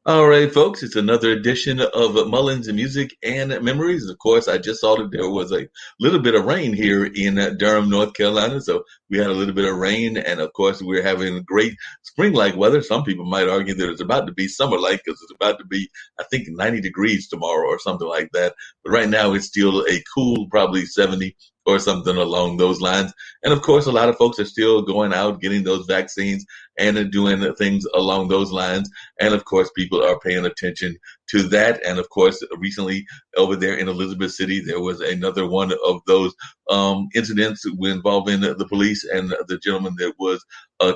All right, folks, it's another edition of Mullings and Music and Memories. Of course, I just saw that there was a little bit of rain here in Durham, North Carolina. So we had a little bit of rain, and of course, we're having great spring-like weather. Some people might argue that it's about to be summer-like because it's about to be, I think, 90 degrees tomorrow or something like that. But right now, it's still a cool, probably 70 or something along those lines. And of course, a lot of folks are still going out, getting those vaccines and doing things along those lines. And of course, people are paying attention to that. And of course, recently over there in Elizabeth City, there was another one of those incidents involving the police and the gentleman that was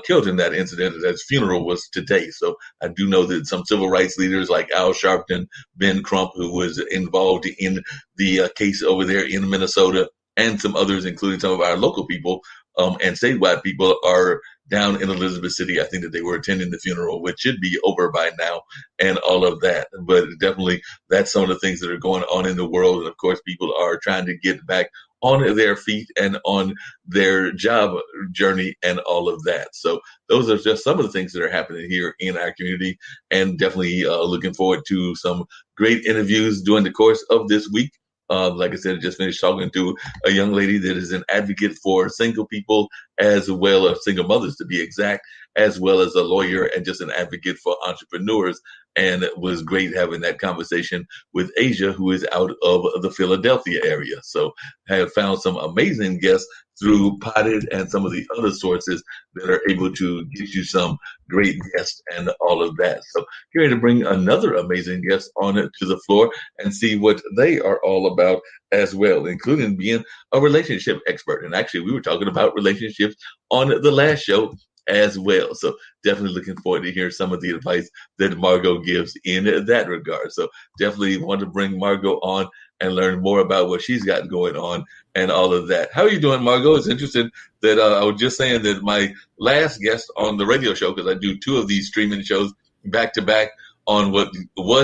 killed in that incident. His funeral was today. So I do know that some civil rights leaders like Al Sharpton, Ben Crump, who was involved in the case over there in Minnesota, and some others, including some of our local people and statewide people, are down in Elizabeth City. I think that they were attending the funeral, which should be over by now, and all of that. But definitely, that's some of the things that are going on in the world. And of course, people are trying to get back on their feet and on their job journey and all of that. So those are just some of the things that are happening here in our community, and definitely looking forward to some great interviews during the course of this week. Like I said, I just finished talking to a young lady that is an advocate for single people, as well as single mothers to be exact, as well as a lawyer and just an advocate for entrepreneurs. And it was great having that conversation with Asia, who is out of the Philadelphia area. So I have found some amazing guests through Potted and some of the other sources that are able to get you some great guests and all of that. So here to bring another amazing guest on it to the floor and see what they are all about as well, including being a relationship expert. And actually, we were talking about relationships on the last show as well. So definitely looking forward to hear some of the advice that Margot gives in that regard. So definitely want to bring Margot on and learn more about what she's got going on and all of that. How are you doing, Margot? It's interesting that I was just saying that my last guest on the radio show, because I do two of these streaming shows back to back on what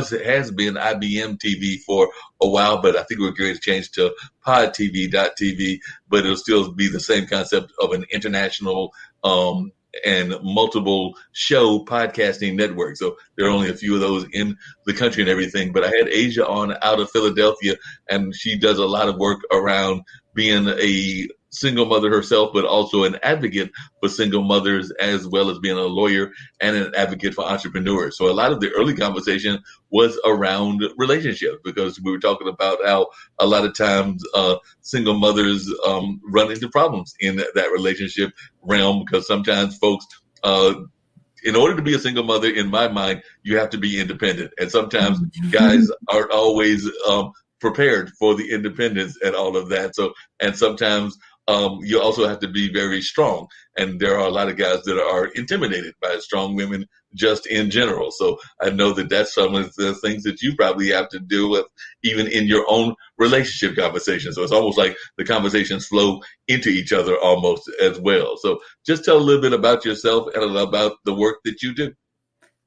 has been IBM TV for a while, but I think we're going to change to podtv.tv, but it'll still be the same concept of an international and multiple show podcasting network. So there are only a few of those in the country and everything. But I had Asia on out of Philadelphia, and she does a lot of work around being a single mother herself, but also an advocate for single mothers, as well as being a lawyer and an advocate for entrepreneurs. So a lot of the early conversation was around relationships, because we were talking about how a lot of times single mothers run into problems in that relationship realm, because sometimes folks, in order to be a single mother, in my mind, you have to be independent. And sometimes guys aren't always prepared for the independence and all of that. So, and sometimes you also have to be very strong. And there are a lot of guys that are intimidated by strong women just in general. So I know that that's some of the things that you probably have to deal with even in your own relationship conversation. So it's almost like the conversations flow into each other almost as well. So just tell a little bit about yourself and about the work that you do.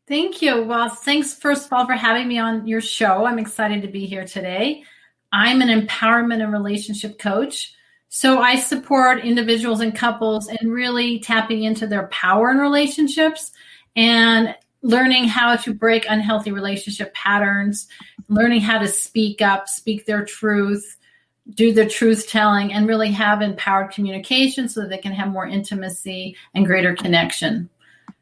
Thank you. Well, thanks, first of all, for having me on your show. I'm excited to be here today. I'm an empowerment and relationship coach. So I support individuals and couples in really tapping into their power in relationships and learning how to break unhealthy relationship patterns, learning how to speak up, speak their truth, do the truth telling, and really have empowered communication so that they can have more intimacy and greater connection.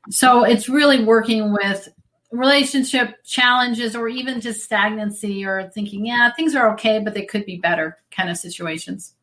So it's really working with relationship challenges or even just stagnancy or thinking, yeah, things are okay, but they could be better kind of situations.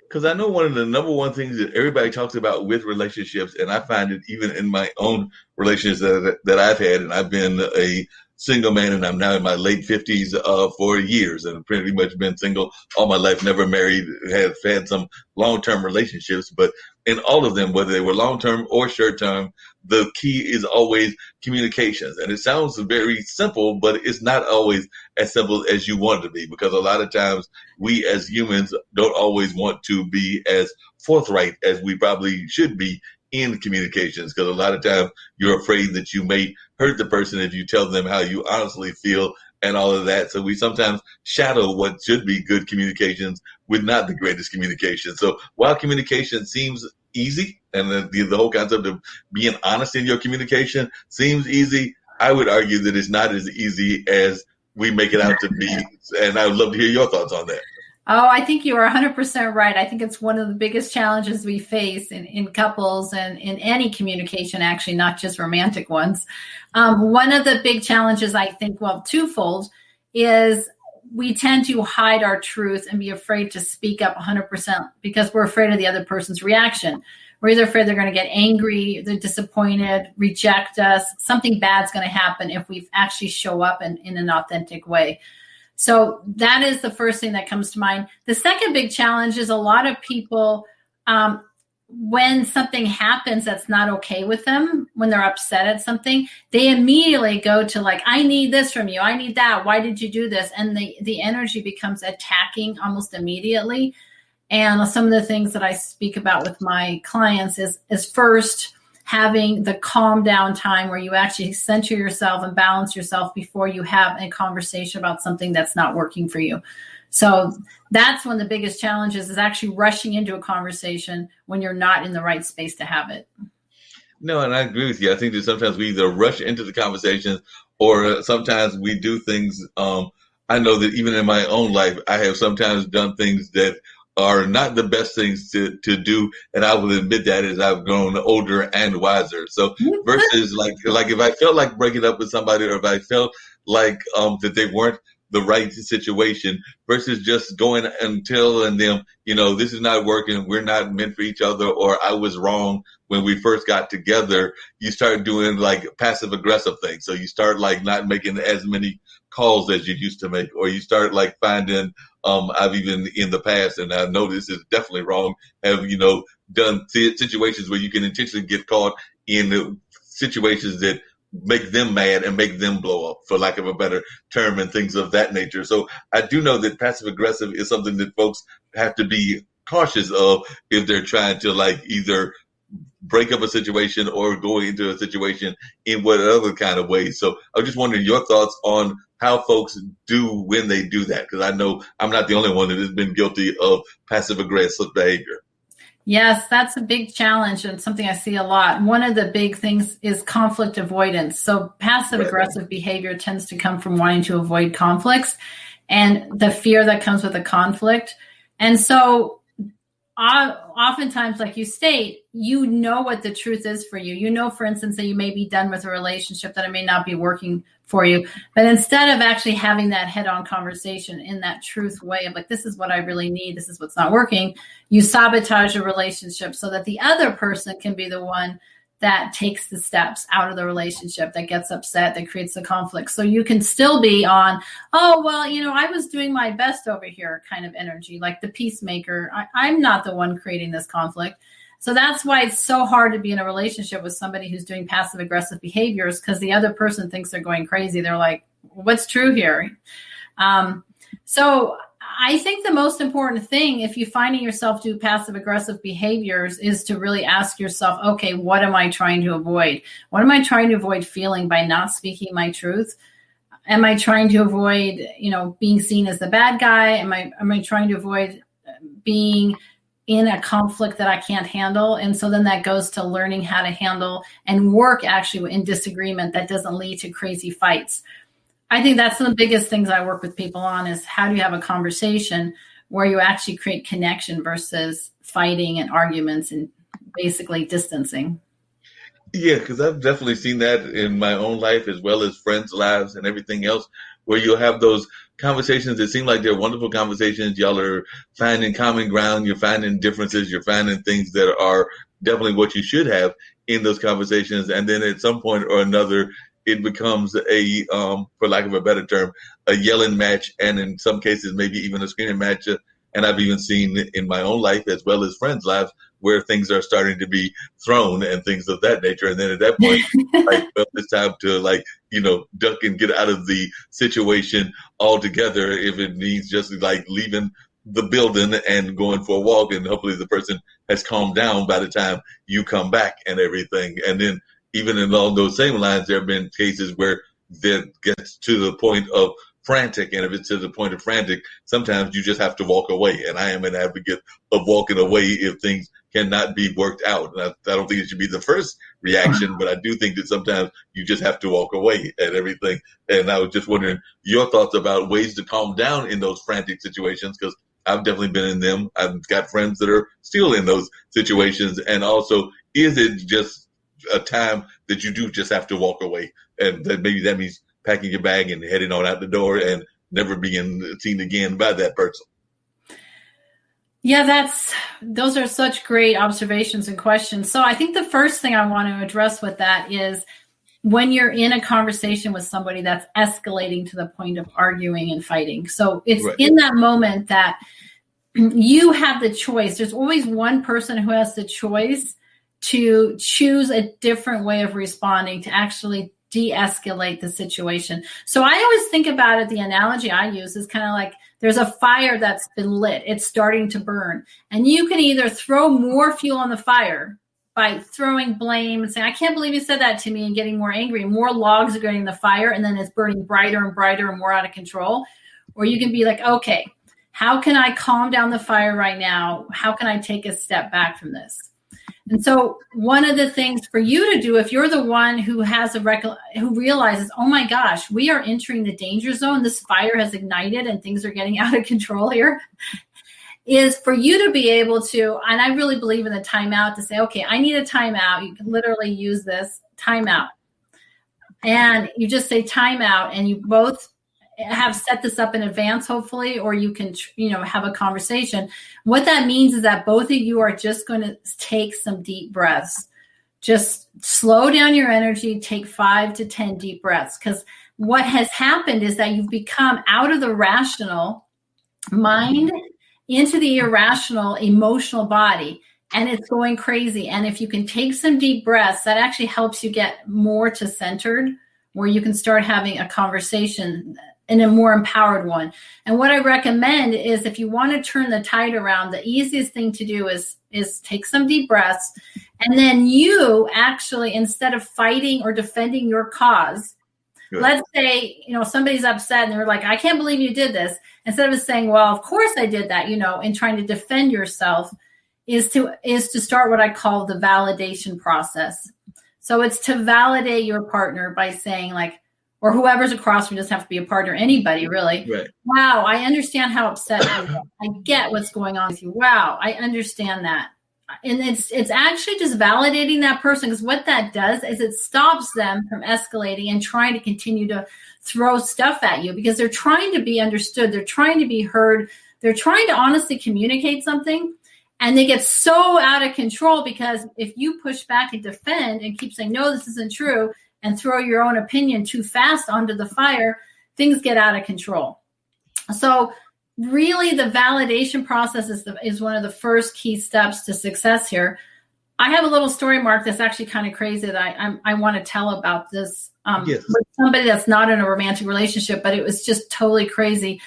Because I know one of the number one things that everybody talks about with relationships, and I find it even in my own relationships that I've had, and I've been a single man, and I'm now in my late 50s for years, and pretty much been single all my life, never married, have had some long-term relationships, but in all of them, whether they were long-term or short-term, the key is always communications. And it sounds very simple, but it's not always as simple as you want it to be, because a lot of times we as humans don't always want to be as forthright as we probably should be in communications, because a lot of times you're afraid that you may hurt the person if you tell them how you honestly feel and all of that. So we sometimes shadow what should be good communications with not the greatest communication. So while communication seems easy, and the whole concept of being honest in your communication seems easy, I would argue that it's not as easy as we make it out to be. And I would love to hear your thoughts on that. Oh, I think you are 100% right. I think it's one of the biggest challenges we face in couples and in any communication, actually, not just romantic ones. One of the big challenges, I think, well, twofold, is we tend to hide our truth and be afraid to speak up 100% because we're afraid of the other person's reaction. We're either afraid they're going to get angry, they're disappointed, reject us. Something bad's going to happen if we actually show up in an authentic way. So that is the first thing that comes to mind. The second big challenge is a lot of people, when something happens that's not okay with them, when they're upset at something, they immediately go to like, I need this from you. I need that. Why did you do this? And the energy becomes attacking almost immediately. And some of the things that I speak about with my clients is first having the calm down time where you actually center yourself and balance yourself before you have a conversation about something that's not working for you. So that's one of the biggest challenges is actually rushing into a conversation when you're not in the right space to have it. No, and I agree with you. I think that sometimes we either rush into the conversations or sometimes we do things. I know that even in my own life, I have sometimes done things that are not the best things to do. And I will admit that as I've grown older and wiser. So versus like if I felt like breaking up with somebody or if I felt like that they weren't the right situation versus just going and telling them, this is not working. We're not meant for each other, or I was wrong when we first got together. You start doing like passive aggressive things. So you start like not making as many calls as you used to make, or you start like finding, I've even in the past, and I know this is definitely wrong, have, done situations where you can intentionally get caught in situations that make them mad and make them blow up, for lack of a better term, and things of that nature. So I do know that passive aggressive is something that folks have to be cautious of if they're trying to like either break up a situation or go into a situation in whatever kind of way. So I was just wondering your thoughts on how folks do when they do that, because I know I'm not the only one that has been guilty of passive aggressive behavior. Yes, that's a big challenge and something I see a lot. One of the big things is conflict avoidance. So passive aggressive behavior tends to come from wanting to avoid conflicts and the fear that comes with a conflict. And so oftentimes, like you state, what the truth is for you. For instance, that you may be done with a relationship, that it may not be working for you. But instead of actually having that head-on conversation in that truth way of like, this is what I really need, this is what's not working, you sabotage a relationship so that the other person can be the one that takes the steps out of the relationship, that gets upset, that creates the conflict. So you can still be on, oh, well, I was doing my best over here kind of energy, like the peacemaker. I'm not the one creating this conflict. So that's why it's so hard to be in a relationship with somebody who's doing passive aggressive behaviors, because the other person thinks they're going crazy. They're like, what's true here? So I think the most important thing, if you're finding yourself do passive aggressive behaviors, is to really ask yourself, okay, what am I trying to avoid? What am I trying to avoid feeling by not speaking my truth? Am I trying to avoid, being seen as the bad guy? Am I trying to avoid being in a conflict that I can't handle? And so then that goes to learning how to handle and work actually in disagreement that doesn't lead to crazy fights. I think that's the biggest things I work with people on is how do you have a conversation where you actually create connection versus fighting and arguments and basically distancing. Yeah, because I've definitely seen that in my own life as well as friends' lives and everything else, where you'll have those conversations that seem like they're wonderful conversations. Y'all are finding common ground. You're finding differences. You're finding things that are definitely what you should have in those conversations. And then at some point or another, it becomes a, for lack of a better term, a yelling match, and in some cases, maybe even a screaming match. And I've even seen in my own life as well as friends' lives where things are starting to be thrown and things of that nature. And then at that point, well, it's time to duck and get out of the situation altogether if it means just leaving the building and going for a walk. And hopefully the person has calmed down by the time you come back and everything. And then even along those same lines, there have been cases where that gets to the point of frantic. And if it's to the point of frantic, sometimes you just have to walk away. And I am an advocate of walking away if things cannot be worked out. And I don't think it should be the first reaction, but I do think that sometimes you just have to walk away at everything. And I was just wondering your thoughts about ways to calm down in those frantic situations, because I've definitely been in them. I've got friends that are still in those situations. And also, is it just a time that you do just have to walk away? And that maybe that means packing your bag and heading on out the door and never being seen again by that person. Yeah, those are such great observations and questions. So I think the first thing I want to address with that is when you're in a conversation with somebody that's escalating to the point of arguing and fighting. So it's right in that moment that you have the choice. There's always one person who has the choice to choose a different way of responding to actually de-escalate the situation. So I always think about it, the analogy I use is kind of like there's a fire that's been lit. It's starting to burn. And you can either throw more fuel on the fire by throwing blame and saying, I can't believe you said that to me, and getting more angry. More logs are getting in the fire, and then it's burning brighter and brighter and more out of control. Or you can be like, okay, how can I calm down the fire right now? How can I take a step back from this? And so one of the things for you to do, if you're the one who has who realizes, oh my gosh, we are entering the danger zone, this fire has ignited and things are getting out of control here, is for you to be able to, and I really believe in the timeout, to say, okay, I need a timeout. You can literally use this timeout. And you just say timeout, and you both have set this up in advance, hopefully, or you can, have a conversation. What that means is that both of you are just going to take some deep breaths. Just slow down your energy, take 5 to 10 deep breaths. Because what has happened is that you've become out of the rational mind into the irrational emotional body, and it's going crazy. And if you can take some deep breaths, that actually helps you get more to centered, where you can start having a conversation in a more empowered one. And what I recommend is, if you want to turn the tide around, the easiest thing to do is take some deep breaths. And then you actually, instead of fighting or defending your cause, good. Let's say, somebody's upset and they're like, I can't believe you did this. Instead of saying, well, of course I did that, and trying to defend yourself, is to start what I call the validation process. So it's to validate your partner by saying, like, or whoever's across from you, doesn't have to be a partner, anybody really. Right. Wow, I understand how upset you are. I get what's going on with you. Wow, I understand that. And it's actually just validating that person, because what that does is it stops them from escalating and trying to continue to throw stuff at you, because they're trying to be understood. They're trying to be heard. They're trying to honestly communicate something. And they get so out of control, because if you push back and defend and keep saying, no, this isn't true, and throw your own opinion too fast onto the fire, things get out of control. So really, the validation process is one of the first key steps to success here. I have a little story, Mark, that's actually kind of crazy that I want to tell about this. Yes. With somebody that's not in a romantic relationship, but it was just totally crazy.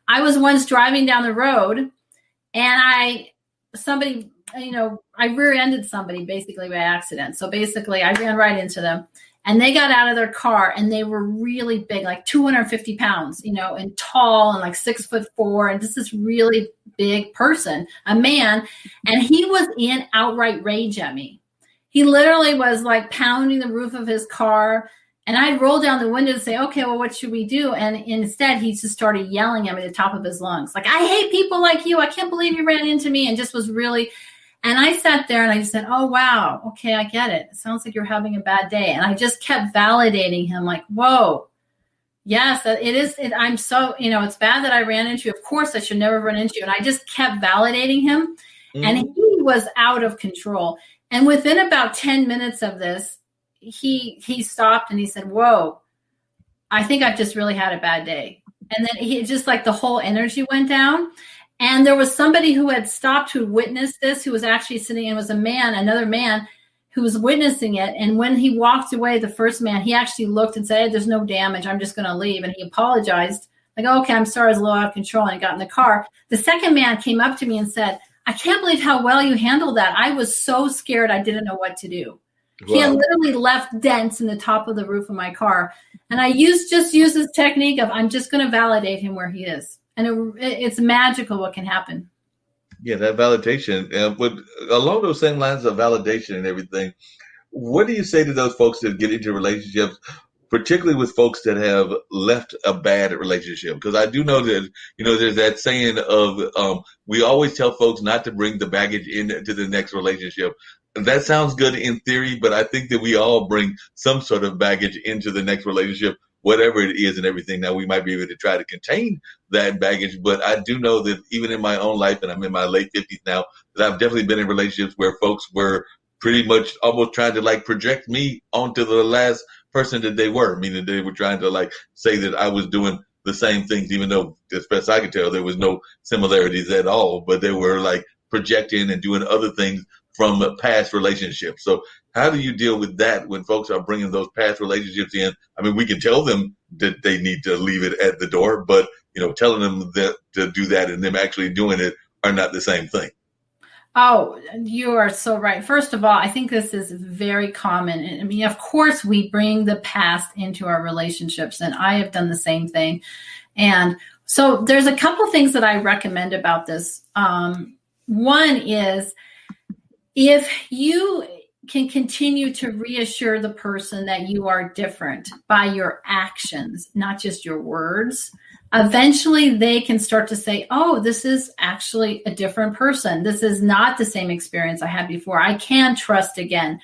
I was once driving down the road, and I rear-ended somebody basically by accident. So basically, I ran right into them. And they got out of their car, and they were really big, like 250 pounds, and tall, and like 6'4", and just this really big person, a man. And he was in outright rage at me. He literally was like pounding the roof of his car. And I rolled down the window to say, okay, well, what should we do? And instead, he just started yelling at me at the top of his lungs. Like, I hate people like you. I can't believe you ran into me. And just was really... And I sat there and I just said, oh, wow, okay, I get it. It sounds like you're having a bad day. And I just kept validating him, like, whoa, yes, it is. I'm so, it's bad that I ran into you. Of course, I should never run into you. And I just kept validating him. Mm-hmm. And he was out of control. And within about 10 minutes of this, he stopped and he said, whoa, I think I've just really had a bad day. And then he just, like, the whole energy went down. And there was somebody who had stopped, who witnessed this, who was actually sitting, and was another man who was witnessing it. And when he walked away, the first man, he actually looked and said, hey, there's no damage. I'm just going to leave. And he apologized, like, okay, I'm sorry, I was a little out of control, and I got in the car. The second man came up to me and said, I can't believe how well you handled that. I was so scared I didn't know what to do. Wow. He had literally left dents in the top of the roof of my car. And I used this technique of, I'm just going to validate him where he is. And it's magical what can happen. Yeah, that validation. But along those same lines of validation and everything, what do you say to those folks that get into relationships, particularly with folks that have left a bad relationship? Because I do know that, there's that saying of, we always tell folks not to bring the baggage into the next relationship. That sounds good in theory, but I think that we all bring some sort of baggage into the next relationship, whatever it is and everything. Now, we might be able to try to contain that baggage, but I do know that even in my own life, and I'm in my late 50s now, that I've definitely been in relationships where folks were pretty much almost trying to like project me onto the last person that they were, meaning they were trying to like say that I was doing the same things, even though, as best I could tell, there was no similarities at all, but they were like projecting and doing other things from past relationships. So how do you deal with that when folks are bringing those past relationships in? I mean, we can tell them that they need to leave it at the door, but telling them that to do that and them actually doing it are not the same thing. Oh, you are so right. First of all, I think this is very common. I mean, of course, we bring the past into our relationships, and I have done the same thing. And so there's a couple things that I recommend about this. One is if you can continue to reassure the person that you are different by your actions, not just your words, eventually they can start to say, oh, this is actually a different person. This is not the same experience I had before. I can trust again.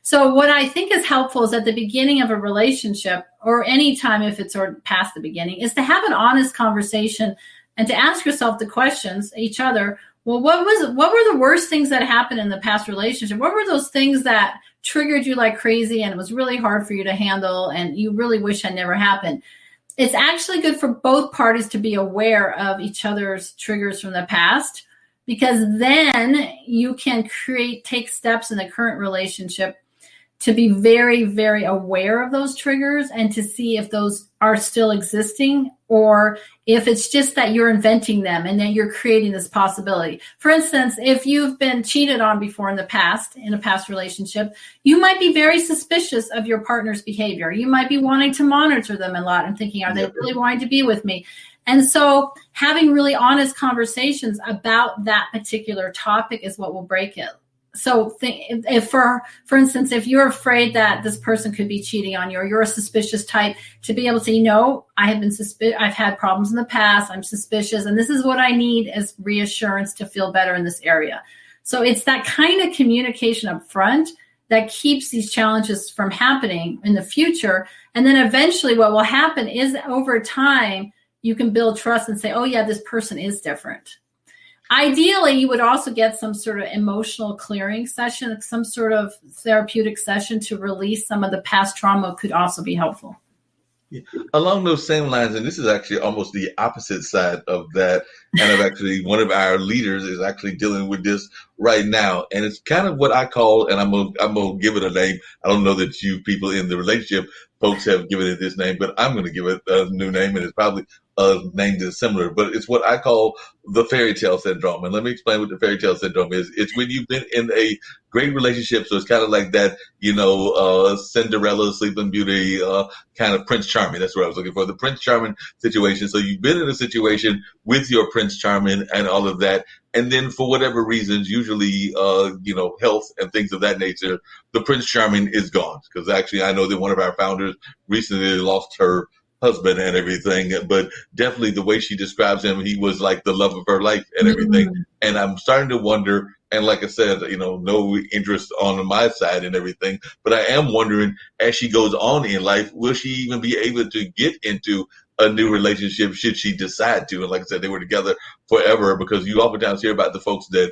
So what I think is helpful is at the beginning of a relationship, or any time if it's past the beginning, is to have an honest conversation and to ask yourself the questions, each other. Well, what were the worst things that happened in the past relationship? What were those things that triggered you like crazy and it was really hard for you to handle and you really wish had never happened? It's actually good for both parties to be aware of each other's triggers from the past, because then you can take steps in the current relationship to be very, very aware of those triggers and to see if those are still existing or if it's just that you're inventing them and then you're creating this possibility. For instance, if you've been cheated on before in a past relationship, you might be very suspicious of your partner's behavior. You might be wanting to monitor them a lot and thinking, are they really wanting to be with me? And so having really honest conversations about that particular topic is what will break it. So if for instance, if you're afraid that this person could be cheating on you or you're a suspicious type, to be able to say, I have been I've had problems in the past. I'm suspicious. And this is what I need as reassurance to feel better in this area. So it's that kind of communication up front that keeps these challenges from happening in the future. And then eventually what will happen is over time, you can build trust and say, oh yeah, this person is different. Ideally, you would also get some sort of emotional clearing session, some sort of therapeutic session to release some of the past trauma could also be helpful. Yeah. Along those same lines, and this is actually almost the opposite side of that, and of actually one of our leaders is actually dealing with this right now, and it's kind of what I call, and I'm gonna give it a name. I don't know that you people in the relationship folks have given it this name, but I'm gonna give it a new name, and it's probably a name that's similar, but it's what I call the fairy tale syndrome. And let me explain what the fairy tale syndrome is. It's when you've been in a great relationship, so it's kind of like that, Cinderella, Sleeping Beauty, kind of Prince Charming. That's what I was looking for, the Prince Charming situation. So you've been in a situation with your Prince Charming and all of that, and then for whatever reasons, usually, health and things of that nature, the Prince Charming is gone. Because actually, I know that one of our founders recently lost her husband and everything, but definitely the way she describes him, he was like the love of her life and everything. Mm-hmm. And I'm starting to wonder, and like I said, no interest on my side and everything, but I am wondering, as she goes on in life, will she even be able to get into a new relationship should she decide to? And like I said, they were together forever, because you oftentimes hear about the folks that,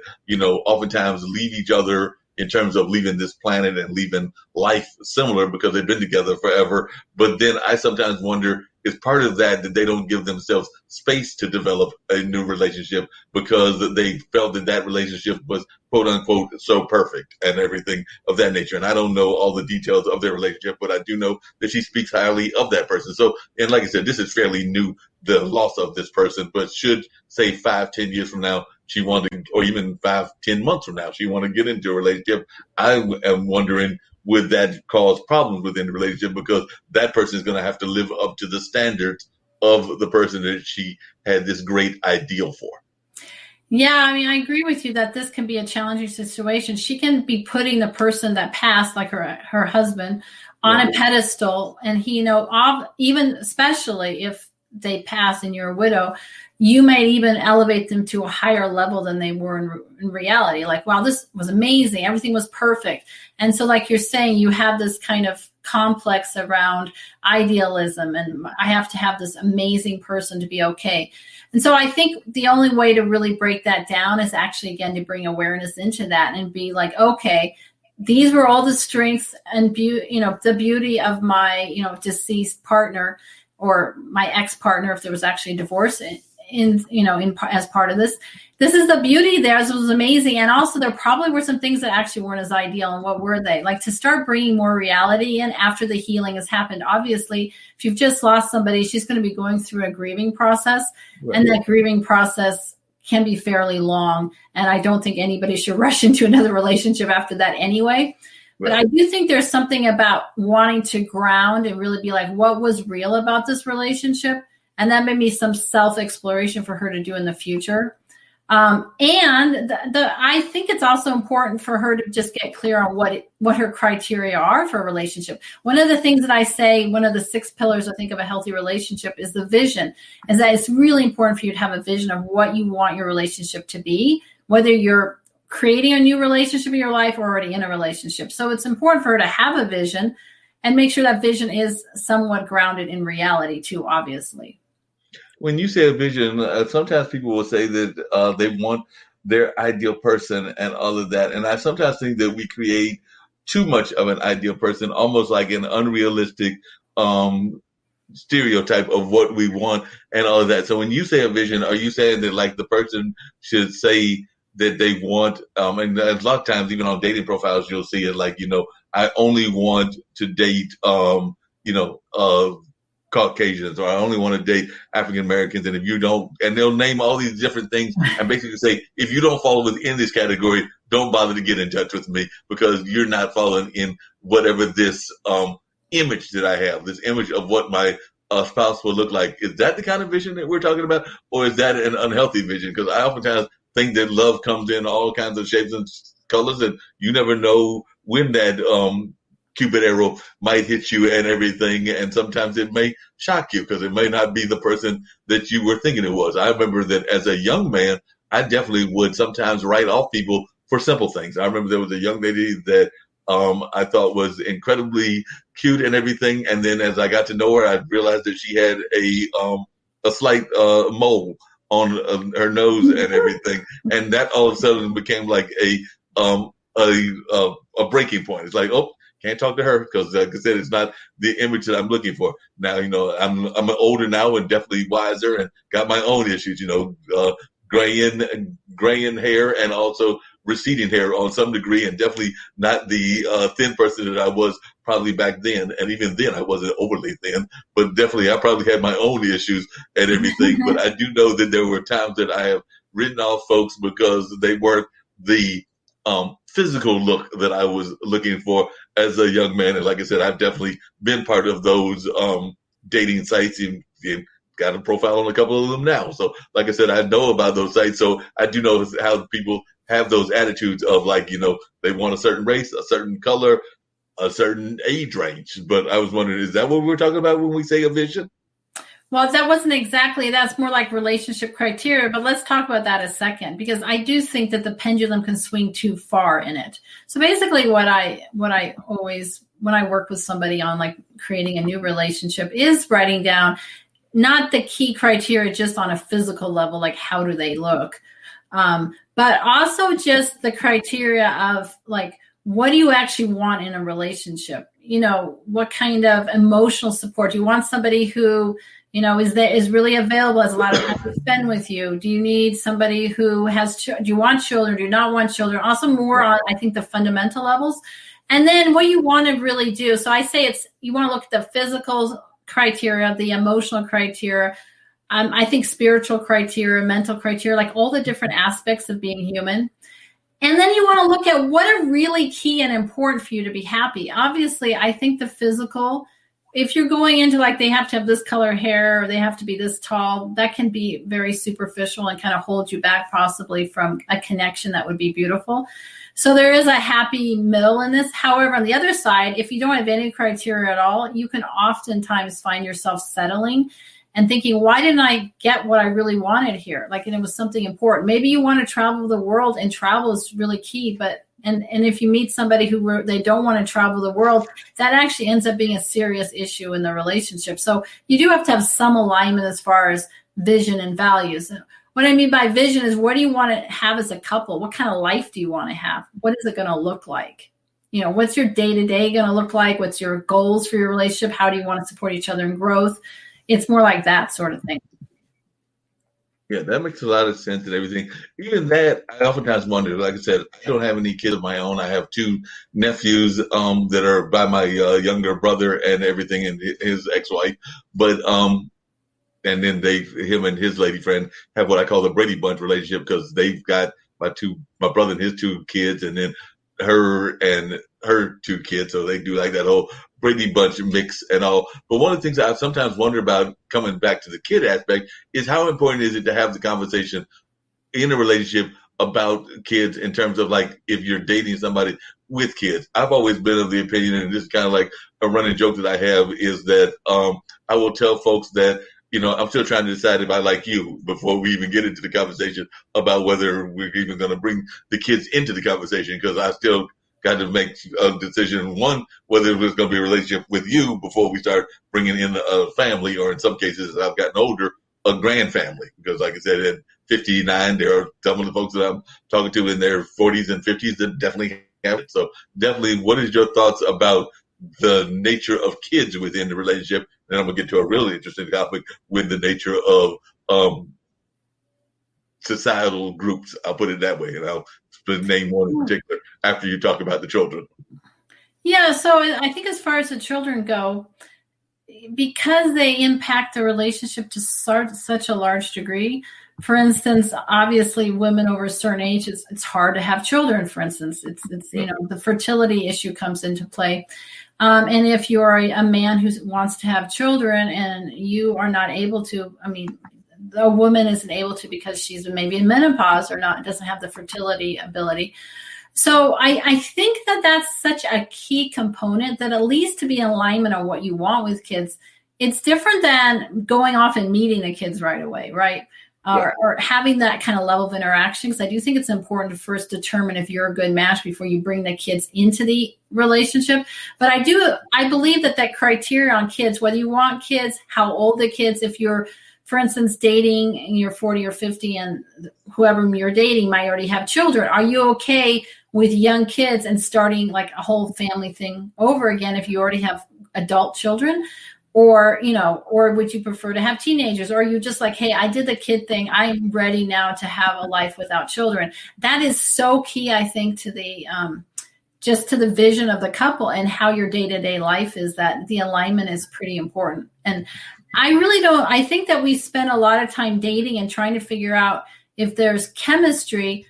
oftentimes leave each other in terms of leaving this planet and leaving life similar because they've been together forever. But then I sometimes wonder, is part of that they don't give themselves space to develop a new relationship because they felt that relationship was quote unquote so perfect and everything of that nature. And I don't know all the details of their relationship, but I do know that she speaks highly of that person. So, and like I said, this is fairly new, the loss of this person, but should say 5-10 years from now, she wanted, or even 5-10 months from now, she want to get into a relationship, I am wondering, would that cause problems within the relationship? Because that person is going to have to live up to the standards of the person that she had this great ideal for. Yeah, I mean, I agree with you that this can be a challenging situation. She can be putting the person that passed, like her husband, on a Right. pedestal, and he, even especially if they pass and you're a widow, you might even elevate them to a higher level than they were in reality. Like, wow, this was amazing, everything was perfect, and so, like you're saying, you have this kind of complex around idealism, and I have to have this amazing person to be okay. And so I think the only way to really break that down is actually, again, to bring awareness into that and be like, okay, these were all the strengths and the beauty of my, deceased partner or my ex-partner, if there was actually a divorce as part of this. This is the beauty there. This was amazing. And also there probably were some things that actually weren't as ideal. And what were they? Like, to start bringing more reality in after the healing has happened. Obviously, if you've just lost somebody, she's going to be going through a grieving process. Right. And that grieving process can be fairly long. And I don't think anybody should rush into another relationship after that anyway. Right. But I do think there's something about wanting to ground and really be like, what was real about this relationship? And that may be some self-exploration for her to do in the future. And I think it's also important for her to just get clear on what her criteria are for a relationship. One of the things that I say, one of the 6 pillars, I think, of a healthy relationship is the vision, is that it's really important for you to have a vision of what you want your relationship to be, whether you're creating a new relationship in your life or already in a relationship. So it's important for her to have a vision and make sure that vision is somewhat grounded in reality too, obviously. When you say a vision, sometimes people will say that they want their ideal person and all of that. And I sometimes think that we create too much of an ideal person, almost like an unrealistic stereotype of what we want and all of that. So when you say a vision, are you saying that like the person should say that they want, and a lot of times even on dating profiles, you'll see it like, I only want to date, Caucasians, or I only want to date African Americans, and if you don't, and they'll name all these different things and basically say, if you don't fall within this category, don't bother to get in touch with me because you're not falling in whatever this image that I have, this image of what my spouse will look like. Is that the kind of vision that we're talking about, or is that an unhealthy vision? Because I oftentimes think that love comes in all kinds of shapes and colors, and you never know when that Cupid arrow might hit you and everything, and sometimes it may shock you because it may not be the person that you were thinking it was. I remember that as a young man, I definitely would sometimes write off people for simple things. I remember there was a young lady that I thought was incredibly cute and everything, and then as I got to know her, I realized that she had a slight mole on her nose and everything, and that all of a sudden became like a breaking point. It's like, oh, can't talk to her because, like I said, it's not the image that I'm looking for. Now, I'm older now and definitely wiser and got my own issues, graying hair and also receding hair on some degree, and definitely not the thin person that I was probably back then. And even then, I wasn't overly thin, but definitely I probably had my own issues and everything. But I do know that there were times that I have written off folks because they weren't the physical look that I was looking for as a young man. And like I said, I've definitely been part of those dating sites and got a profile on a couple of them now. So like I said, I know about those sites. So I do know how people have those attitudes of like, they want a certain race, a certain color, a certain age range. But I was wondering, is that what we're talking about when we say a vision? Well, that wasn't exactly, that's more like relationship criteria, but let's talk about that a second, because I do think that the pendulum can swing too far in it. So basically what I always, when I work with somebody on like creating a new relationship, is writing down not the key criteria just on a physical level, like how do they look, but also just the criteria of like, what do you actually want in a relationship? What kind of emotional support? Do you want somebody who is really available, has a lot of time to spend with you? Do you need somebody who do you want children? Do you not want children? Also more on, I think, the fundamental levels. And then what you want to really do. So I say you want to look at the physical criteria, the emotional criteria. I think spiritual criteria, mental criteria, like all the different aspects of being human. And then you want to look at what are really key and important for you to be happy. Obviously, I think the physical if you're going into like they have to have this color hair or they have to be this tall, that can be very superficial and kind of hold you back possibly from a connection that would be beautiful. So there is a happy middle in this. However, on the other side, if you don't have any criteria at all, you can oftentimes find yourself settling and thinking, why didn't I get what I really wanted here? Like, and it was something important. Maybe you want to travel the world, and travel is really key, but and if you meet somebody who they don't want to travel the world, that actually ends up being a serious issue in the relationship. So you do have to have some alignment as far as vision and values. What I mean by vision is, what do you want to have as a couple? What kind of life do you want to have? What is it going to look like? You know, what's your day-to-day going to look like? What's your goals for your relationship? How do you want to support each other in growth? It's more like that sort of thing. Yeah, that makes a lot of sense and everything. Even that, I oftentimes wonder, like I said, I don't have any kids of my own. I have two nephews that are by my younger brother and everything, and his ex-wife. But and then him and his lady friend have what I call the Brady Bunch relationship, because they've got my brother and his two kids, and then her and her two kids. So they do like that whole Brady Bunch mix and all. But one of the things I sometimes wonder about, coming back to the kid aspect, is how important is it to have the conversation in a relationship about kids, in terms of like if you're dating somebody with kids. I've always been of the opinion, and this is kind of like a running joke that I have, is that I will tell folks that, you know, I'm still trying to decide if I like you before we even get into the conversation about whether we're even going to bring the kids into the conversation, because I still got to make a decision, one, whether it was going to be a relationship with you before we start bringing in a family, or in some cases, as I've gotten older, a grand family. Because like I said, at 59, there are some of the folks that I'm talking to in their 40s and 50s that definitely have it. So definitely, what is your thoughts about the nature of kids within the relationship? And I'm going to get to a really interesting topic with the nature of societal groups. I'll put it that way, and I'll name one in particular after you talk about the children. Yeah, so I think as far as the children go, because they impact the relationship to such a large degree. For instance, obviously, women over a certain age, it's hard to have children. For instance, it's you know, the fertility issue comes into play. And if you're a man who wants to have children and you are not able to, I mean, a woman isn't able to because she's maybe in menopause or not, doesn't have the fertility ability. So I think that that's such a key component, that at least to be in alignment on what you want with kids, it's different than going off and meeting the kids right away, right? Or having that kind of level of interaction. Because I do think it's important to first determine if you're a good match before you bring the kids into the relationship. But I believe that criteria on kids, whether you want kids, how old the kids, if you're, for instance, dating and you're 40 or 50 and whoever you're dating might already have children. Are you okay with young kids and starting like a whole family thing over again if you already have adult children? Or, you know, or would you prefer to have teenagers? Or are you just like, hey, I did the kid thing, I'm ready now to have a life without children? That is so key, I think, to the just to the vision of the couple and how your day-to-day life is, that the alignment is pretty important. And I think that we spend a lot of time dating and trying to figure out if there's chemistry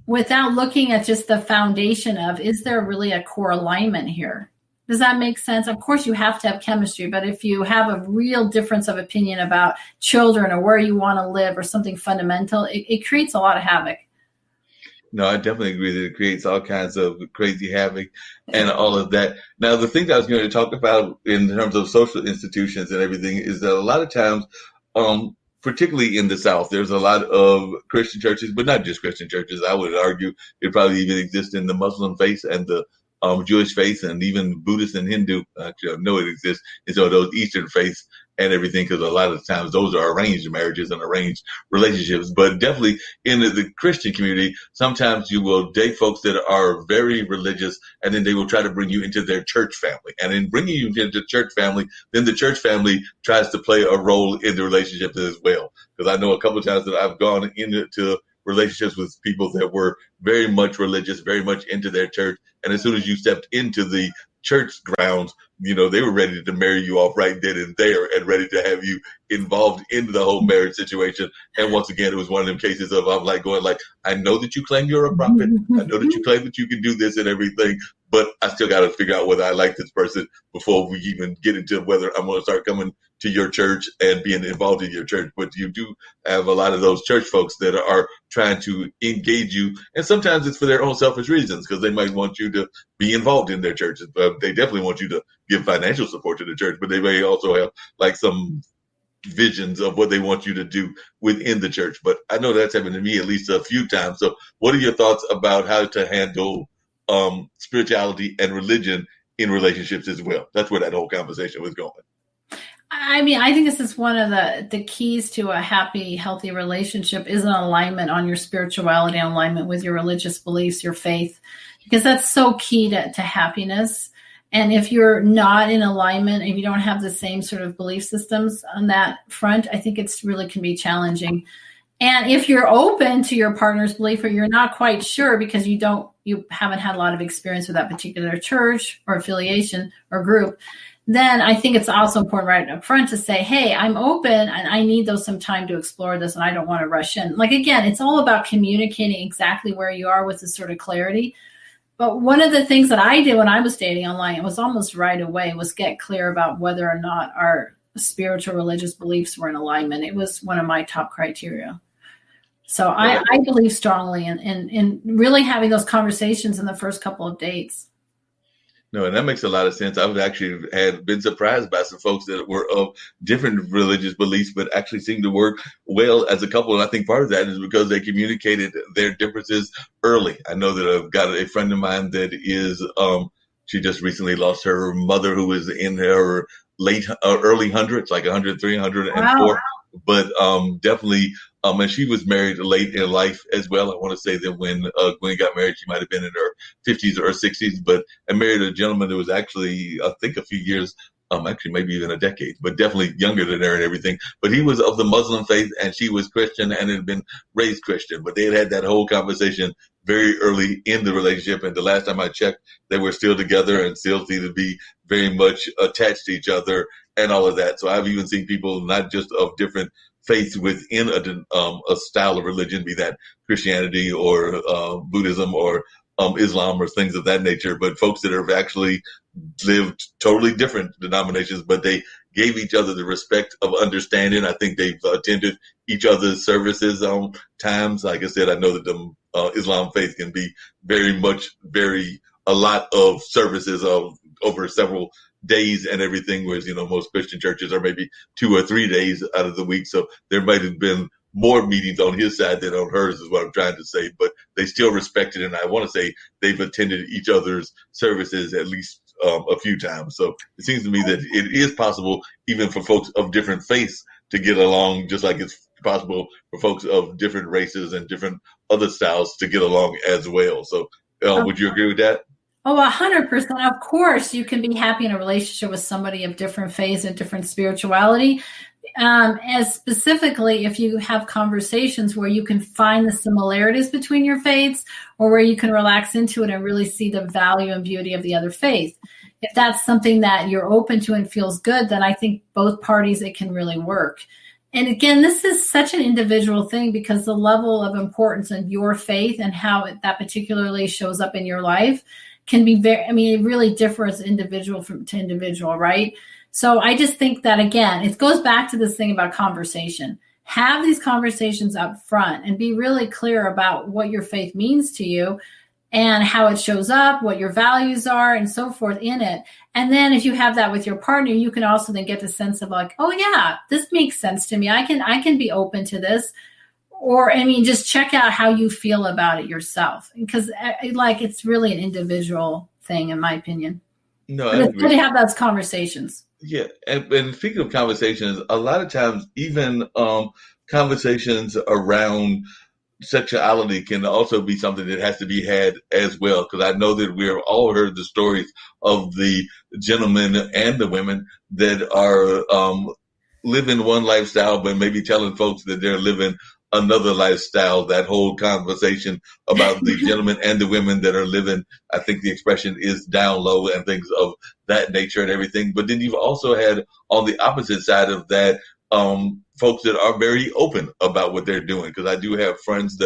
without looking at just the foundation of, is there really a core alignment here? Does that make sense? Of course, you have to have chemistry, but if you have a real difference of opinion about children or where you want to live or something fundamental, it creates a lot of havoc. No, I definitely agree that it creates all kinds of crazy havoc and all of that. Now, the thing that I was going to talk about in terms of social institutions and everything is that a lot of times, particularly in the South, there's a lot of Christian churches, but not just Christian churches. I would argue it probably even exists in the Muslim faith and the Jewish faith, and even Buddhist and Hindu. Actually, I know it exists in some of those Eastern faiths and everything, because a lot of times those are arranged marriages and arranged relationships. But definitely in the Christian community, sometimes you will date folks that are very religious, and then they will try to bring you into their church family. And in bringing you into the church family, then the church family tries to play a role in the relationship as well. Because I know a couple of times that I've gone into relationships with people that were very much religious, very much into their church. And as soon as you stepped into the church grounds, you know, they were ready to marry you off right then and there and ready to have you involved in the whole marriage situation. And once again, it was one of them cases of, I'm like going like, I know that you claim you're a prophet. I know that you claim that you can do this and everything, but I still got to figure out whether I like this person before we even get into whether I'm going to start coming to your church and being involved in your church. But you do have a lot of those church folks that are trying to engage you, and sometimes it's for their own selfish reasons because they might want you to be involved in their churches. They definitely want you to give financial support to the church, but they may also have like some visions of what they want you to do within the church. But I know that's happened to me at least a few times. So what are your thoughts about how to handle spirituality and religion in relationships as well? That's where that whole conversation was going. I mean, I think this is one of the keys to a happy, healthy relationship is an alignment on your spirituality, and alignment with your religious beliefs, your faith, because that's so key to happiness. And if you're not in alignment, if you don't have the same sort of belief systems on that front, I think it's really can be challenging. And if you're open to your partner's belief, or you're not quite sure because you haven't had a lot of experience with that particular church or affiliation or group, then I think it's also important right up front to say, hey, I'm open and I need some time to explore this, and I don't want to rush in. Like, again, it's all about communicating exactly where you are with this sort of clarity. But one of the things that I did when I was dating online, it was almost right away, was get clear about whether or not our spiritual religious beliefs were in alignment. It was one of my top criteria. So I believe strongly in really having those conversations in the first couple of dates. No, and that makes a lot of sense. I've actually been surprised by some folks that were of different religious beliefs, but actually seemed to work well as a couple. And I think part of that is because they communicated their differences early. I know that I've got a friend of mine that is, she just recently lost her mother, who was in her early hundreds, like 103, 104. Wow. But definitely, and she was married late in life as well. I want to say that when Gwen got married, she might have been in her 50s or 60s, but I married a gentleman that was actually, I think, a few years, actually maybe even a decade, but definitely younger than her and everything. But he was of the Muslim faith and she was Christian and had been raised Christian. But they had that whole conversation very early in the relationship. And the last time I checked, they were still together and still seem to be very much attached to each other and all of that. So I've even seen people not just of different faiths within a style of religion, be that Christianity or Buddhism or Islam or things of that nature, but folks that have actually lived totally different denominations, but they gave each other the respect of understanding. I think they've attended each other's services on times. Like I said, I know that the Islam faith can be a lot of services over several days and everything, whereas, most Christian churches are maybe 2 or 3 days out of the week. So there might have been more meetings on his side than on hers, is what I'm trying to say. But they still respect it. And I want to say they've attended each other's services at least a few times. So it seems to me that it is possible, even for folks of different faiths, to get along, just like it's possible for folks of different races and different other styles to get along as well. So would you agree with that? Oh, 100%. Of course, you can be happy in a relationship with somebody of different faiths and different spirituality. As specifically, if you have conversations where you can find the similarities between your faiths, or where you can relax into it and really see the value and beauty of the other faith. If that's something that you're open to and feels good, then I think both parties, it can really work. And again, this is such an individual thing, because the level of importance in your faith and how that particularly shows up in your life can be it really differs individual to individual, right? So I just think that, again, it goes back to this thing about conversation. Have these conversations up front and be really clear about what your faith means to you and how it shows up, what your values are, and so forth in it. And then if you have that with your partner, you can also then get the sense of like, oh yeah, this makes sense to me. I can be open to this. Or, just check out how you feel about it yourself, because it's really an individual thing, in my opinion. No, but it's good to have those conversations. Yeah. And speaking of conversations, a lot of times, even conversations around sexuality can also be something that has to be had as well. Because I know that we've all heard the stories of the gentlemen and the women that are living one lifestyle, but maybe telling folks that they're living another lifestyle. That whole conversation about the gentlemen and the women that are living, I think the expression is down low and things of that nature and everything. But then you've also had on the opposite side of that, folks that are very open about what they're doing. Because I do have friends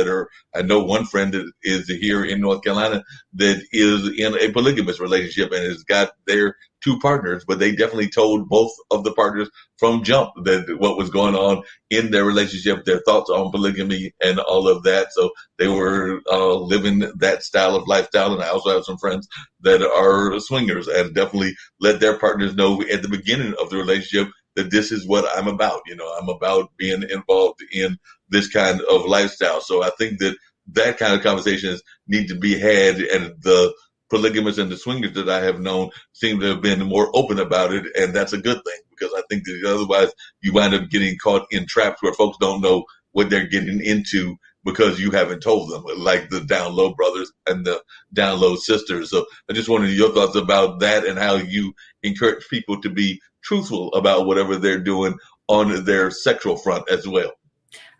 I know one friend that is here in North Carolina that is in a polygamous relationship and has got their two partners, but they definitely told both of the partners from jump that what was going on in their relationship, their thoughts on polygamy and all of that. So they were living that style of lifestyle. And I also have some friends that are swingers and definitely let their partners know at the beginning of the relationship that this is what I'm about. I'm about being involved in this kind of lifestyle. So I think that kind of conversations need to be had, and the polygamous and the swingers that I have known seem to have been more open about it, and that's a good thing, because I think that otherwise you wind up getting caught in traps where folks don't know what they're getting into because you haven't told them, like the Down Low brothers and the Down Low sisters. So I just wanted your thoughts about that and how you encourage people to be truthful about whatever they're doing on their sexual front as well.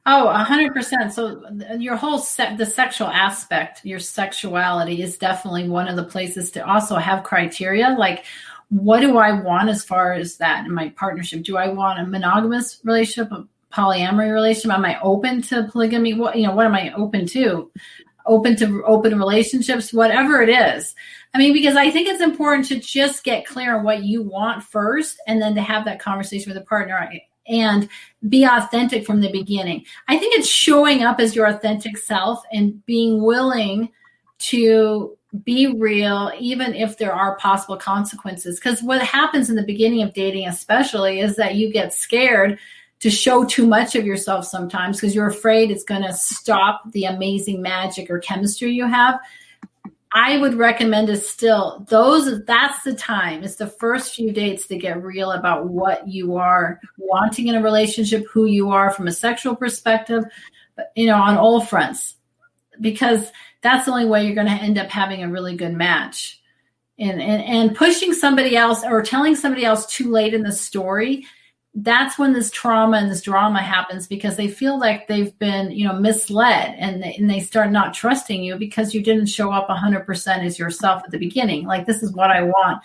Oh, 100%. So your whole the sexual aspect, your sexuality is definitely one of the places to also have criteria. Like, what do I want as far as that in my partnership? Do I want a monogamous relationship, a polyamory relationship? Am I open to polygamy? What am I open to? Open relationships, whatever it is. I mean, because I think it's important to just get clear on what you want first, and then to have that conversation with a partner and be authentic from the beginning. I think it's showing up as your authentic self and being willing to be real, even if there are possible consequences. Because what happens in the beginning of dating especially is that you get scared to show too much of yourself sometimes because you're afraid it's going to stop the amazing magic or chemistry you have. I would recommend that's the time. It's the first few dates to get real about what you are wanting in a relationship, who you are from a sexual perspective, on all fronts, because that's the only way you're going to end up having a really good match. And pushing somebody else or telling somebody else too late in the story, that's when this trauma and this drama happens, because they feel like they've been, misled, and they start not trusting you because you didn't show up 100% as yourself at the beginning. Like, this is what I want,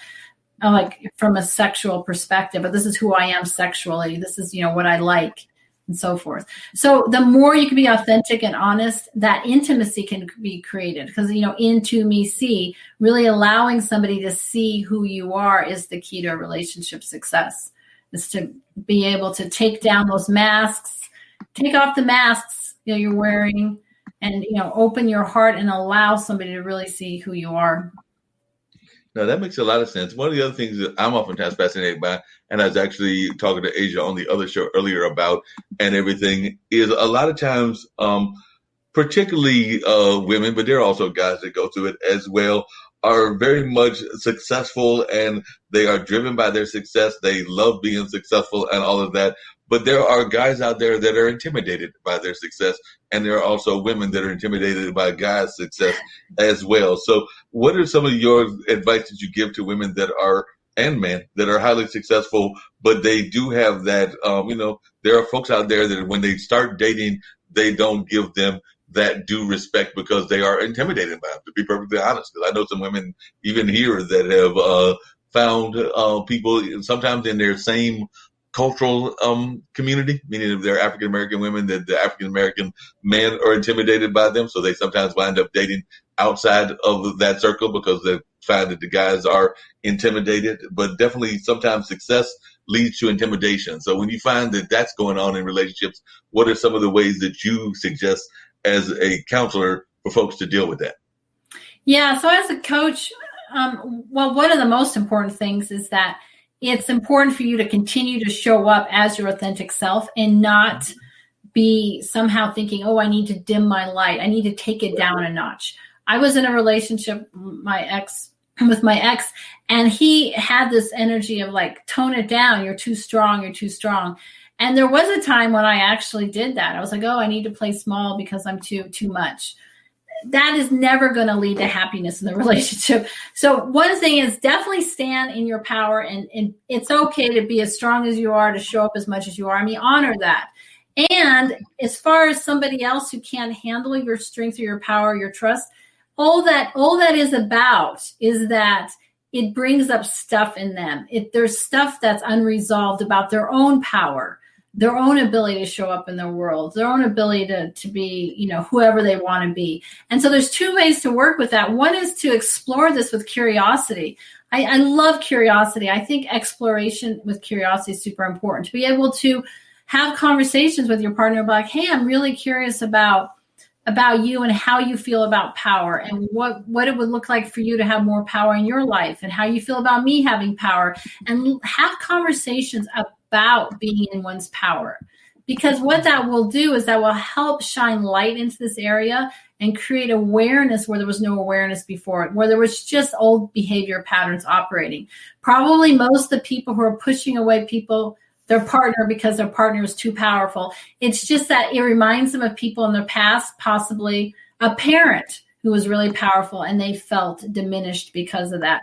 like from a sexual perspective, but this is who I am sexually. This is, what I like, and so forth. So the more you can be authentic and honest, that intimacy can be created, because, into me see, really allowing somebody to see who you are is the key to a relationship success. Is to be able to take down those masks, take off the masks you're wearing, and open your heart and allow somebody to really see who you are. Now, that makes a lot of sense. One of the other things that I'm oftentimes fascinated by, and I was actually talking to Asia on the other show earlier about, and everything, is a lot of times, particularly women, but there are also guys that go through it as well, are very much successful, and they are driven by their success. They love being successful and all of that. But there are guys out there that are intimidated by their success, and there are also women that are intimidated by guys' success as well. So what are some of your advice that you give to women and men that are highly successful, but they do have that, there are folks out there that when they start dating, they don't give them that due respect because they are intimidated by them, to be perfectly honest. Because I know some women even here that have found people sometimes in their same cultural community, meaning if they're African American women, that the African American men are intimidated by them. So they sometimes wind up dating outside of that circle because they find that the guys are intimidated. But definitely sometimes success leads to intimidation. So when you find that that's going on in relationships, what are some of the ways that you suggest as a counselor for folks to deal with that? Yeah. So as a coach, one of the most important things is that it's important for you to continue to show up as your authentic self and not be somehow thinking, oh, I need to dim my light. I need to take it down a notch. I was in a relationship with my ex, and he had this energy of like, tone it down. You're too strong. You're too strong. And there was a time when I actually did that. I was like, oh, I need to play small because I'm too much. That is never going to lead to happiness in the relationship. So one thing is definitely stand in your power, and it's okay to be as strong as you are, to show up as much as you are. I mean, honor that. And as far as somebody else who can't handle your strength or your power, your trust, all that is about is that it brings up stuff in them. There's stuff that's unresolved about their own power, their own ability to show up in their world, their own ability to be, whoever they want to be. And so there's two ways to work with that. One is to explore this with curiosity. I love curiosity. I think exploration with curiosity is super important. To be able to have conversations with your partner like, hey, I'm really curious about you and how you feel about power and what it would look like for you to have more power in your life and how you feel about me having power, and have conversations about being in one's power. Because what that will do is that will help shine light into this area and create awareness where there was no awareness before it, where there was just old behavior patterns operating. Probably most of the people who are pushing away their partner because their partner is too powerful, it's just that it reminds them of people in their past, possibly a parent who was really powerful and they felt diminished because of that.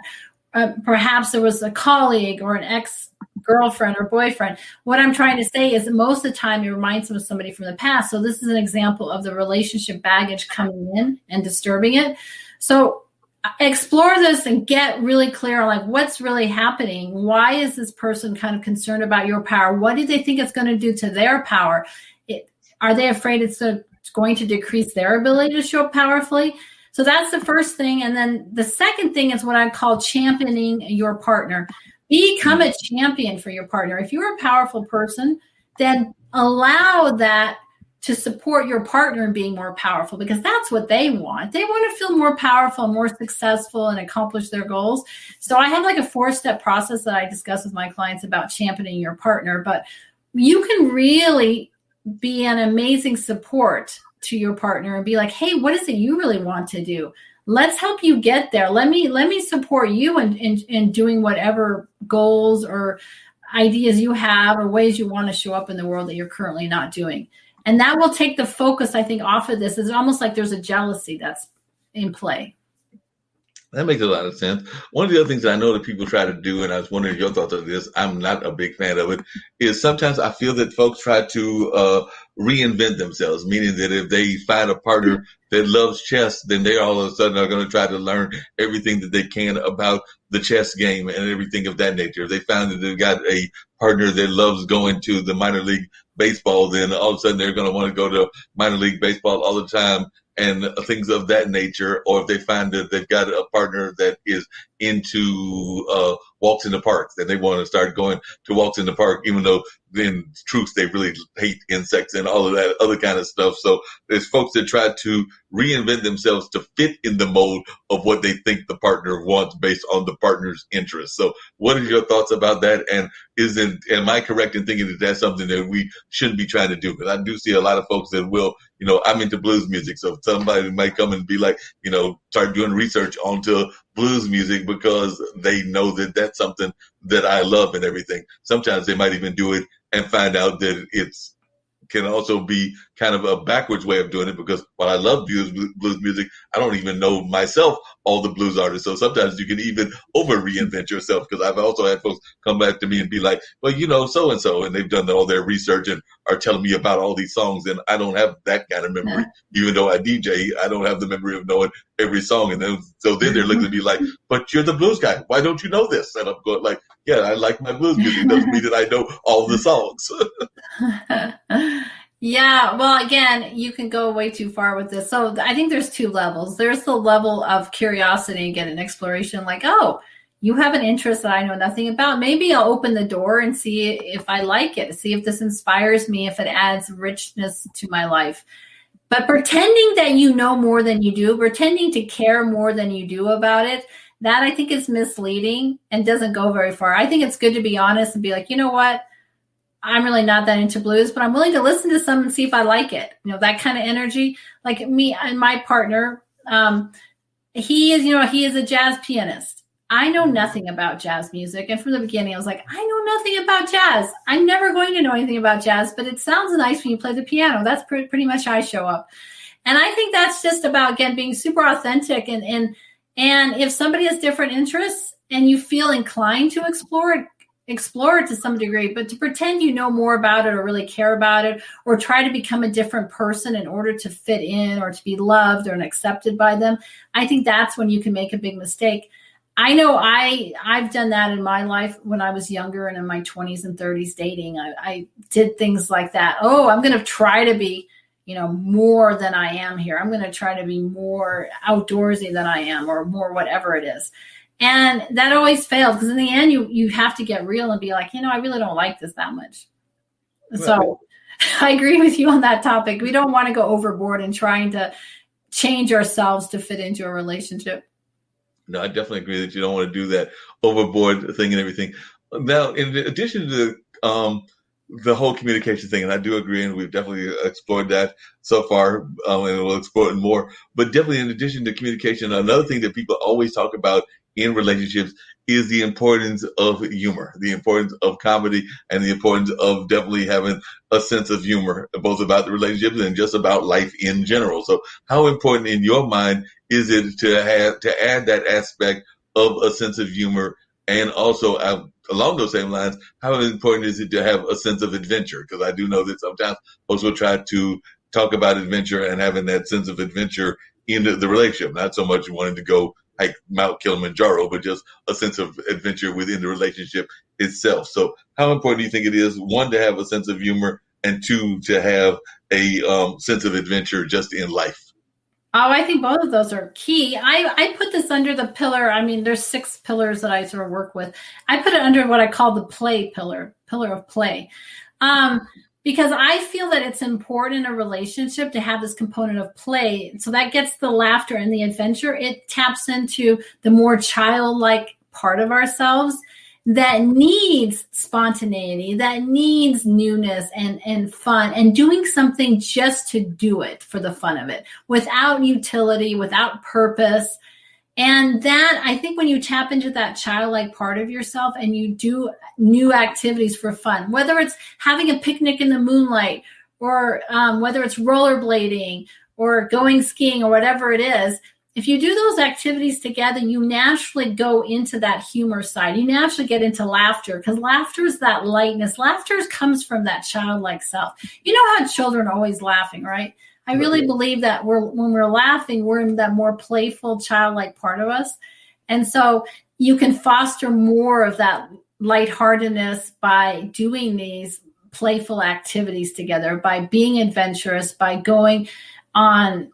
Perhaps there was a colleague or an ex-girlfriend or boyfriend. What I'm trying to say is that most of the time it reminds them of somebody from the past. So this is an example of the relationship baggage coming in and disturbing it. So explore this and get really clear on like what's really happening. Why is this person kind of concerned about your power? What do they think it's going to do to their power? Are they afraid it's going to decrease their ability to show up powerfully? So that's the first thing. And then the second thing is what I call championing your partner. Become a champion for your partner. If you're a powerful person, then allow that to support your partner in being more powerful, because that's what they want. They want to feel more powerful, more successful, and accomplish their goals. So I have like a 4-step process that I discuss with my clients about championing your partner, but you can really be an amazing support to your partner and be like, hey, what is it you really want to do? Let's help you get there. Let me support you in doing whatever goals or ideas you have or ways you want to show up in the world that you're currently not doing. And that will take the focus, I think, off of this. It's almost like there's a jealousy that's in play. That makes a lot of sense. One of the other things that I know that people try to do, and I was wondering your thoughts on this, I'm not a big fan of it, is sometimes I feel that folks try to reinvent themselves, meaning that if they find a partner that loves chess, then they all of a sudden are going to try to learn everything that they can about the chess game and everything of that nature. If they found that they've got a partner that loves going to the minor league baseball, then all of a sudden they're going to want to go to minor league baseball all the time and things of that nature. Or if they find that they've got a partner that is into walks in the park, then they want to start going to walks in the park, even though in truth they really hate insects and all of that other kind of stuff. So there's folks that try to reinvent themselves to fit in the mold of what they think the partner wants based on the partner's interests. So what are your thoughts about that? And am I correct in thinking that that's something that we shouldn't be trying to do? Because I do see a lot of folks that will, I'm into blues music. So somebody might come and be like, start doing research onto blues music because they know that that's something that I love and everything. Sometimes they might even do it and find out that it's can also be kind of a backwards way of doing it, because while I love blues music, I don't even know myself all the blues artists. So sometimes you can even over reinvent yourself, because I've also had folks come back to me and be like, well, so-and-so, and they've done all their research and are telling me about all these songs, and I don't have that kind of memory. Even though I DJ, I don't have the memory of knowing every song. And then they're looking at me like, but you're the blues guy. Why don't you know this? And I'm going like, yeah, I like my blues music. It doesn't mean that I know all the songs. Yeah, well, again, you can go way too far with this. So I think there's 2 levels. There's the level of curiosity and get an exploration, like, oh, you have an interest that I know nothing about. Maybe I'll open the door and see if I like it, see if this inspires me, if it adds richness to my life. But pretending that you know more than you do, pretending to care more than you do about it, that I think is misleading and doesn't go very far. I think it's good to be honest and be like, you know what? I'm really not that into blues, but I'm willing to listen to some and see if I like it. That kind of energy. Like me and my partner, he is a jazz pianist. I know nothing about jazz music. And from the beginning, I was like, I know nothing about jazz. I'm never going to know anything about jazz, but it sounds nice when you play the piano. That's pretty much how I show up. And I think that's just about, again, being super authentic. And if somebody has different interests and you feel inclined to explore it to some degree, but to pretend you know more about it or really care about it or try to become a different person in order to fit in or to be loved or accepted by them, I think that's when you can make a big mistake. I know I've done that in my life when I was younger and in my 20s and 30s dating. I did things like that. Oh, I'm going to try to be, more than I am here. I'm going to try to be more outdoorsy than I am, or more whatever it is. And that always failed, because in the end, you have to get real and be like, I really don't like this that much. Right. So I agree with you on that topic. We don't want to go overboard in trying to change ourselves to fit into a relationship. No, I definitely agree that you don't want to do that overboard thing and everything. Now, in addition to the whole communication thing, and I do agree, and we've definitely explored that so far, and we'll explore it more. But definitely, in addition to communication, another thing that people always talk about in relationships is the importance of humor, the importance of comedy, and the importance of definitely having a sense of humor, both about the relationships and just about life in general. So how important in your mind is it to add that aspect of a sense of humor, and also along those same lines, how important is it to have a sense of adventure? Because I do know that sometimes folks will try to talk about adventure and having that sense of adventure in the relationship, not so much wanting to go hike Mount Kilimanjaro, but just a sense of adventure within the relationship itself. So how important do you think it is, one, to have a sense of humor, and two, to have a sense of adventure just in life? Oh, I think both of those are key. I put this under the pillar. I mean, there's 6 pillars that I sort of work with. I put it under what I call the play pillar of play. Because I feel that it's important in a relationship to have this component of play. So that gets the laughter and the adventure. It taps into the more childlike part of ourselves that needs spontaneity, that needs newness and fun, and doing something just to do it for the fun of it, without utility, without purpose. And that, I think, when you tap into that childlike part of yourself and you do new activities for fun, whether it's having a picnic in the moonlight, or whether it's rollerblading or going skiing or whatever it is, if you do those activities together, you naturally go into that humor side. You naturally get into laughter, because laughter is that lightness. Laughter comes from that childlike self. You know how children are always laughing, right? I really believe that when we're laughing, we're in that more playful, childlike part of us. And so you can foster more of that lightheartedness by doing these playful activities together, by being adventurous, by going on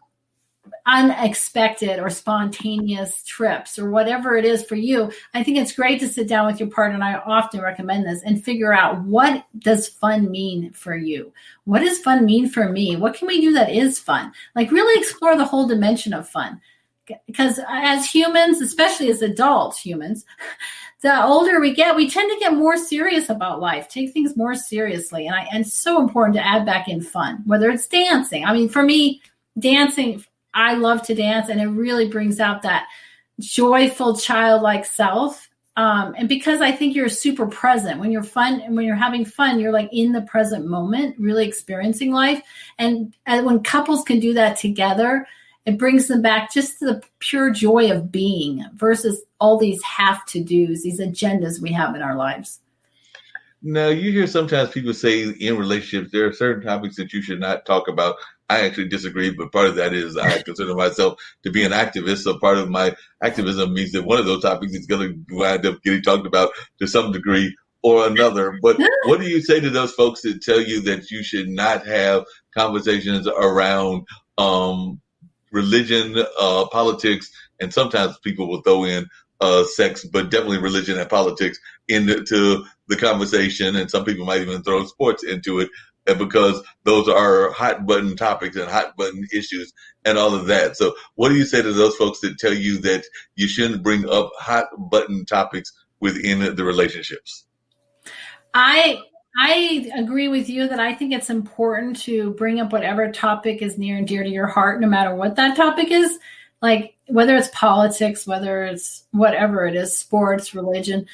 unexpected or spontaneous trips, or whatever it is for you. I think it's great to sit down with your partner, and I often recommend this, and figure out, what does fun mean for you? What does fun mean for me? What can we do that is fun? Like, really explore the whole dimension of fun. Because as humans, especially as adult humans, the older we get, we tend to get more serious about life, take things more seriously. And it's so important to add back in fun, whether it's dancing. I mean, for me, dancing, I love to dance, and it really brings out that joyful, childlike self. And because I think you're super present when you're fun, and when you're having fun, you're like in the present moment, really experiencing life. And when couples can do that together, it brings them back just to the pure joy of being, versus all these have-to-dos, these agendas we have in our lives. Now, you hear sometimes people say in relationships, there are certain topics that you should not talk about. I actually disagree, but part of that is I consider myself to be an activist. So part of my activism means that one of those topics is going to wind up getting talked about to some degree or another. But what do you say to those folks that tell you that you should not have conversations around religion, politics, and sometimes people will throw in sex, but definitely religion and politics into the conversation, and some people might even throw sports into it, because those are hot button topics and hot button issues and all of that. So what do you say to those folks that tell you that you shouldn't bring up hot button topics within the relationships? I agree with you that I think it's important to bring up whatever topic is near and dear to your heart, no matter what that topic is. Like, whether it's politics, whether it's whatever it is, sports, religion.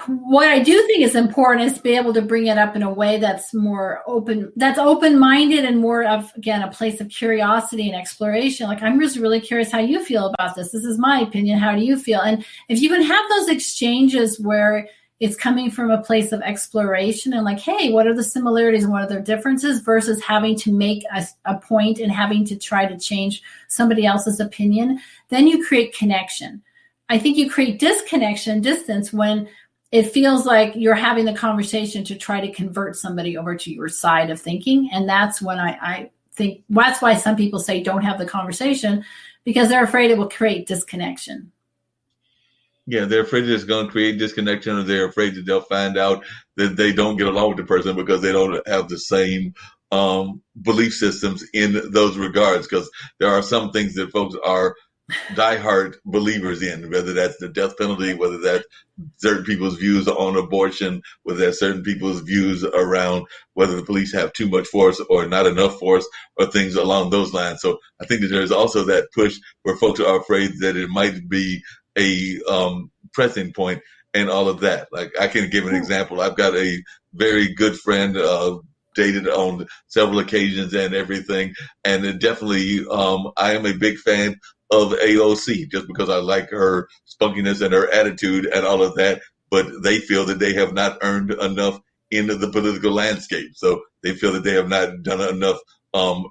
What I do think is important is to be able to bring it up in a way that's more open, that's open-minded, and more of, again, a place of curiosity and exploration. Like, I'm just really curious how you feel about this. This is my opinion. How do you feel? And if you can have those exchanges where it's coming from a place of exploration and like, hey, what are the similarities and what are the differences, versus having to make a point and having to try to change somebody else's opinion, then you create connection. I think you create disconnection, distance, when it feels like you're having the conversation to try to convert somebody over to your side of thinking. And that's when I think that's why some people say don't have the conversation, because they're afraid it will create disconnection. Yeah, they're afraid that it's going to create disconnection, or they're afraid that they'll find out that they don't get along with the person because they don't have the same belief systems in those regards. Because there are some things that folks are diehard believers in, whether that's the death penalty, whether that's certain people's views on abortion, whether that's certain people's views around whether the police have too much force or not enough force, or things along those lines. So I think that there's also that push where folks are afraid that it might be a pressing point and all of that. Like, I can give an example. I've got a very good friend, dated on several occasions and everything. And it definitely, I am a big fan of AOC just because I like her spunkiness and her attitude and all of that. But they feel that they have not earned enough into the political landscape. So they feel that they have not done enough,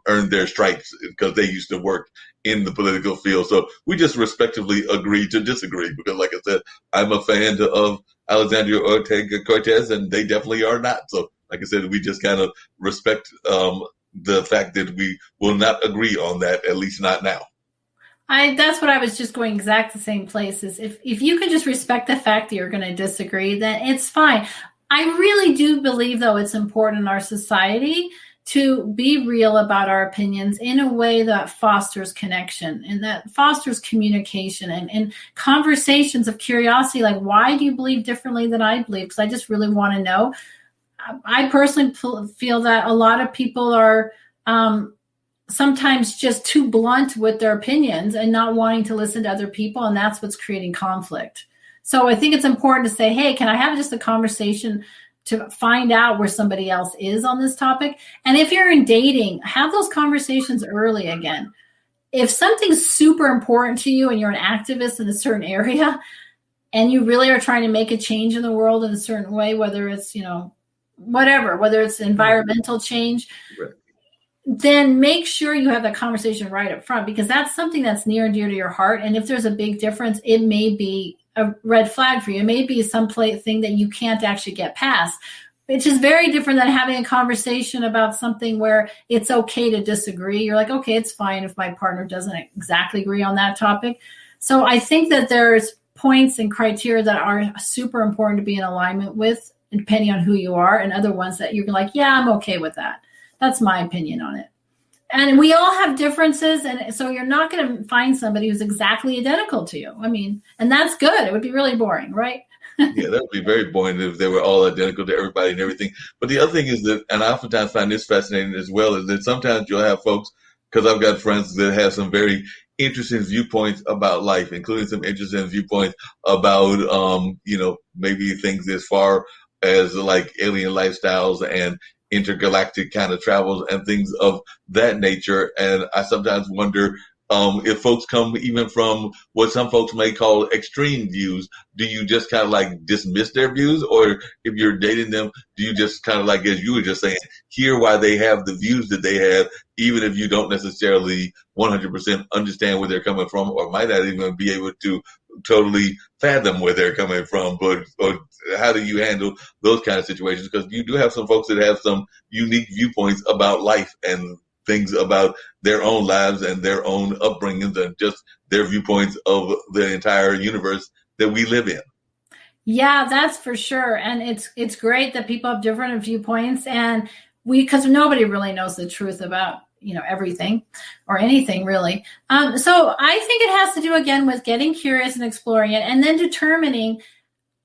earned their stripes, because they used to work in the political field. So we just respectively agree to disagree, because like I said, I'm a fan of Alexandria Ocasio-Cortez and they definitely are not. So like I said, we just kind of respect the fact that we will not agree on that, at least not now. That's what I was just going exact the same place. Is if you can just respect the fact that you're going to disagree, then it's fine. I really do believe, though, it's important in our society to be real about our opinions in a way that fosters connection and that fosters communication and conversations of curiosity. Like, why do you believe differently than I believe? Because I just really want to know. I personally feel that a lot of people are sometimes just too blunt with their opinions and not wanting to listen to other people. And that's what's creating conflict. So I think it's important to say, hey, can I have just a conversation to find out where somebody else is on this topic? And if you're in dating, have those conversations early again. If something's super important to you and you're an activist in a certain area and you really are trying to make a change in the world in a certain way, whether it's, whether it's environmental change, right, then make sure you have that conversation right up front, because that's something that's near and dear to your heart. And if there's a big difference, it may be a red flag for you. It may be some thing that you can't actually get past, which is very different than having a conversation about something where it's okay to disagree. You're like, okay, it's fine if my partner doesn't exactly agree on that topic. So I think that there's points and criteria that are super important to be in alignment with, depending on who you are, and other ones that you're like, yeah, I'm okay with that. That's my opinion on it. And we all have differences. And so you're not going to find somebody who's exactly identical to you. I mean, and that's good. It would be really boring, right? Yeah, that would be very boring if they were all identical to everybody and everything. But the other thing is that, and I oftentimes find this fascinating as well, is that sometimes you'll have folks, because I've got friends that have some very interesting viewpoints about life, including some interesting viewpoints about, maybe things as far as like alien lifestyles and intergalactic kind of travels and things of that nature. And I sometimes wonder if folks come even from what some folks may call extreme views, do you just kind of like dismiss their views? Or if you're dating them, do you just kind of like, as you were just saying, hear why they have the views that they have, even if you don't necessarily 100% understand where they're coming from, or might not even be able to totally fathom where they're coming from? But or how do you handle those kind of situations? Because you do have some folks that have some unique viewpoints about life and things about their own lives and their own upbringings and just their viewpoints of the entire universe that we live in. Yeah, that's for sure. And it's great that people have different viewpoints, and because nobody really knows the truth about everything or anything really. So I think it has to do again with getting curious and exploring it, and then determining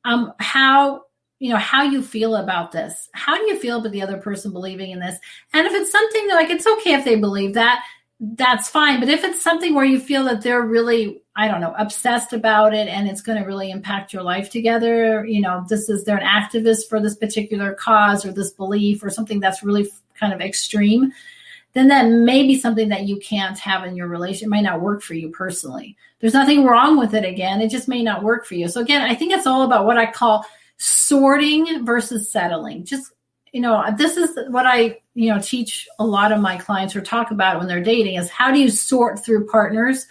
how you feel about this. How do you feel about the other person believing in this? And if it's something like, it's okay if they believe that, that's fine. But if it's something where you feel that they're really, obsessed about it, and it's going to really impact your life together, they're an activist for this particular cause or this belief or something that's really kind of extreme, then that may be something that you can't have in your relationship. It might not work for you personally. There's nothing wrong with it. Again, it just may not work for you. So again, I think it's all about what I call sorting versus settling. Just, this is what I, teach a lot of my clients or talk about when they're dating, is how do you sort through partners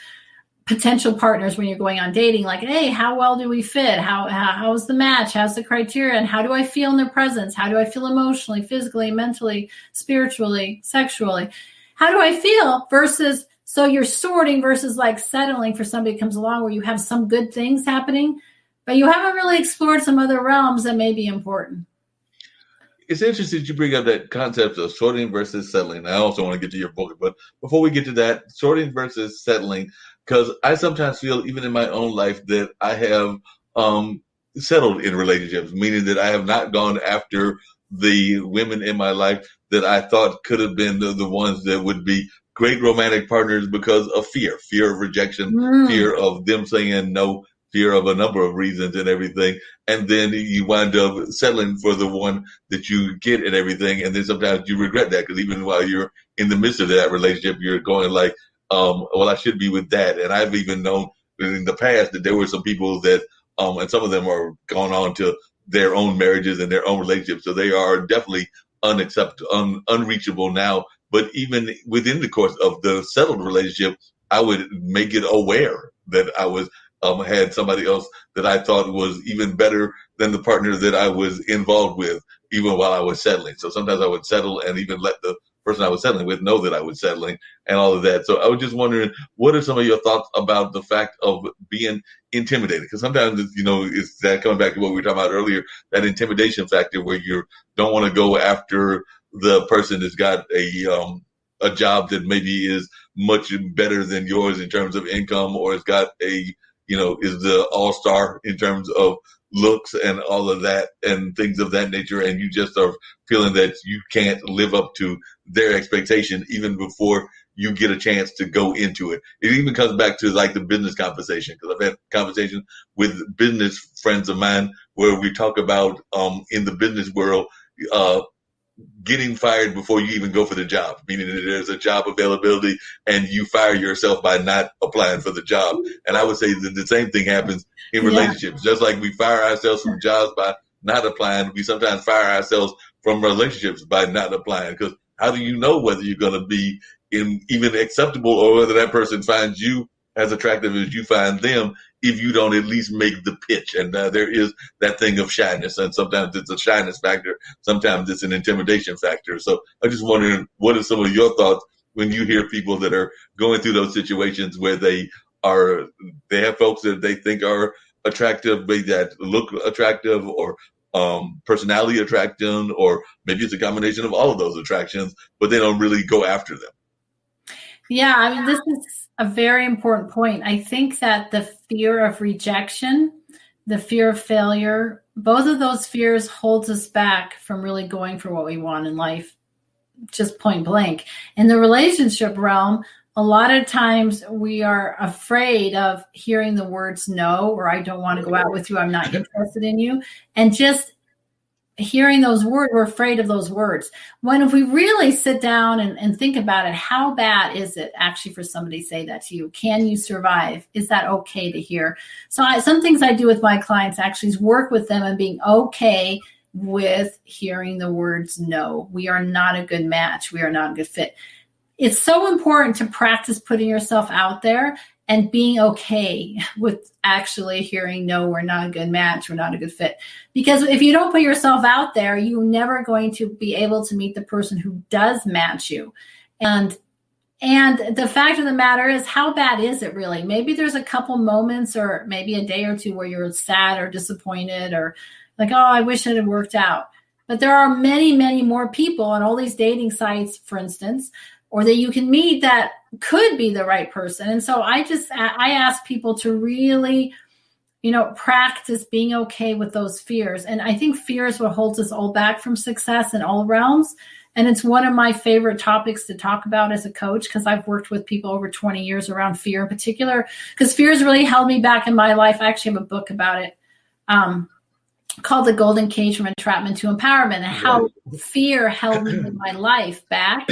potential partners when you're going on dating, like, hey, how well do we fit? How's the match? How's the criteria? And how do I feel in their presence? How do I feel emotionally, physically, mentally, spiritually, sexually? How do I feel versus, so you're sorting versus like settling for somebody who comes along where you have some good things happening, but you haven't really explored some other realms that may be important. It's interesting that you bring up that concept of sorting versus settling. I also want to get to your book, but before we get to that, sorting versus settling, because I sometimes feel, even in my own life, that I have settled in relationships, meaning that I have not gone after the women in my life that I thought could have been the ones that would be great romantic partners because of fear of rejection, fear of them saying no, fear of a number of reasons and everything. And then you wind up settling for the one that you get and everything. And then sometimes you regret that, because even while you're in the midst of that relationship, you're going like, well, I should be with that. And I've even known in the past that there were some people that, and some of them are gone on to their own marriages and their own relationships. So they are definitely unreachable now. But even within the course of the settled relationship, I would make it aware that I was had somebody else that I thought was even better than the partner that I was involved with, even while I was settling. So sometimes I would settle and even let the person I was settling with know that I was settling and all of that. So I was just wondering, what are some of your thoughts about the fact of being intimidated? Because sometimes, it's that coming back to what we were talking about earlier, that intimidation factor where you don't want to go after the person that's got a job that maybe is much better than yours in terms of income, or has got is the all-star in terms of looks and all of that and things of that nature. And you just are feeling that you can't live up to their expectation even before you get a chance to go into it. It even comes back to like the business conversation, because I've had conversations with business friends of mine where we talk about in the business world, getting fired before you even go for the job, meaning that there's a job availability and you fire yourself by not applying for the job. And I would say that the same thing happens in relationships. Just like we fire ourselves from jobs by not applying, we sometimes fire ourselves from relationships by not applying. Because how do you know whether you're going to be even acceptable, or whether that person finds you as attractive as you find them, if you don't at least make the pitch? And there is that thing of shyness, and sometimes it's a shyness factor, sometimes it's an intimidation factor. So I'm just wondering, what are some of your thoughts when you hear people that are going through those situations where they have folks that they think are attractive, maybe that look attractive, or personality attraction, or maybe it's a combination of all of those attractions, but they don't really go after them? Yeah, I mean, this is a very important point. I think that the fear of rejection, the fear of failure, both of those fears holds us back from really going for what we want in life, just point blank. In the relationship realm, a lot of times we are afraid of hearing the words no, or I don't want to go out with you, I'm not interested in you. And just hearing those words, we're afraid of those words. When if we really sit down and think about it, how bad is it actually for somebody to say that to you? Can you survive? Is that okay to hear? So some things I do with my clients actually is work with them and being okay with hearing the words no. We are not a good match. We are not a good fit. It's so important to practice putting yourself out there and being okay with actually hearing no, we're not a good match, we're not a good fit. Because if you don't put yourself out there, you're never going to be able to meet the person who does match you. And the fact of the matter is, how bad is it really? Maybe there's a couple moments or maybe a day or two where you're sad or disappointed or like, oh, I wish it had worked out. But there are many, many more people on all these dating sites, for instance, or that you can meet that could be the right person. And so I ask people to really, practice being okay with those fears. And I think fear is what holds us all back from success in all realms. And it's one of my favorite topics to talk about as a coach, because I've worked with people over 20 years around fear in particular, because fear has really held me back in my life. I actually have a book about it called The Golden Cage from Entrapment to Empowerment, and how fear held me in my life back.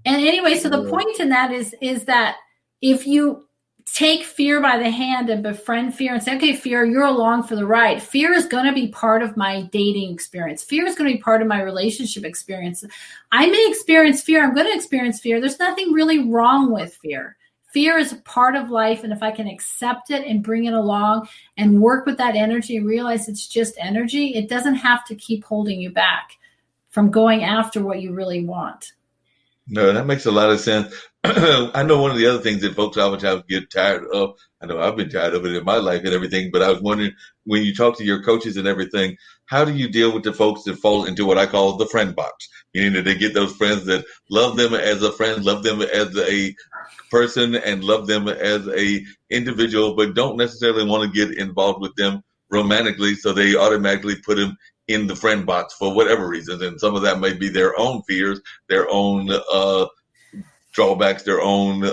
And anyway, so the point in that is that if you take fear by the hand and befriend fear and say, okay, fear, you're along for the ride. Fear is going to be part of my dating experience. Fear is going to be part of my relationship experience. I may experience fear. I'm going to experience fear. There's nothing really wrong with fear. fear is a part of life. And if I can accept it and bring it along and work with that energy and realize it's just energy, it doesn't have to keep holding you back from going after what you really want. No, that makes a lot of sense. I know one of the other things that folks oftentimes get tired of. I know I've been tired of it in my life and everything, but I was wondering, when you talk to your coaches and everything, how do you deal with the folks that fall into what I call the friend box? Meaning that they get those friends that love them as a friend, love them as a person, and love them as a individual, but don't necessarily want to get involved with them romantically, so they automatically put them in the friend box for whatever reasons. And some of that may be their own fears, their own drawbacks, their own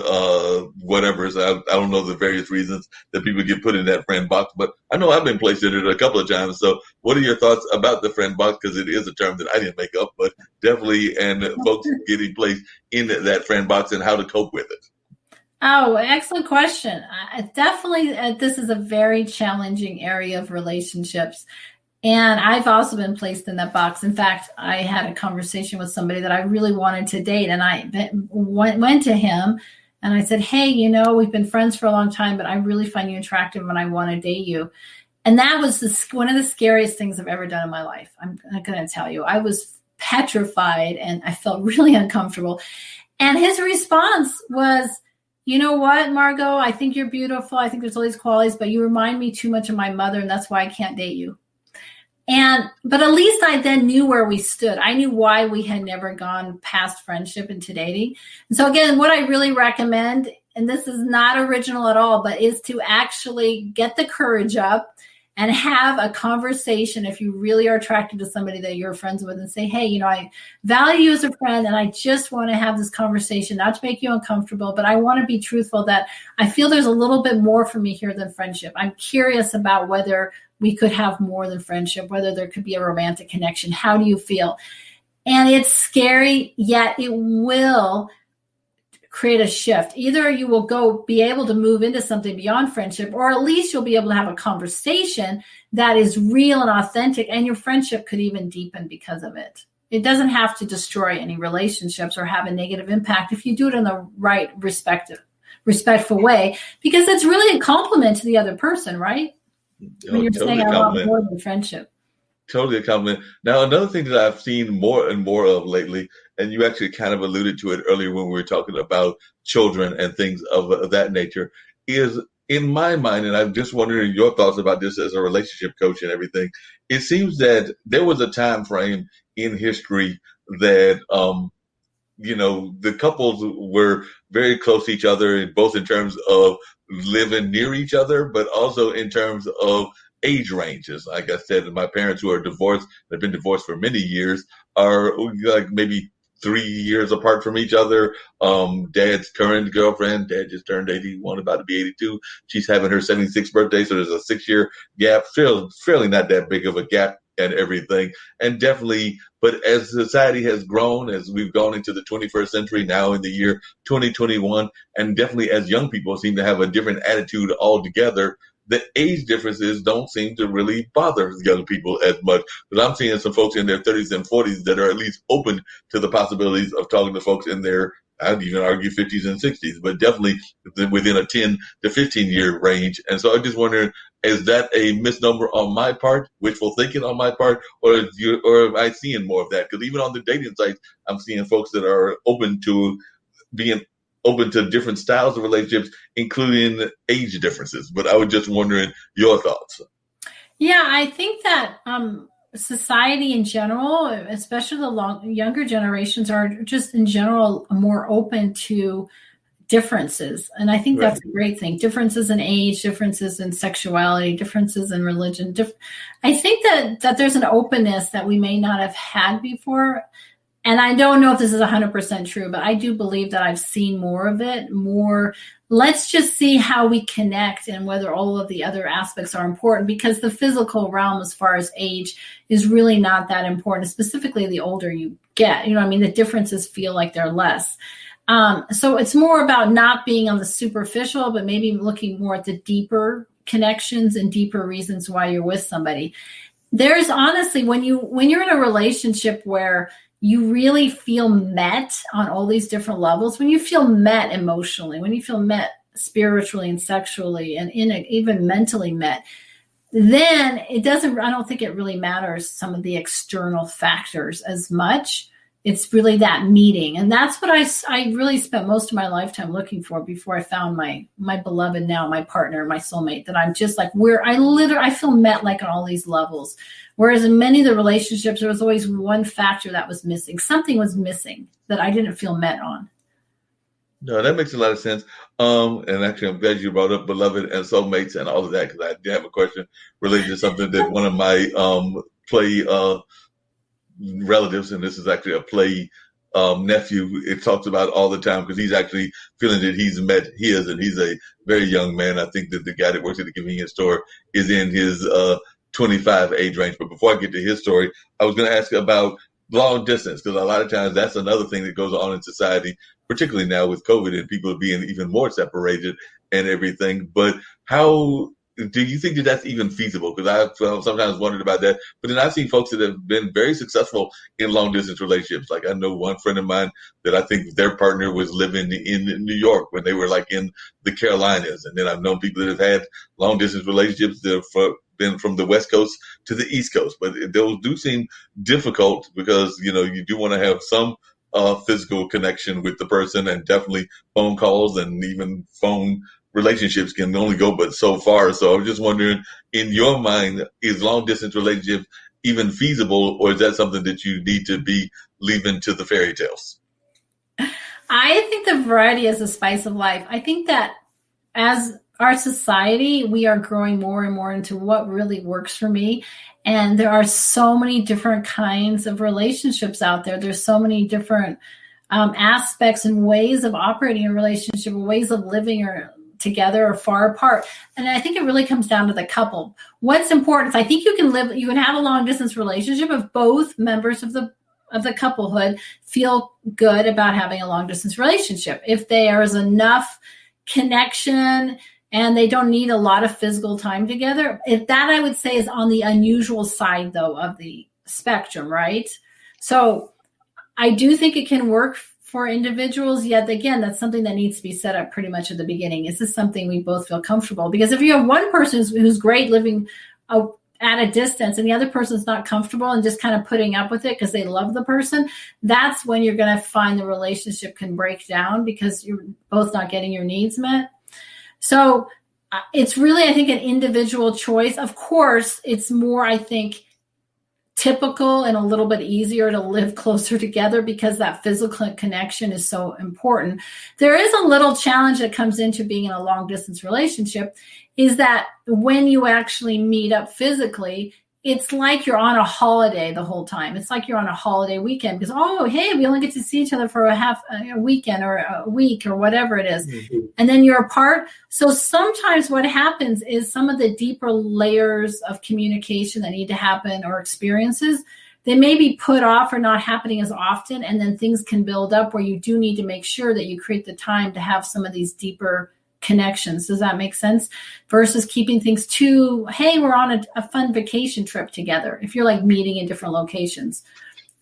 whatever. So I don't know the various reasons that people get put in that friend box, but I know I've been placed in it a couple of times. So what are your thoughts about the friend box? Because it is a term that I didn't make up, but definitely, and folks getting placed in that friend box and how to cope with it. Oh, excellent question. Definitely, this is a very challenging area of relationships. And I've also been placed in that box. In fact, I had a conversation with somebody that I really wanted to date. And I went to him and I said, hey, we've been friends for a long time, but I really find you attractive and I want to date you. And that was one of the scariest things I've ever done in my life. I'm going to tell you, I was petrified and I felt really uncomfortable. And his response was, you know what, Margot, I think you're beautiful. I think there's all these qualities, but you remind me too much of my mother. And that's why I can't date you. But at least I then knew where we stood. I knew why we had never gone past friendship into dating. And so again, what I really recommend, and this is not original at all, but is to actually get the courage up and have a conversation if you really are attracted to somebody that you're friends with, and say, hey, I value you as a friend and I just want to have this conversation, not to make you uncomfortable, but I want to be truthful that I feel there's a little bit more for me here than friendship. I'm curious about whether we could have more than friendship, whether there could be a romantic connection. How do you feel? And it's scary, yet it will create a shift. Either you will be able to move into something beyond friendship, or at least you'll be able to have a conversation that is real and authentic, and your friendship could even deepen because of it. It doesn't have to destroy any relationships or have a negative impact if you do it in the right, respectful way, because it's really a compliment to the other person, right? When you're Totally saying I want compliment. more than friendship. Totally a compliment. Now, another thing that I've seen more and more of lately, and you actually kind of alluded to it earlier when we were talking about children and things of that nature, is in my mind, and I'm just wondering your thoughts about this as a relationship coach and everything. It seems that there was a time frame in history that the couples were very close to each other, both in terms of living near each other, but also in terms of age ranges. Like I said, my parents, who are divorced, have been divorced for many years, are like maybe 3 years apart from each other. Dad's current girlfriend, dad just turned 81, about to be 82. She's having her 76th birthday, so there's a 6-year gap. Fairly not that big of a gap and everything. And definitely, but as society has grown, as we've gone into the 21st century, now in the year 2021, and definitely as young people seem to have a different attitude altogether, the age differences don't seem to really bother young people as much. But I'm seeing some folks in their 30s and 40s that are at least open to the possibilities of talking to folks in their, I'd even argue 50s and 60s, but definitely within a 10 to 15 year range. And so I'm just wondering, is that a misnomer on my part, wishful thinking on my part, or am I seeing more of that? Because even on the dating sites, I'm seeing folks that are open to being open to different styles of relationships, including age differences. But I was just wondering your thoughts. Yeah, I think that society in general, especially the younger generations, are just in general more open to differences. And I think that's a great thing. Differences in age, differences in sexuality, differences in religion. I think that there's an openness that we may not have had before. And I don't know if this is 100% true, but I do believe that I've seen more of it. Let's just see how we connect and whether all of the other aspects are important, because the physical realm as far as age is really not that important, specifically the older you get. The differences feel like they're less. So it's more about not being on the superficial, but maybe looking more at the deeper connections and deeper reasons why you're with somebody. There's honestly, when you're in a relationship where you really feel met on all these different levels. When you feel met emotionally, when you feel met spiritually and sexually and even mentally met, then I don't think it really matters some of the external factors as much. It's really that meeting. And that's what I really spent most of my lifetime looking for before I found my beloved, now my partner, my soulmate, that I'm just like, I feel met like on all these levels. Whereas in many of the relationships, there was always one factor that was missing. Something was missing that I didn't feel met on. No, that makes a lot of sense. And actually, I'm glad you brought up beloved and soulmates and all of that, because I did have a question related to something that one of my play relatives, and this is actually a play nephew, it talks about all the time, because he's actually feeling that he's met his, and he's a very young man. I think that the guy that works at the convenience store is in his 25 age range. But before I get to his story, I was going to ask about long distance, because a lot of times that's another thing that goes on in society, particularly now with COVID and people being even more separated and everything. But how do you think that that's even feasible? Because I've sometimes wondered about that. But then I've seen folks that have been very successful in long distance relationships. Like I know one friend of mine that I think their partner was living in New York when they were like in the Carolinas. And then I've known people that have had long distance relationships that have been from the West Coast to the East Coast. But those do seem difficult because, you do want to have some physical connection with the person, and definitely phone calls and even phone relationships can only go but so far. So I'm just wondering, in your mind, is long distance relationships even feasible, or is that something that you need to be leaving to the fairy tales? I think the variety is the spice of life. I think that as our society, we are growing more and more into what really works for me. And there are so many different kinds of relationships out there. There's so many different aspects and ways of operating a relationship, ways of living or together or far apart. And I think it really comes down to the couple. What's important is I think you can have a long distance relationship if both members of the couplehood feel good about having a long distance relationship. If there is enough connection and they don't need a lot of physical time together. If that, I would say, is on the unusual side, though, of the spectrum, right? So I do think it can work for individuals, yet again, that's something that needs to be set up pretty much at the beginning. Is this something we both feel comfortable? Because if you have one person who's great living at a distance and the other person's not comfortable and just kind of putting up with it because they love the person, that's when you're going to find the relationship can break down because you're both not getting your needs met. So it's really, I think, an individual choice. Of course, it's more, I think, typical and a little bit easier to live closer together because that physical connection is so important. There is a little challenge that comes into being in a long distance relationship, is that when you actually meet up physically, it's like you're on a holiday the whole time. It's like you're on a holiday weekend because, oh, hey, we only get to see each other for a weekend or a week or whatever it is. Mm-hmm. And then you're apart. So sometimes what happens is some of the deeper layers of communication that need to happen or experiences, they may be put off or not happening as often. And then things can build up where you do need to make sure that you create the time to have some of these deeper connections. Does that make sense? Versus keeping things too, hey, we're on a fun vacation trip together. If you're like meeting in different locations,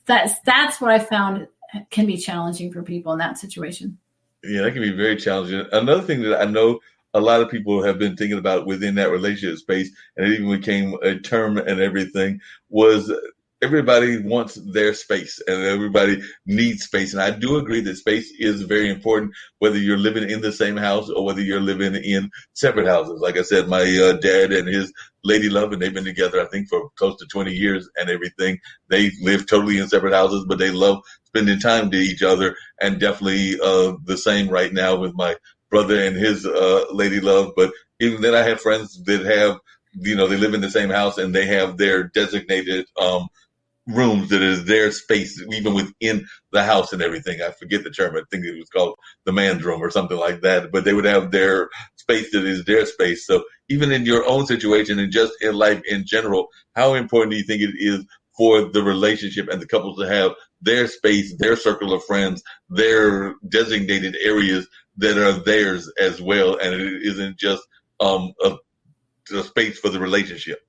that's what I found can be challenging for people in that situation. Yeah, that can be very challenging. Another thing that I know a lot of people have been thinking about within that relationship space, and it even became a term and everything, was everybody wants their space and everybody needs space. And I do agree that space is very important, whether you're living in the same house or whether you're living in separate houses. Like I said, my dad and his lady love, and they've been together, I think, for close to 20 years and everything. They live totally in separate houses, but they love spending time to each other. And definitely the same right now with my brother and his lady love. But even then, I have friends that have, they live in the same house and they have their designated rooms that is their space, even within the house and everything. I forget the term. I think it was called the man's room or something like that. But they would have their space that is their space. So even in your own situation and just in life in general, how important do you think it is for the relationship and the couples to have their space, their circle of friends, their designated areas that are theirs as well, and it isn't just a space for the relationship?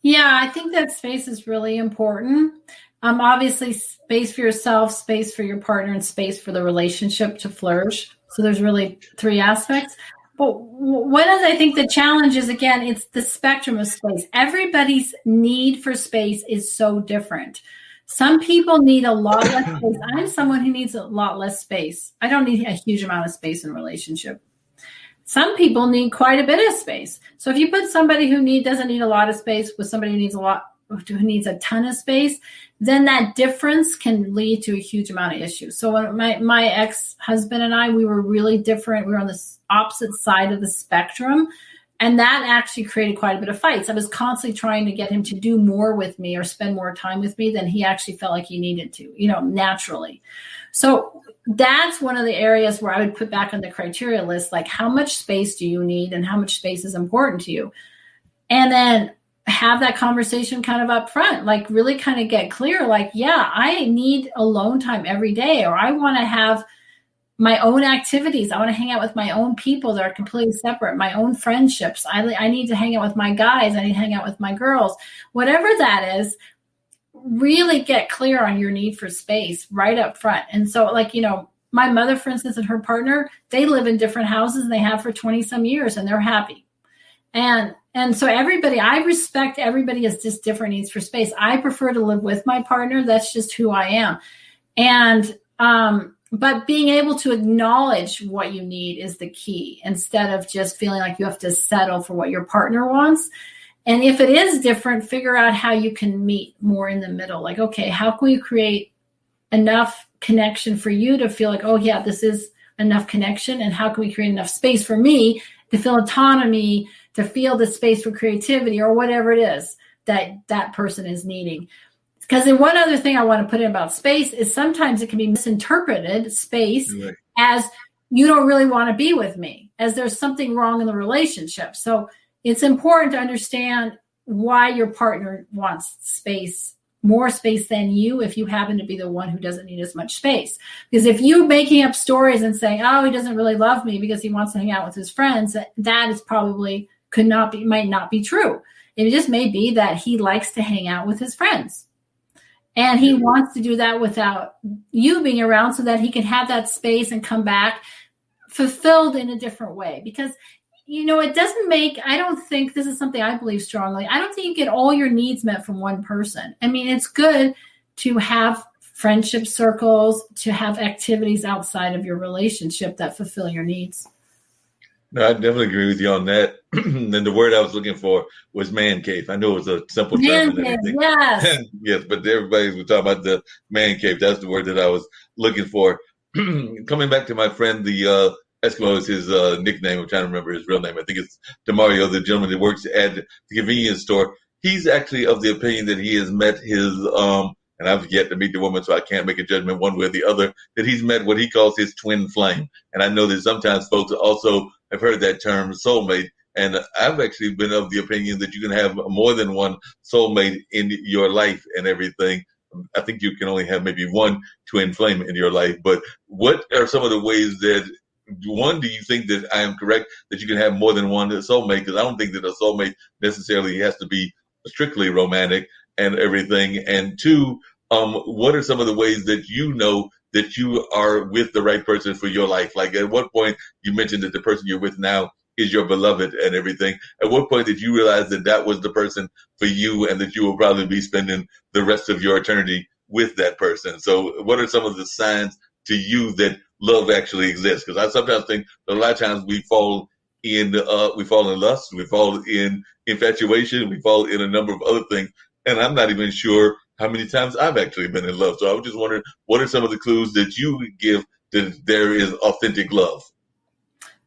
Yeah, I think that space is really important Obviously, space for yourself, space for your partner, and space for the relationship to flourish. So there's really 3 aspects. But one of, I think, the challenge is, again, it's the spectrum of space. Everybody's need for space is so different. Some people need a lot less space. I'm someone who needs a lot less space. I don't need a huge amount of space in a relationship. Some people need quite a bit of space. So if you put somebody who doesn't need a lot of space with somebody who needs a ton of space, then that difference can lead to a huge amount of issues. So when my ex-husband and I, we were really different. We were on the opposite side of the spectrum. And that actually created quite a bit of fights. I was constantly trying to get him to do more with me or spend more time with me than he actually felt like he needed to, naturally. So that's one of the areas where I would put back on the criteria list, like how much space do you need and how much space is important to you? And then have that conversation kind of up front, like really kind of get clear, like, yeah, I need alone time every day, or I want to have my own activities. I want to hang out with my own people that are completely separate, my own friendships. I need to hang out with my guys. I need to hang out with my girls. Whatever that is, really get clear on your need for space right up front. And so, like, my mother, for instance, and her partner, they live in different houses and they have for 20 some years and they're happy. And so I respect everybody has just different needs for space. I prefer to live with my partner. That's just who I am. And, but being able to acknowledge what you need is the key, instead of just feeling like you have to settle for what your partner wants. And if it is different, figure out how you can meet more in the middle. Like, okay, how can we create enough connection for you to feel like, oh yeah, this is enough connection? And how can we create enough space for me to feel autonomy, to feel the space for creativity, or whatever it is that person is needing? Because then one other thing I want to put in about space is sometimes it can be misinterpreted, space, right, as you don't really want to be with me, as there's something wrong in the relationship. So it's important to understand why your partner wants space, more space than you, if you happen to be the one who doesn't need as much space. Because if you're making up stories and saying, oh, he doesn't really love me because he wants to hang out with his friends, that is probably might not be true. It just may be that he likes to hang out with his friends. And he wants to do that without you being around so that he can have that space and come back fulfilled in a different way. Because, it doesn't I don't think, this is something I believe strongly, I don't think you get all your needs met from one person. I mean, it's good to have friendship circles, to have activities outside of your relationship that fulfill your needs. No, I definitely agree with you on that. And the word I was looking for was man cave. I know it was a simple term and everything. Yes. Yes, but everybody was talking about the man cave. That's the word that I was looking for. Coming back to my friend, the Eskimo is his nickname. I'm trying to remember his real name. I think it's DeMario, the gentleman that works at the convenience store. He's actually of the opinion that he has met his, and I've yet to meet the woman, so I can't make a judgment one way or the other, that he's met what he calls his twin flame. And I know that sometimes folks also have heard that term soulmate. And I've actually been of the opinion that you can have more than one soulmate in your life and everything. I think you can only have maybe one twin flame in your life. But what are some of the ways that, one, do you think that I am correct that you can have more than one soulmate? Because I don't think that a soulmate necessarily has to be strictly romantic and everything. And two, what are some of the ways that you know that you are with the right person for your life? Like, at what point, you mentioned that the person you're with now is your beloved and everything. At what point did you realize that that was the person for you and that you will probably be spending the rest of your eternity with that person? So what are some of the signs to you that love actually exists? Because I sometimes think that a lot of times we fall in lust, we fall in infatuation, we fall in a number of other things. And I'm not even sure how many times I've actually been in love. So I was just wondering, what are some of the clues that you give that there is authentic love?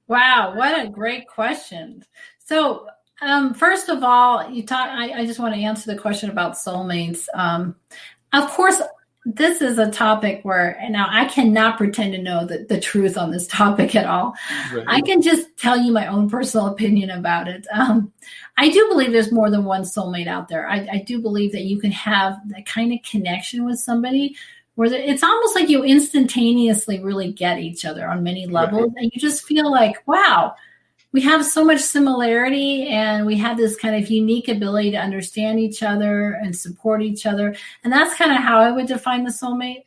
Wow, what a great question. So first of all, I just want to answer the question about soulmates. Of course, this is a topic where, now I cannot pretend to know the truth on this topic at all. Right. I can just tell you my own personal opinion about it. I do believe there's more than one soulmate out there. I do believe that you can have that kind of connection with somebody where it's almost like you instantaneously really get each other on many levels. Right. And you just feel like, wow, we have so much similarity, and we have this kind of unique ability to understand each other and support each other. And that's kind of how I would define the soulmate.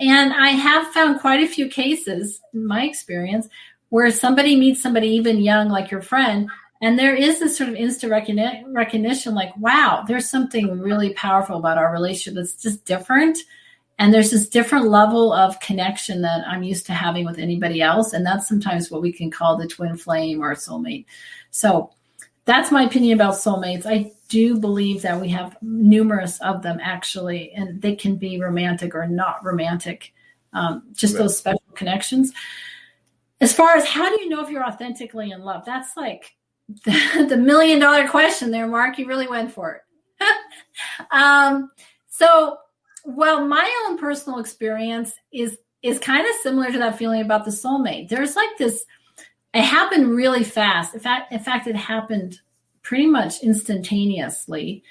And I have found quite a few cases in my experience where somebody meets somebody even young, like your friend, and there is this sort of instant recognition, like, wow, there's something really powerful about our relationship that's just different. And there's this different level of connection that I'm used to having with anybody else. And that's sometimes what we can call the twin flame or soulmate. So that's my opinion about soulmates. I do believe that we have numerous of them, actually, and they can be romantic or not romantic, just those special connections. As far as how do you know if you're authentically in love, that's like the $1 million question there, Mark. You really went for it. Well, my own personal experience is kind of similar to that feeling about the soulmate. There's like this, it happened really fast. In fact, it happened pretty much instantaneously,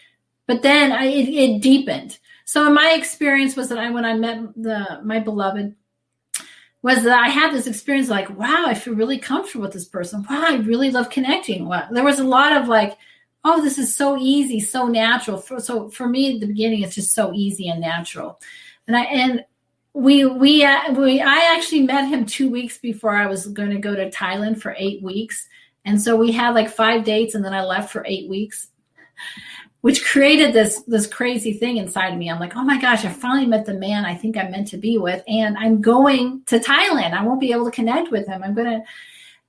but then it deepened. So in my experience was that when I met my beloved, was that I had this experience like, wow, I feel really comfortable with this person. Wow, I really love connecting. Wow. There was a lot of like, oh, this is so easy, so natural. So for me, at the beginning, it's just so easy and natural. And I actually met him 2 weeks before I was going to go to Thailand for 8 weeks. And so we had like 5 dates, and then I left for 8 weeks, which created this crazy thing inside of me. I'm like, oh my gosh, I finally met the man I think I'm meant to be with. And I'm going to Thailand. I won't be able to connect with him.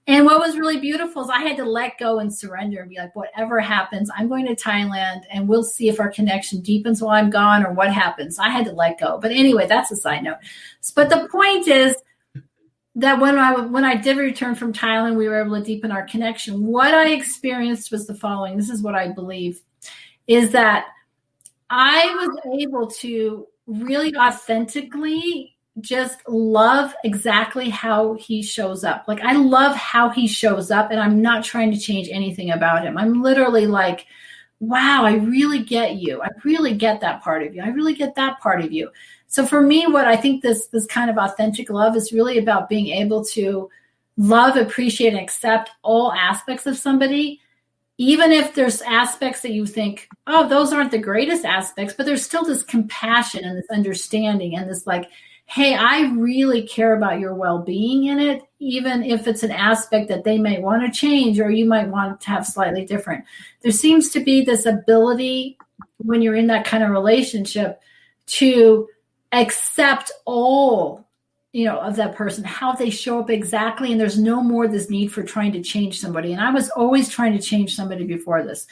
And what was really beautiful is I had to let go and surrender and be like, whatever happens, I'm going to Thailand, and we'll see if our connection deepens while I'm gone or what happens. I had to let go. But anyway, that's a side note. But the point is that when I did return from Thailand, we were able to deepen our connection. What I experienced was the following. This is what I believe, is that I was able to really authentically just love exactly how he shows up. Like, I love how he shows up, and I'm not trying to change anything about him. I'm literally like, wow, I really get you. I really get that part of you. I really get that part of you. So for me, what I think this kind of authentic love is really about being able to love, appreciate, and accept all aspects of somebody, even if there's aspects that you think, oh, those aren't the greatest aspects, but there's still this compassion and this understanding and this like, hey, I really care about your well-being in it, even if it's an aspect that they may want to change or you might want to have slightly different. There seems to be this ability when you're in that kind of relationship to accept all, of that person, how they show up exactly. And there's no more this need for trying to change somebody. And I was always trying to change somebody before this.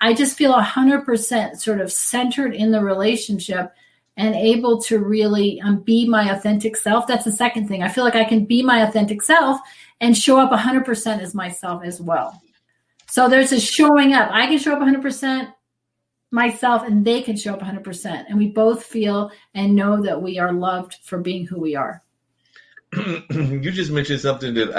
I just feel 100% sort of centered in the relationship and able to really be my authentic self. That's the second thing. I feel like I can be my authentic self and show up 100% as myself as well. So there's this showing up. I can show up 100% myself, and they can show up 100%. And we both feel and know that we are loved for being who we are. You just mentioned something that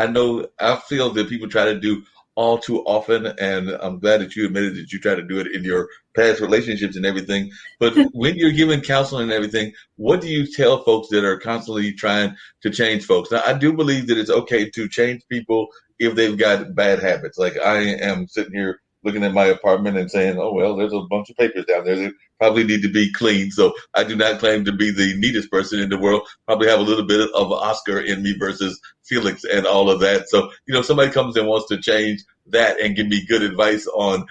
I feel that people try to do all too often, and I'm glad that you admitted that you try to do it in your past relationships and everything. But when you're giving counseling and everything, what do you tell folks that are constantly trying to change folks? Now, I do believe that it's okay to change people if they've got bad habits. Like, I am sitting here looking at my apartment and saying, oh, well, there's a bunch of papers down there that probably need to be cleaned. So I do not claim to be the neatest person in the world. Probably have a little bit of Oscar in me versus Felix and all of that. So, somebody comes and wants to change that and give me good advice on,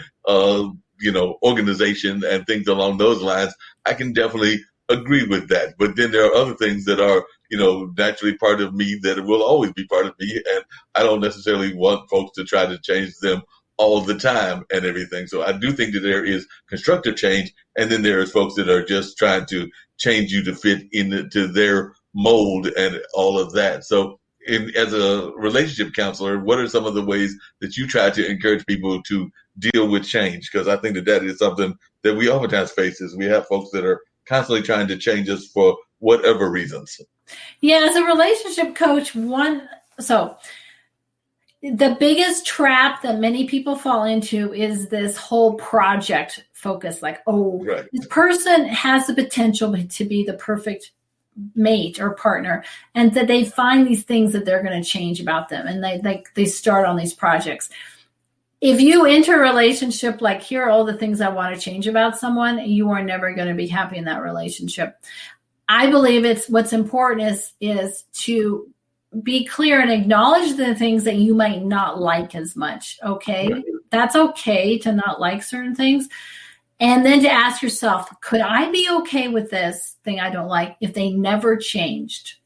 organization and things along those lines. I can definitely agree with that. But then there are other things that are, naturally part of me that will always be part of me. And I don't necessarily want folks to try to change them all the time and everything. So I do think that there is constructive change, and then there is folks that are just trying to change you to fit into their mold and all of that. So as a relationship counselor, what are some of the ways that you try to encourage people to deal with change? Because I think that is something that we oftentimes face, is we have folks that are constantly trying to change us for whatever reasons. Yeah, as a relationship coach, the biggest trap that many people fall into is this whole project focus. Like, right, this person has the potential to be the perfect mate or partner, and that they find these things that they're going to change about them, and they start on these projects. If you enter a relationship like, here are all the things I want to change about someone, you are never going to be happy in that relationship. I believe what's important is to be clear and acknowledge the things that you might not like as much. Okay. Right. That's okay to not like certain things. And then to ask yourself, could I be okay with this thing I don't like if they never changed?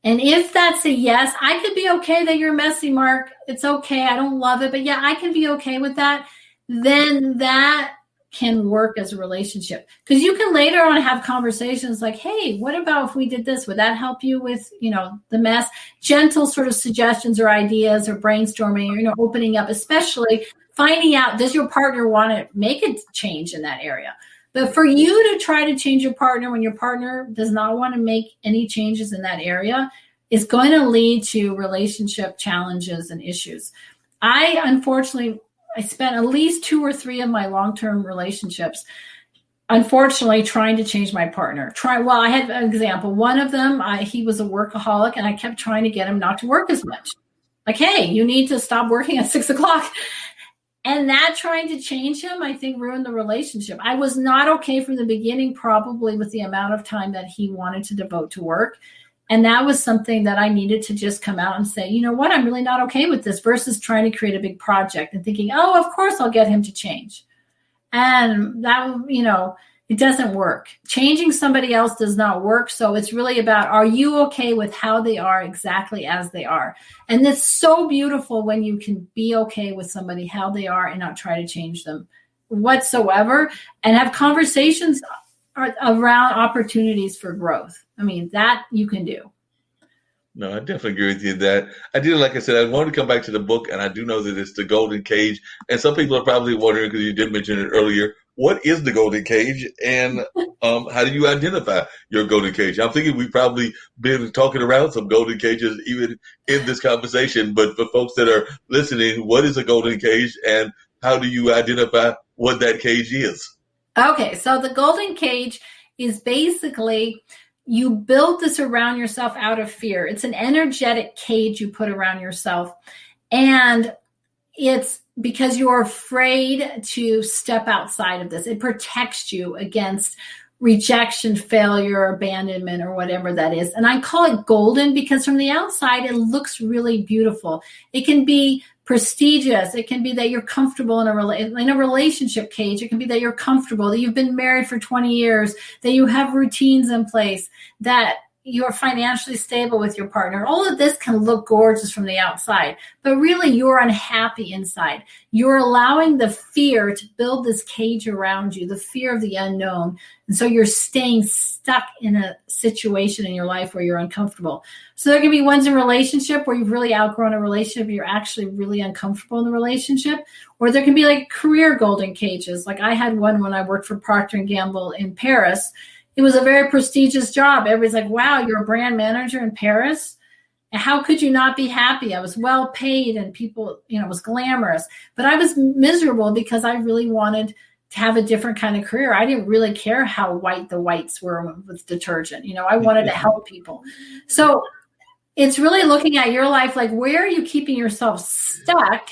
And if that's a yes, I could be okay that you're messy, Mark. It's okay. I don't love it, but yeah, I can be okay with that. Then that can work as a relationship, because you can later on have conversations like, hey, what about if we did this? Would that help you with, the mess? Gentle sort of suggestions or ideas or brainstorming, or, opening up, especially finding out, does your partner want to make a change in that area? But for you to try to change your partner when your partner does not want to make any changes in that area is going to lead to relationship challenges and issues. Unfortunately, I spent at least 2 or 3 of my long-term relationships, unfortunately, trying to change my partner. I had an example. One of them, he was a workaholic, and I kept trying to get him not to work as much. Like, hey, you need to stop working at 6 o'clock. And that trying to change him, I think, ruined the relationship. I was not okay from the beginning, probably with the amount of time that he wanted to devote to work. And that was something that I needed to just come out and say, you know what, I'm really not okay with this, versus trying to create a big project and thinking, oh, of course I'll get him to change. And that, it doesn't work. Changing somebody else does not work. So it's really about, are you okay with how they are exactly as they are? And it's so beautiful when you can be okay with somebody, how they are, and not try to change them whatsoever, and have conversations around opportunities for growth. I mean, that you can do. No, I definitely agree with you that I did. Like I said, I wanted to come back to the book, and I do know that it's the Golden Cage. And some people are probably wondering, because you did mention it earlier, what is the Golden Cage, and how do you identify your Golden Cage? I'm thinking we've probably been talking around some Golden Cages even in this conversation. But for folks that are listening, what is a Golden Cage, and how do you identify what that cage is? Okay, so the Golden Cage is basically, you build this around yourself out of fear. It's an energetic cage you put around yourself. And it's because you're afraid to step outside of this. It protects you against rejection, failure, abandonment, or whatever that is. And I call it golden because from the outside, it looks really beautiful. It can be prestigious. It can be that you're comfortable in a relationship cage. It can be that you're comfortable, that you've been married for 20 years, that you have routines in place, that you're financially stable with your partner. All of this can look gorgeous from the outside, but really you're unhappy inside. You're allowing the fear to build this cage around you, the fear of the unknown. And so you're staying stuck in a situation in your life where you're uncomfortable. So there can be ones in relationship where you've really outgrown a relationship, you're actually really uncomfortable in the relationship. Or there can be like career golden cages. Like I had one when I worked for Procter & Gamble in Paris. It was a very prestigious job. Everybody's like, wow, you're a brand manager in Paris? How could you not be happy? I was well paid and people, it was glamorous. But I was miserable because I really wanted to have a different kind of career. I didn't really care how white the whites were with detergent. I wanted to help people. So it's really looking at your life, like, where are you keeping yourself stuck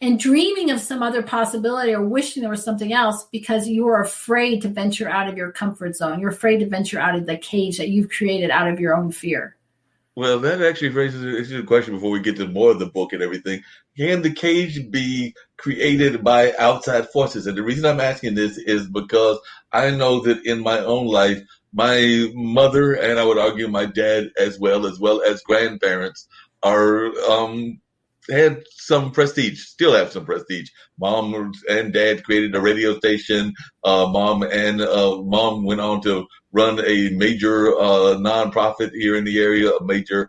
and dreaming of some other possibility or wishing there was something else because you're afraid to venture out of your comfort zone. You're afraid to venture out of the cage that you've created out of your own fear. Well, that actually raises a question before we get to more of the book and everything. Can the cage be created by outside forces? And the reason I'm asking this is because I know that in my own life, my mother, and I would argue my dad as well as grandparents, are had some prestige, still have some prestige. Mom and dad created a radio station. Mom went on to run a major nonprofit here in the area, a major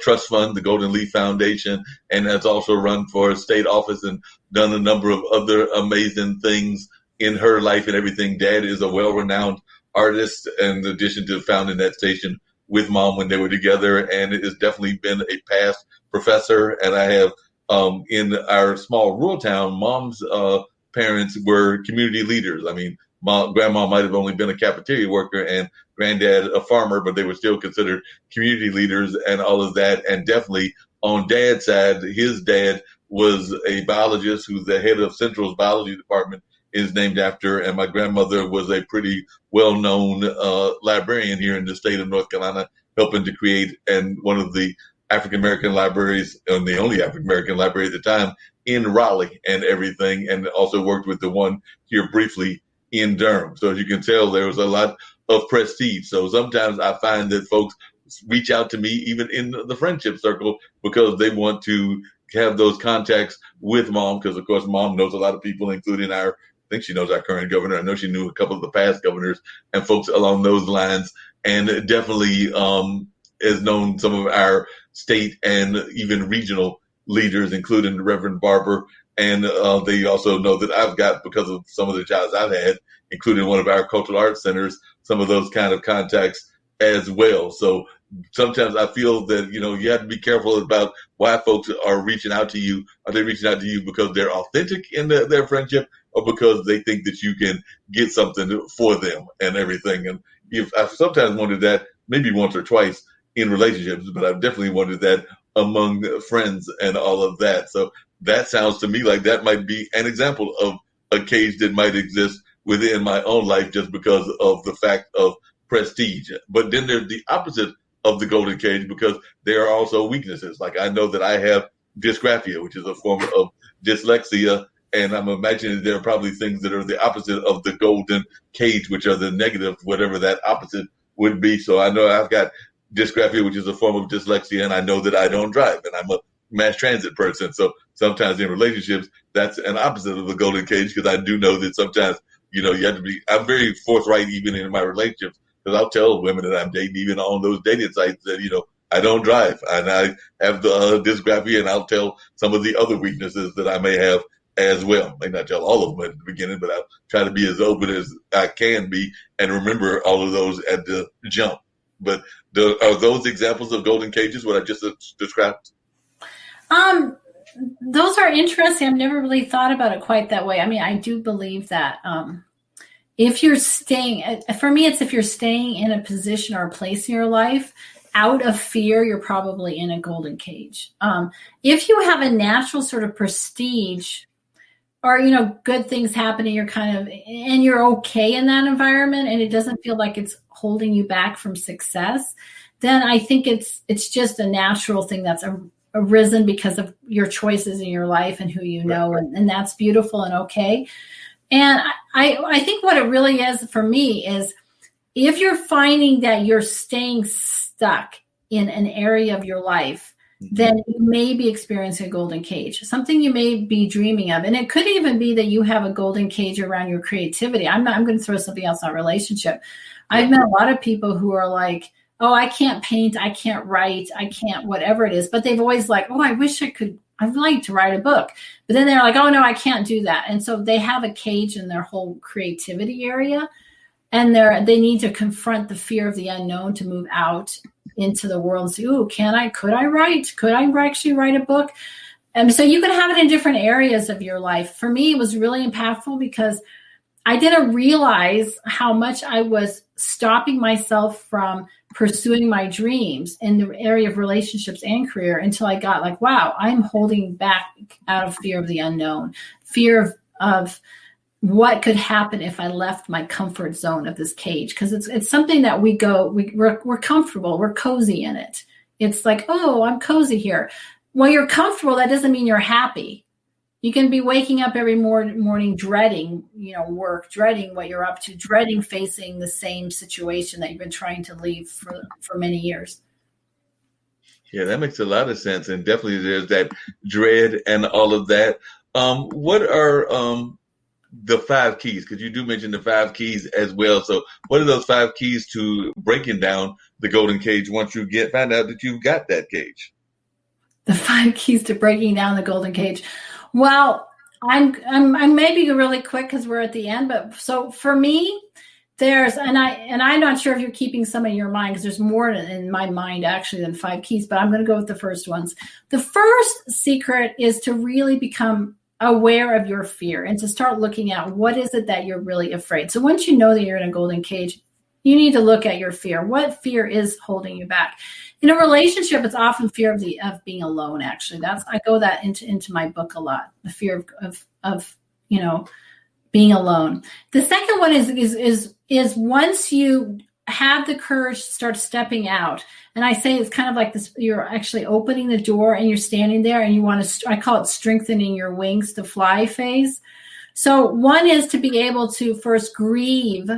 trust fund, the Golden Leaf Foundation, and has also run for state office and done a number of other amazing things in her life and everything. Dad is a well-renowned artist, in addition to founding that station with Mom when they were together, and it has definitely been a past professor. And I have in our small rural town, Mom's parents were community leaders. I mean, grandma might have only been a cafeteria worker and granddad a farmer, but they were still considered community leaders and all of that. And definitely on dad's side, his dad was a biologist who's the head of Central's biology department is named after. And my grandmother was a pretty well-known librarian here in the state of North Carolina, helping to create and one of the African-American libraries, and the only African-American library at the time in Raleigh and everything, and also worked with the one here briefly in Durham. So as you can tell, there was a lot of prestige. So sometimes I find that folks reach out to me, even in the friendship circle, because they want to have those contacts with mom, because of course mom knows a lot of people, including I think she knows our current governor. I know she knew a couple of the past governors and folks along those lines, and definitely has known some of our state and even regional leaders, including the Reverend Barber. And they also know that I've got, because of some of the jobs I've had, including one of our cultural arts centers, some of those kind of contacts as well. So sometimes I feel that, you have to be careful about why folks are reaching out to you. Are they reaching out to you because they're authentic in their friendship, or because they think that you can get something for them and everything? And I've sometimes wondered that, maybe once or twice in relationships, but I've definitely wondered that among friends and all of that. So that sounds to me like that might be an example of a cage that might exist within my own life, just because of the fact of prestige. But then there's the opposite of the golden cage, because there are also weaknesses. Like I know that I have dysgraphia, which is a form of dyslexia, and I'm imagining there are probably things that are the opposite of the golden cage, which are the negative, whatever that opposite would be. So I know I've got dysgraphia, which is a form of dyslexia, and I know that I don't drive, and I'm a mass transit person. So sometimes in relationships, that's an opposite of the golden cage, because I do know that sometimes, you have to be, I'm very forthright even in my relationships, because I'll tell women that I'm dating, even on those dating sites, that, I don't drive and I have the dysgraphia, and I'll tell some of the other weaknesses that I may have as well. I may not tell all of them at the beginning, but I'll try to be as open as I can be and remember all of those at the jump. But are those examples of golden cages, what I just described? Those are interesting. I've never really thought about it quite that way. I mean, I do believe that if you're staying, for me, it's if you're staying in a position or a place in your life out of fear, you're probably in a golden cage. If you have a natural sort of prestige, or, good things happening, and you're okay in that environment, and it doesn't feel like it's holding you back from success, then I think it's just a natural thing that's arisen because of your choices in your life and who you know, right. And that's beautiful and okay. And I think what it really is for me is, if you're finding that you're staying stuck in an area of your life, then you may be experiencing a golden cage, something you may be dreaming of. And it could even be that you have a golden cage around your creativity. I'm going to throw something else on relationship. I've met a lot of people who are like, oh, I can't paint, I can't write, I can't whatever it is. But they've always like, oh, I wish I could, I'd like to write a book. But then they're like, oh, no, I can't do that. And so they have a cage in their whole creativity area. And they need to confront the fear of the unknown to move out into the world and say, ooh, could I write? Could I actually write a book? And so you can have it in different areas of your life. For me, it was really impactful because I didn't realize how much I was stopping myself from pursuing my dreams in the area of relationships and career until I got like, wow, I'm holding back out of fear of the unknown, fear of what could happen if I left my comfort zone of this cage. Because it's something that we're comfortable, we're cozy in it. It's like, oh, I'm cozy here. Well, you're comfortable, that doesn't mean you're happy. You can be waking up every morning dreading, work, dreading what you're up to, dreading facing the same situation that you've been trying to leave for many years. Yeah, that makes a lot of sense. And definitely there's that dread and all of that. What are the 5 keys? Because you do mention the 5 keys as well. So what are those 5 keys to breaking down the golden cage once you find out that you've got that cage? The 5 keys to breaking down the golden cage. Well, I'm maybe really quick because we're at the end, but so for me, I'm not sure if you're keeping some in your mind, because there's more in my mind actually than 5 keys, but I'm going to go with the first ones. The first secret is to really become aware of your fear and to start looking at what is it that you're really afraid. So once you know that you're in a golden cage, you need to look at your fear. What fear is holding you back? In a relationship, it's often fear of being alone. Actually, I go that into my book a lot. The fear of being alone. The second one is once you have the courage to start stepping out. And I say it's kind of like this, you're actually opening the door and you're standing there and you want to, I call it strengthening your wings to fly phase. So one is to be able to first grieve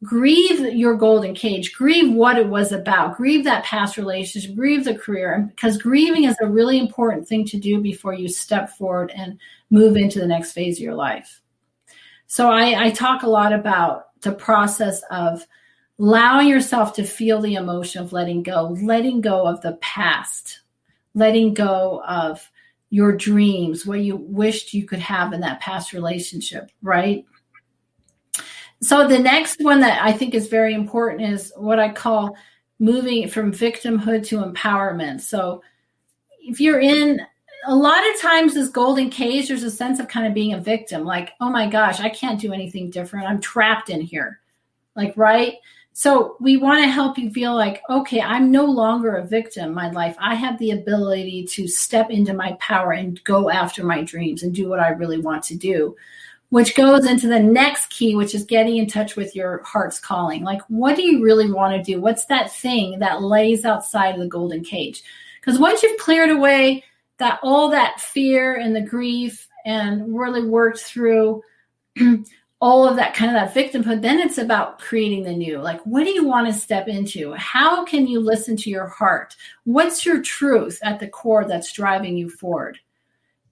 your golden cage, grieve what it was about, grieve that past relationship, grieve the career, because grieving is a really important thing to do before you step forward and move into the next phase of your life. So I talk a lot about the process of allowing yourself to feel the emotion of letting go of the past, letting go of your dreams, what you wished you could have in that past relationship, right? So the next one that I think is very important is what I call moving from victimhood to empowerment. So if you're in, a lot of times this golden cage, there's a sense of kind of being a victim, like, oh my gosh, I can't do anything different. I'm trapped in here. Like, right? So we want to help you feel like, okay, I'm no longer a victim in my life. I have the ability to step into my power and go after my dreams and do what I really want to do, which goes into the next key, which is getting in touch with your heart's calling. Like, what do you really want to do? What's that thing that lays outside of the golden cage? Because once you've cleared away that all that fear and the grief and really worked through all of that kind of that victimhood, then it's about creating the new. Like, what do you want to step into? How can you listen to your heart? What's your truth at the core that's driving you forward?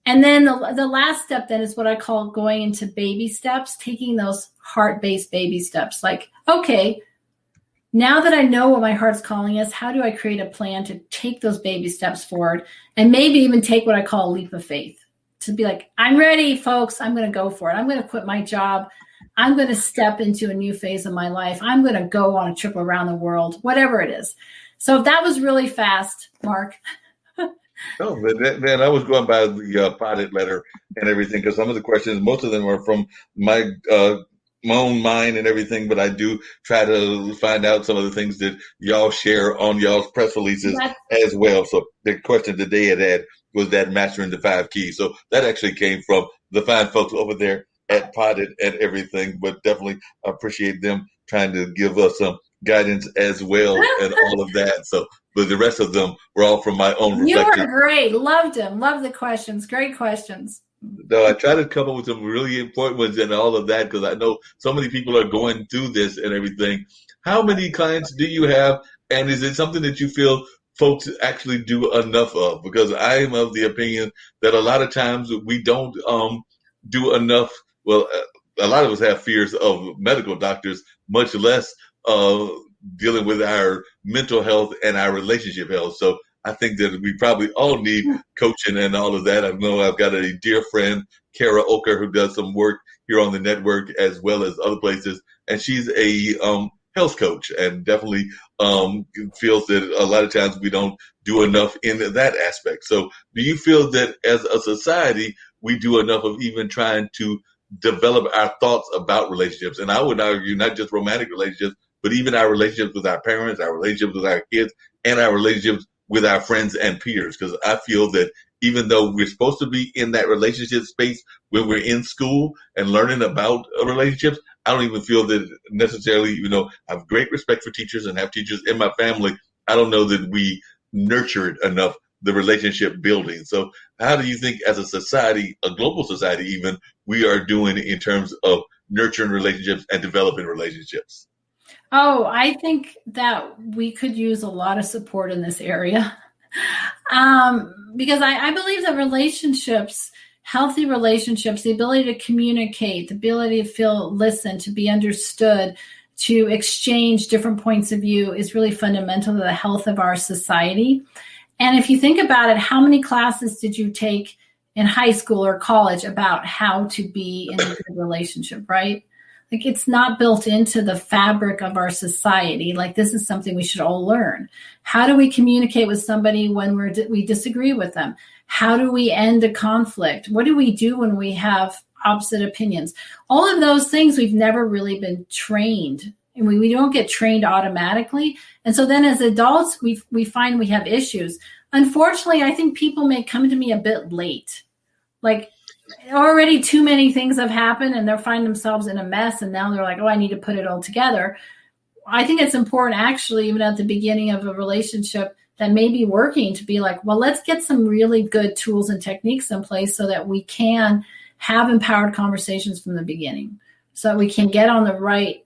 And then the last step then is what I call going into baby steps, taking those heart-based baby steps. Like, okay, now that I know what my heart's calling is, how do I create a plan to take those baby steps forward and maybe even take what I call a leap of faith? To be like, I'm ready, folks. I'm going to go for it. I'm going to quit my job. I'm going to step into a new phase of my life. I'm going to go on a trip around the world, whatever it is. So that was really fast, Mark. No, but then I was going by the potted letter and everything, because some of the questions, most of them are from my own mind and everything, but I do try to find out some of the things that y'all share on y'all's press releases as well. So the question that they had was that mastering the 5 keys. So that actually came from the fine folks over there at Potted and everything, but definitely appreciate them trying to give us some guidance as well and all of that. So, but the rest of them were all from my own reflection. You were great. Loved them. Loved the questions. Great questions. No, I try to come up with some really important ones and all of that, because I know so many people are going through this and everything. How many clients do you have? And is it something that you feel folks actually do enough of? Because I am of the opinion that a lot of times we don't do enough. Well, a lot of us have fears of medical doctors, much less dealing with our mental health and our relationship health. So I think that we probably all need coaching and all of that. I know I've got a dear friend, Kara Oker, who does some work here on the network as well as other places. And she's a health coach and definitely feels that a lot of times we don't do enough in that aspect. So do you feel that as a society, we do enough of even trying to develop our thoughts about relationships? And I would argue not just romantic relationships, but even our relationships with our parents, our relationships with our kids, and our relationships with our friends and peers. Because I feel that even though we're supposed to be in that relationship space when we're in school and learning about relationships, I don't even feel that necessarily, I have great respect for teachers and have teachers in my family. I don't know that we nurtured enough the relationship building. So how do you think as a society, a global society even, we are doing in terms of nurturing relationships and developing relationships? Oh, I think that we could use a lot of support in this area because I believe that relationships, healthy relationships, the ability to communicate, the ability to feel listened, to be understood, to exchange different points of view is really fundamental to the health of our society. And if you think about it, how many classes did you take in high school or college about how to be in a good relationship, right? Like, it's not built into the fabric of our society. Like, this is something we should all learn. How do we communicate with somebody when we disagree with them? How do we end a conflict? What do we do when we have opposite opinions? All of those things we've never really been trained, and we don't get trained automatically. And so then as adults, we find we have issues. Unfortunately, I think people may come to me a bit late. Like, already too many things have happened and they'll find themselves in a mess, and now they're like, oh, I need to put it all together. I think it's important, actually, even at the beginning of a relationship that may be working, to be like, well, let's get some really good tools and techniques in place so that we can have empowered conversations from the beginning, so that we can get on the right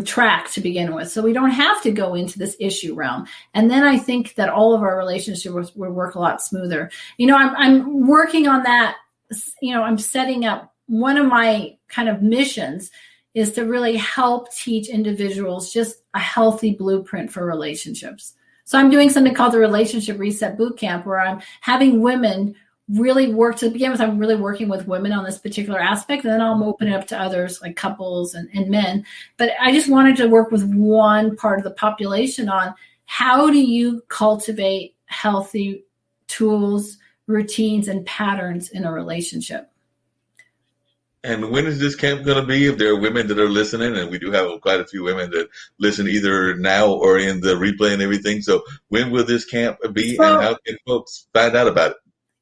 track to begin with, so we don't have to go into this issue realm. And then I think that all of our relationships will work a lot smoother. I'm working on that. I'm setting up, one of my kind of missions is to really help teach individuals just a healthy blueprint for relationships. So I'm doing something called the Relationship Reset Bootcamp, where I'm having women really work. To begin with, I'm really working with women on this particular aspect, and then I'll open it up to others, like couples and men. But I just wanted to work with one part of the population on how do you cultivate healthy tools, routines, and patterns in a relationship. And when is this camp going to be? If there are women that are listening, and we do have quite a few women that listen either now or in the replay and everything. So when will this camp be, and how can folks find out about it?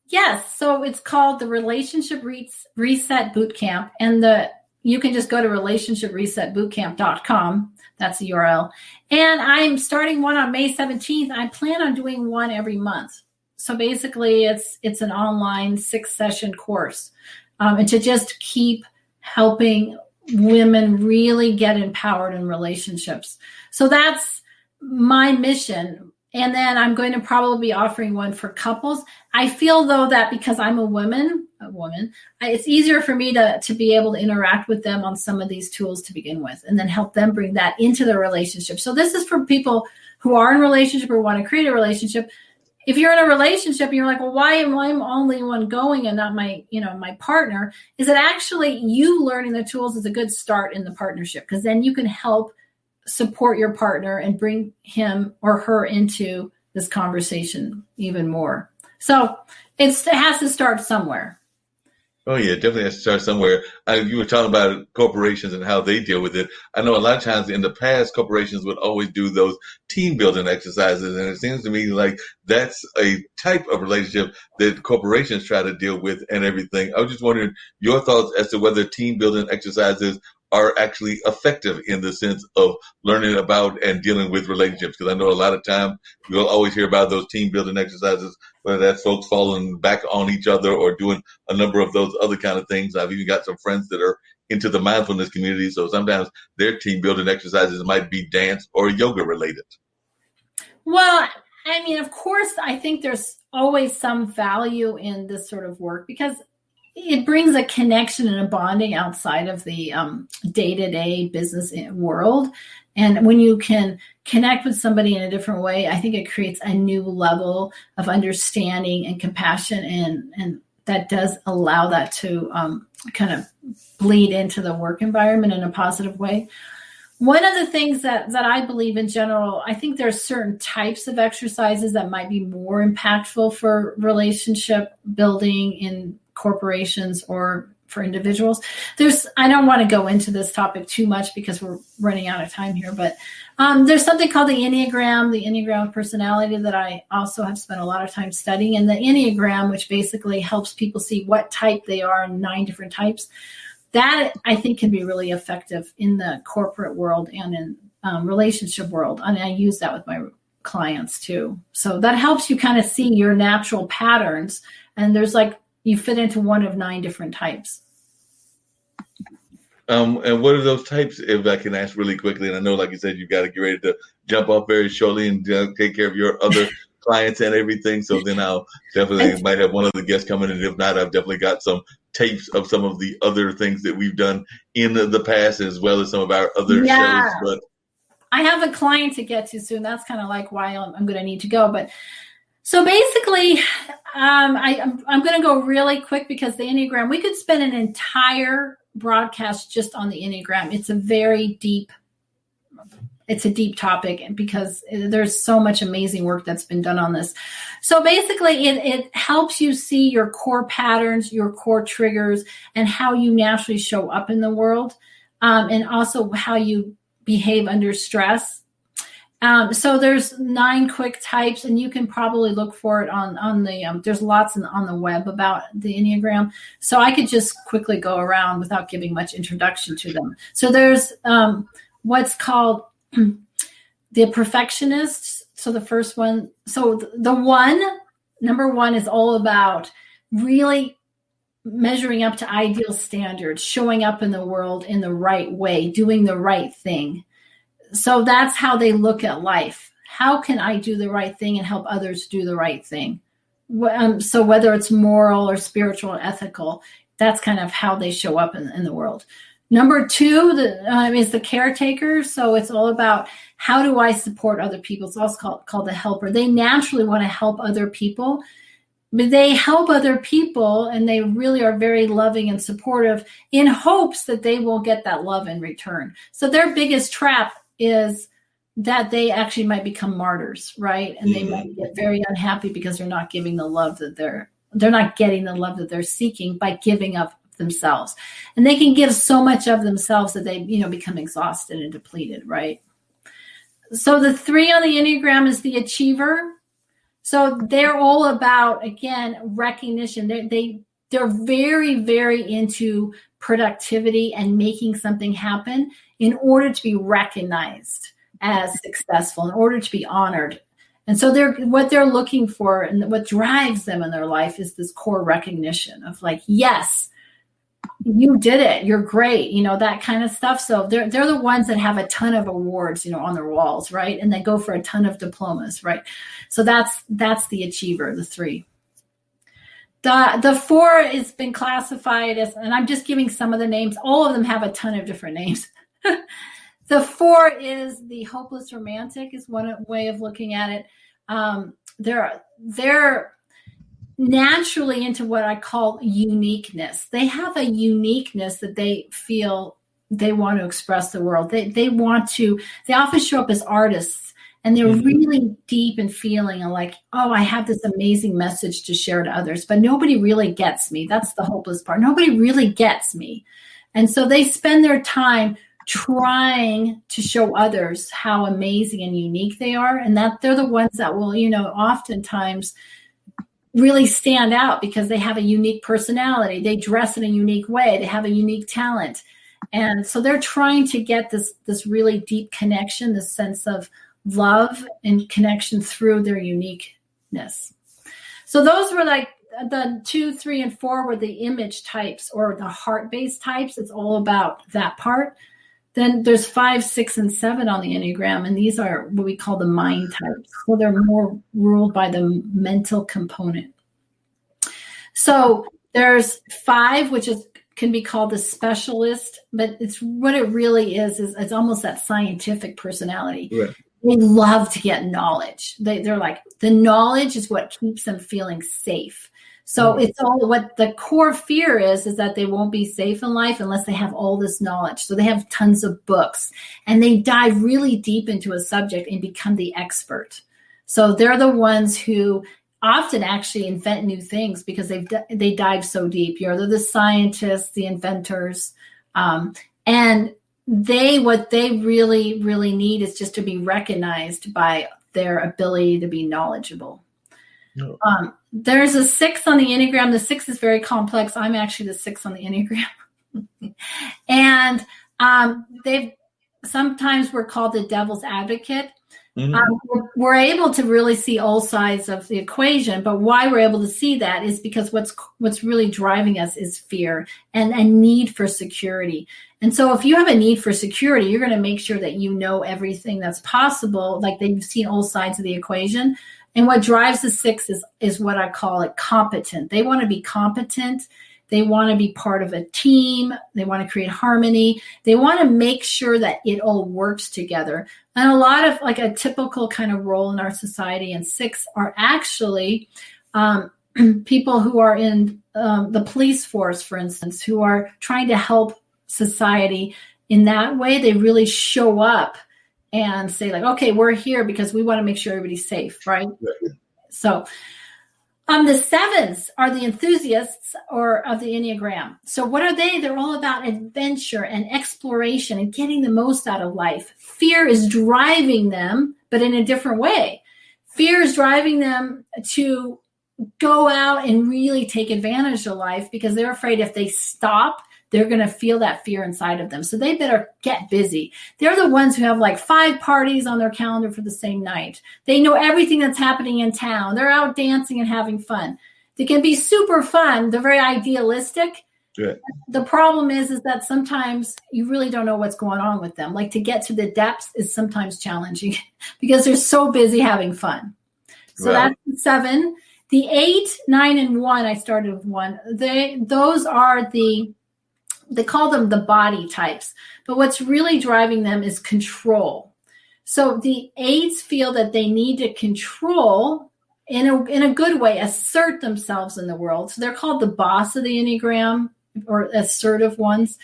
Yes. So it's called the Relationship Reset Bootcamp. And you can just go to relationshipresetbootcamp.com. That's the URL. And I'm starting one on May 17th. I plan on doing one every month. So basically it's an online 6-session course. And to just keep helping women really get empowered in relationships. So that's my mission. And then I'm going to probably be offering one for couples. I feel, though, that because I'm a woman, it's easier for me to be able to interact with them on some of these tools to begin with, and then help them bring that into their relationship. So this is for people who are in a relationship or want to create a relationship. If you're in a relationship and you're like, well, why am I only one going and not my partner? Is it actually you learning the tools is a good start in the partnership, because then you can help support your partner and bring him or her into this conversation even more. So it has to start somewhere. Oh, yeah, definitely has to start somewhere. You were talking about corporations and how they deal with it. I know a lot of times in the past, corporations would always do those team building exercises. And it seems to me like that's a type of relationship that corporations try to deal with and everything. I was just wondering your thoughts as to whether team building exercises are actually effective in the sense of learning about and dealing with relationships. Because I know a lot of time you'll always hear about those team building exercises, whether that's folks falling back on each other or doing a number of those other kind of things. I've even got some friends that are into the mindfulness community. So sometimes their team building exercises might be dance or yoga related. Well, I mean, of course, I think there's always some value in this sort of work, because it brings a connection and a bonding outside of the day-to-day business world. And when you can connect with somebody in a different way, I think it creates a new level of understanding and compassion. And that does allow that to kind of bleed into the work environment in a positive way. One of the things that I believe in general, I think there are certain types of exercises that might be more impactful for relationship building in corporations or for individuals. I don't want to go into this topic too much because we're running out of time here, but there's something called the Enneagram personality, that I also have spent a lot of time studying. And the Enneagram, which basically helps people see what type they are in 9 different types, that I think can be really effective in the corporate world and in relationship world. And I use that with my clients too. So that helps you kind of see your natural patterns. And there's you fit into one of 9 different types. And what are those types, if I can ask really quickly? And I know, like you said, you got to get ready to jump off very shortly and take care of your other clients and everything. So then I'll definitely might have one of the guests coming. And if not, I've definitely got some tapes of some of the other things that we've done in the past, as well as some of our other shows. But I have a client to get to soon. That's kind of why I'm going to need to go. But so basically, I'm going to go really quick, because the Enneagram, we could spend an entire broadcast just on the Enneagram. It's a deep topic because there's so much amazing work that's been done on this. So basically, it helps you see your core patterns, your core triggers, and how you naturally show up in the world, and also how you behave under stress. So there's 9 quick types, and you can probably look for it on the, there's lots on the web about the Enneagram. So I could just quickly go around without giving much introduction to them. So there's what's called the perfectionists. So the first one, so number one is all about really measuring up to ideal standards, showing up in the world in the right way, doing the right thing. So that's how they look at life. How can I do the right thing and help others do the right thing? So whether it's moral or spiritual or ethical, that's kind of how they show up in the world. Number 2 is the caretaker. So it's all about how do I support other people? It's also called the helper. They naturally want to help other people, but they help other people and they really are very loving and supportive in hopes that they will get that love in return. So their biggest trap is that they actually might become martyrs, right? And they might get very unhappy because they're not giving the love that they're not getting the love that they're seeking by giving up themselves. And they can give so much of themselves that they, become exhausted and depleted, right? So the 3 on the Enneagram is the achiever. So they're all about, again, recognition. They're very, very into productivity and making something happen in order to be recognized as successful, in order to be honored. And so what they're looking for and what drives them in their life is this core recognition of like, yes, you did it. You're great. That kind of stuff. So they're the ones that have a ton of awards, on their walls, right? And they go for a ton of diplomas, right? So that's the achiever, the 3. The 4 has been classified as, and I'm just giving some of the names. All of them have a ton of different names. The 4 is the hopeless romantic, is one way of looking at it. They're naturally into what I call uniqueness. They have a uniqueness that they feel they want to express to the world. They often show up as artists, and they're really deep in feeling and like, oh, I have this amazing message to share to others, but nobody really gets me. That's the hopeless part. Nobody really gets me. And so they spend their time trying to show others how amazing and unique they are. And that they're the ones that will, oftentimes really stand out because they have a unique personality. They dress in a unique way. They have a unique talent. And so they're trying to get this really deep connection, this sense of love and connection through their uniqueness. So those were like the 2, 3, and 4 were the image types or the heart-based types. It's all about that part. Then there's 5, 6, and 7 on the Enneagram, and these are what we call the mind types. So they're more ruled by the mental component. So there's 5, which can be called the specialist, but it's what it really is it's almost that scientific personality. Right. They love to get knowledge. They're like, the knowledge is what keeps them feeling safe. So it's all what the core fear is that they won't be safe in life unless they have all this knowledge. So they have tons of books and they dive really deep into a subject and become the expert. So they're the ones who often actually invent new things because they dive so deep. They're the scientists, the inventors, and what they really, really need is just to be recognized by their ability to be knowledgeable. No. There's a 6 on the Enneagram. The 6 is very complex. I'm actually the 6 on the Enneagram. And sometimes we're called the devil's advocate. Mm-hmm. We're able to really see all sides of the equation, but why we're able to see that is because what's really driving us is fear and a need for security. And so if you have a need for security, you're going to make sure that you know everything that's possible, like that you've seen all sides of the equation. And what drives the 6 is what I call it competent. They want to be competent. They want to be part of a team. They want to create harmony. They want to make sure that it all works together. And a lot of like a typical kind of role in our society, and 6 are actually people who are in the police force, for instance, who are trying to help society in that way. They really show up and say like, okay, we're here because we want to make sure everybody's safe, right? So the sevens are the enthusiasts of the Enneagram. So what are they? They're all about adventure and exploration and getting the most out of life. Fear is driving them, but in a different way. Fear is driving them to go out and really take advantage of life because they're afraid if they stop, they're going to feel that fear inside of them. So they better get busy. They're the ones who have like 5 parties on their calendar for the same night. They know everything that's happening in town. They're out dancing and having fun. They can be super fun. They're very idealistic. Yeah. The problem is that sometimes you really don't know what's going on with them. Like to get to the depths is sometimes challenging because they're so busy having fun. So Right. That's 7. The 8, 9, and 1, I started with 1. Those are they call them the body types. But what's really driving them is control. So the 8s feel that they need to control in a good way, assert themselves in the world. So they're called the boss of the Enneagram, or assertive ones,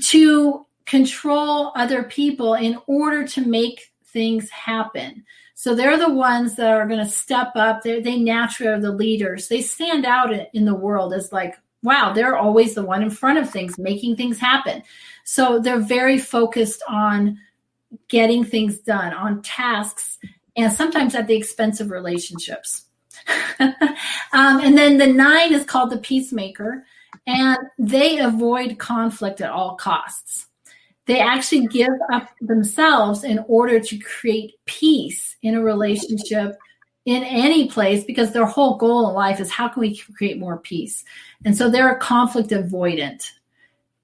to control other people in order to make things happen. So they're the ones that are going to step up. They naturally are the leaders. They stand out in the world as like, wow, they're always the one in front of things, making things happen. So they're very focused on getting things done, on tasks, and sometimes at the expense of relationships. And then the 9 is called the peacemaker, and they avoid conflict at all costs. They actually give up themselves in order to create peace in a relationship, in any place, because their whole goal in life is how can we create more peace? And so they're a conflict avoidant.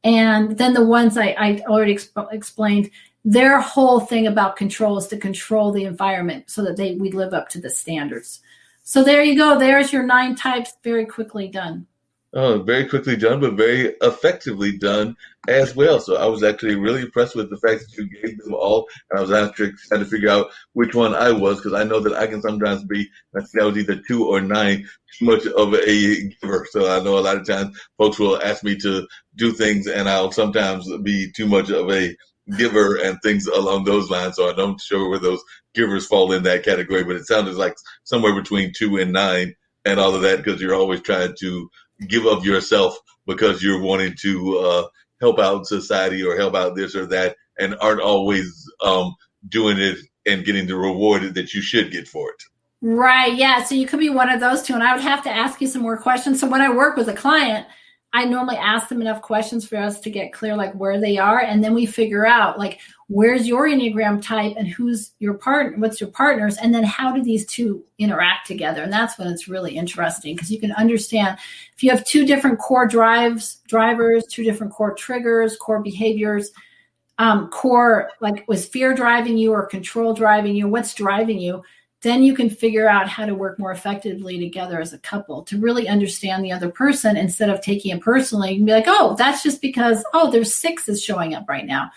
And then the ones I already explained, their whole thing about control is to control the environment so that we live up to the standards. So there you go. There's your 9 types, very quickly done. Oh, very quickly done, but very effectively done as well. So I was actually really impressed with the fact that you gave them all, and I was actually trying to figure out which one I was, because I know that I can sometimes be, I think I was either 2 or 9, too much of a giver. So I know a lot of times folks will ask me to do things, and I'll sometimes be too much of a giver and things along those lines. So I don't sure where those givers fall in that category, but it sounded like somewhere between 2 and 9 and all of that, because you're always trying to give of yourself because you're wanting to help out society or help out this or that, and aren't always doing it and getting the reward that you should get for it. Right. Yeah. So you could be one of those two. And I would have to ask you some more questions. So when I work with a client, I normally ask them enough questions for us to get clear, like where they are. And then we figure out like, where's your Enneagram type and who's your partner, what's your partners? And then how do these two interact together? And that's when it's really interesting, because you can understand if you have 2 different core drivers, 2 different core triggers, core behaviors, core, like was fear driving you or control driving you, what's driving you, then you can figure out how to work more effectively together as a couple to really understand the other person instead of taking it personally. You can be like, oh, that's just because, there's 6 showing up right now.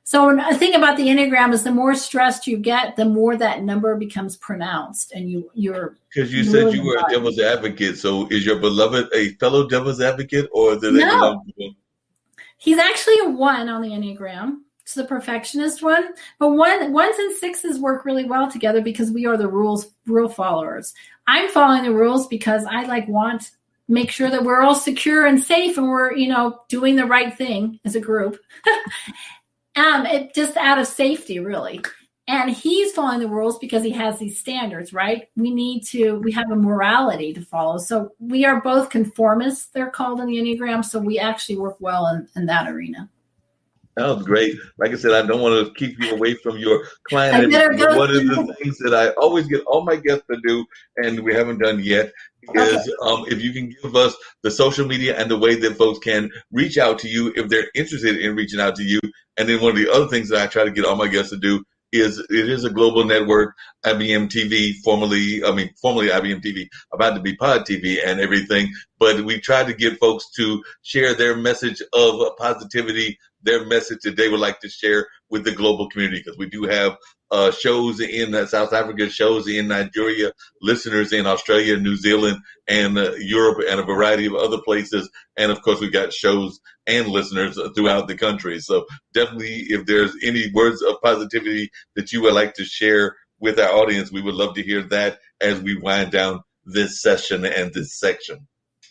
So the thing about the Enneagram is the more stressed you get, the more that number becomes pronounced. And you're because you said you were a devil's advocate. So is your beloved a fellow devil's advocate, or do they belong to you? He's actually a 1 on the Enneagram. It's the perfectionist one. But 1s and 6s work really well together because we are the rule followers. I'm following the rules because I want make sure that we're all secure and safe and we're, doing the right thing as a group. It just out of safety, really. And he's following the rules because he has these standards, right? We have a morality to follow. So we are both conformists, they're called in the Enneagram. So we actually work well in that arena. That was great. Like I said, I don't want to keep you away from your client. But one of the things that I always get all my guests to do, and we haven't done yet, is if you can give us the social media and the way that folks can reach out to you if they're interested in reaching out to you. And then one of the other things that I try to get all my guests to do is it is a global network, IBM TV, formerly IBM TV, about to be Pod TV and everything. But we try to get folks to share their message of positivity their message that they would like to share with the global community, because we do have shows in South Africa, shows in Nigeria, listeners in Australia, New Zealand, and Europe, and a variety of other places. And of course, we got shows and listeners throughout the country. So definitely, if there's any words of positivity that you would like to share with our audience, we would love to hear that as we wind down this session and this section.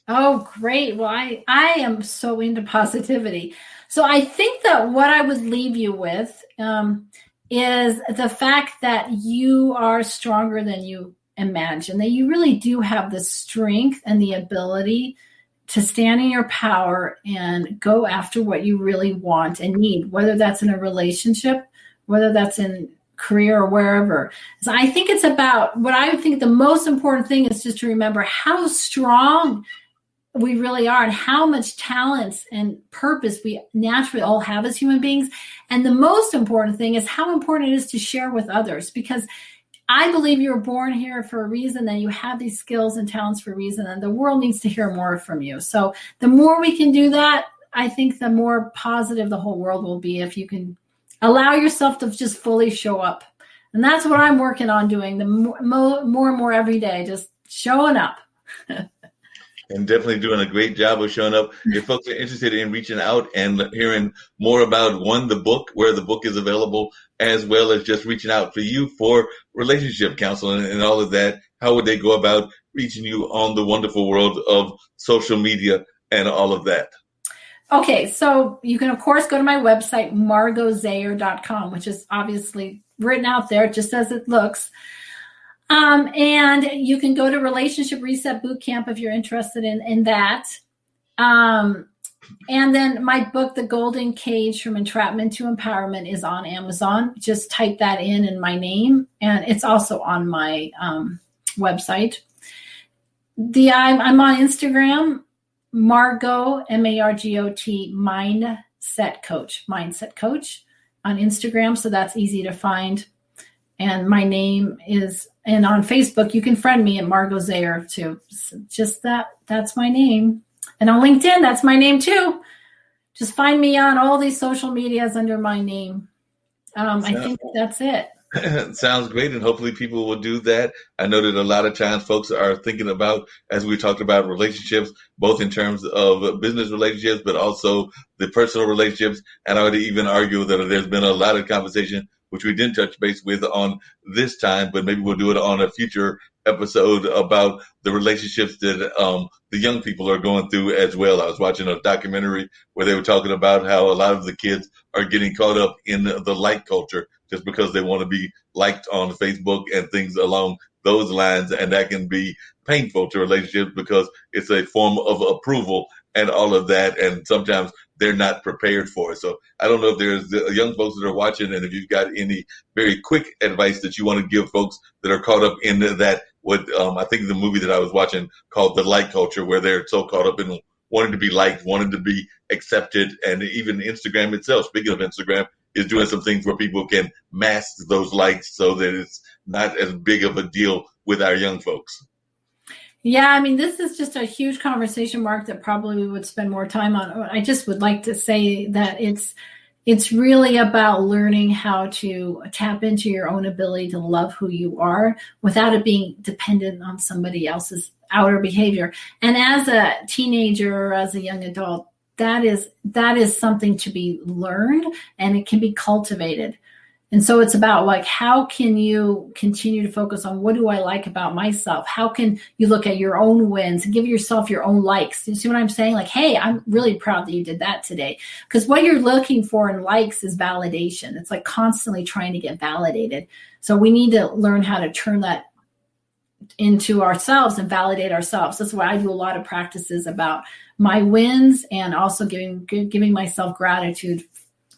Oh, great. Well, I am so into positivity. So I think that what I would leave you with is the fact that you are stronger than you imagine, that you really do have the strength and the ability to stand in your power and go after what you really want and need, whether that's in a relationship, whether that's in career or wherever. So I think it's about, what I think the most important thing is just to remember how strong we really are and how much talent and purpose we naturally all have as human beings. And the most important thing is how important it is to share with others, because I believe you were born here for a reason, and you have these skills and talents for a reason, and the world needs to hear more from you. So the more we can do that, I think the more positive the whole world will be if you can allow yourself to just fully show up. And that's what I'm working on doing, the more and more every day, just showing up. And definitely doing a great job of showing up. If folks are interested in reaching out and hearing more about, one, the book, where the book is available, as well as just reaching out for you for relationship counseling and all of that, how would they go about reaching you on the wonderful world of social media and all of that? Okay, so you can, of course, go to my website, margotzayer.com, which is obviously written out there just as it looks. And you can go to Relationship Reset Bootcamp if you're interested in that. And then my book, The Golden Cage from Entrapment to Empowerment, is on Amazon. Just type that in my name, and it's also on my website. I'm on Instagram, Margot, Margot, Mindset Coach on Instagram. So that's easy to find. And my name is, and on Facebook, you can friend me at Margot Zayer too. So just that's my name. And on LinkedIn, that's my name too. Just find me on all these social medias under my name. I think that's it. Sounds great, and hopefully people will do that. I know that a lot of times folks are thinking about, as we talked about, relationships, both in terms of business relationships, but also the personal relationships. And I would even argue that there's been a lot of conversation, which we didn't touch base with on this time, but maybe we'll do it on a future episode, about the relationships that the young people are going through as well. I was watching a documentary where they were talking about how a lot of the kids are getting caught up in the like culture just because they want to be liked on Facebook and things along those lines. And that can be painful to relationships because it's a form of approval and all of that. And sometimes they're not prepared for it. So I don't know if there's young folks that are watching, and if you've got any very quick advice that you want to give folks that are caught up in that, what I think the movie that I was watching called The Like Culture, where they're so caught up in wanting to be liked, wanting to be accepted. And even Instagram itself, speaking of Instagram, is doing some things where people can mask those likes so that it's not as big of a deal with our young folks. Yeah, I mean, this is just a huge conversation, Mark, that probably we would spend more time on. I just would like to say that it's really about learning how to tap into your own ability to love who you are without it being dependent on somebody else's outer behavior. And as a teenager or as a young adult, that is something to be learned, and it can be cultivated. And so it's about, like, how can you continue to focus on what do I like about myself? How can you look at your own wins and give yourself your own likes? You see what I'm saying? Like, hey, I'm really proud that you did that today. Because what you're looking for in likes is validation. It's like constantly trying to get validated. So we need to learn how to turn that into ourselves and validate ourselves. That's why I do a lot of practices about my wins, and also giving myself gratitude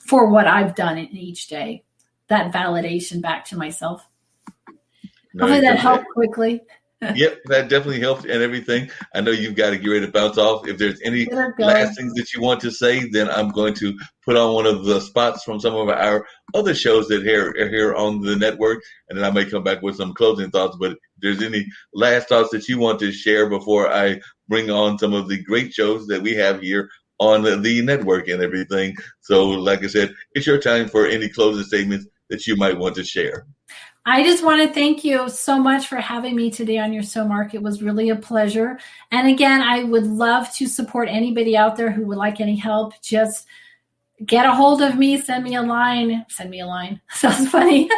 for what I've done in each day. That validation back to myself. Hopefully that helped quickly. Yep, that definitely helped and everything. I know you've got to get ready to bounce off. If there's any last things that you want to say, then I'm going to put on one of the spots from some of our other shows that are here on the network, and then I may come back with some closing thoughts. But if there's any last thoughts that you want to share before I bring on some of the great shows that we have here on the network and everything. So, like I said, it's your time for any closing statements that you might want to share. I just want to thank you so much for having me today on your show, Marc. It was really a pleasure. And again, I would love to support anybody out there who would like any help. Just get a hold of me, send me a line. Sounds funny.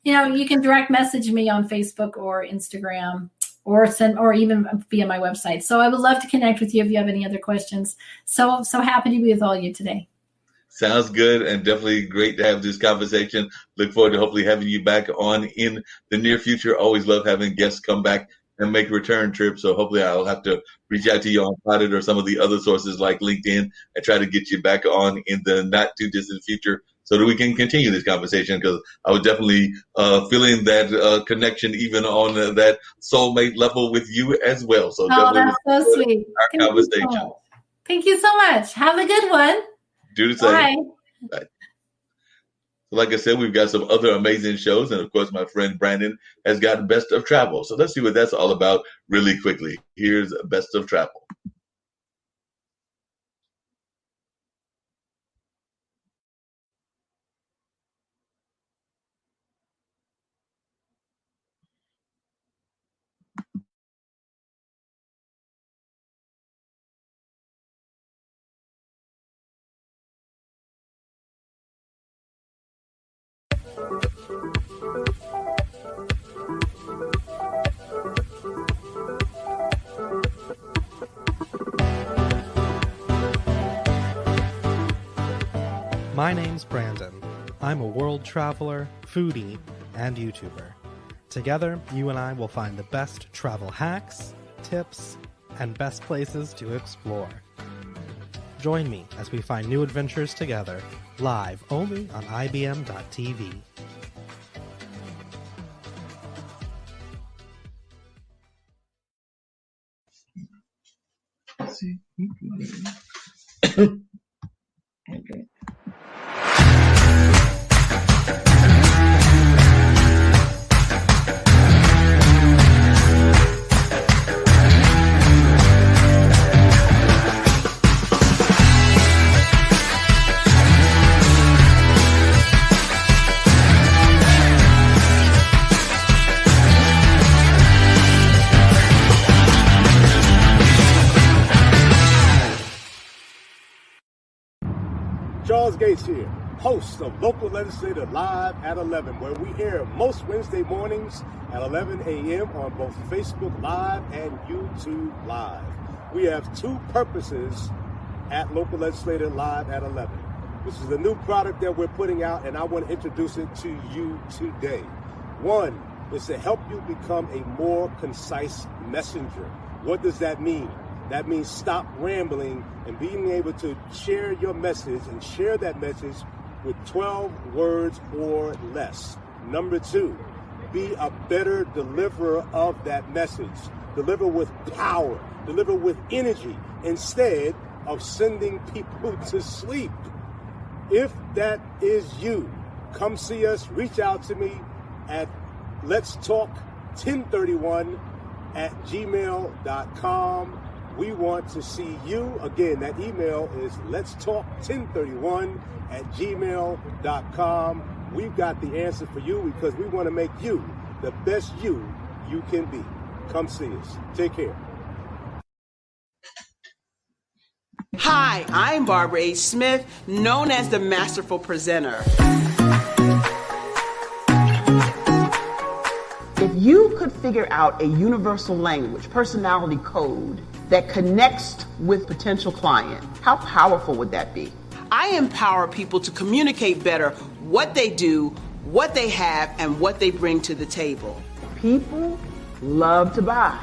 You can direct message me on Facebook or Instagram or even via my website. So I would love to connect with you if you have any other questions. So happy to be with all of you today. Sounds good, and definitely great to have this conversation. Look forward to hopefully having you back on in the near future. Always love having guests come back and make a return trip. So hopefully I'll have to reach out to you on Podit or some of the other sources like LinkedIn and try to get you back on in the not too distant future so that we can continue this conversation, because I was definitely feeling that connection even on that soulmate level with you as well. So that's so sweet. Our conversation. Thank you so much. Have a good one. Do the same. Bye. Like I said, we've got some other amazing shows. And of course, my friend Brandon has got Best of Travel. So let's see what that's all about really quickly. Here's Best of Travel. My name's Brandon. I'm a world traveler, foodie, and YouTuber. Together, you and I will find the best travel hacks, tips, and best places to explore. Join me as we find new adventures together, live only on IBM.TV. Okay. Charles Gates here, host of Local Legislative Live at 11, where we air most Wednesday mornings at 11 a.m. on both Facebook Live and YouTube Live. We have two purposes at Local Legislative Live at 11. This is a new product that we're putting out, and I want to introduce it to you today. One is to help you become a more concise messenger. What does that mean? That means stop rambling and being able to share your message and share that message with 12 words or less. Number two, be a better deliverer of that message. Deliver with power, deliver with energy, instead of sending people to sleep. If that is you, come see us, reach out to me at letstalk1031@gmail.com. We want to see you. Again, that email is letstalk1031@gmail.com. We've got the answer for you because we want to make you the best you can be. Come see us. Take care. Hi, I'm Barbara H. Smith, known as the Masterful Presenter. If you could figure out a universal language, personality code that connects with potential client, how powerful would that be? I empower people to communicate better what they do, what they have, and what they bring to the table. People love to buy.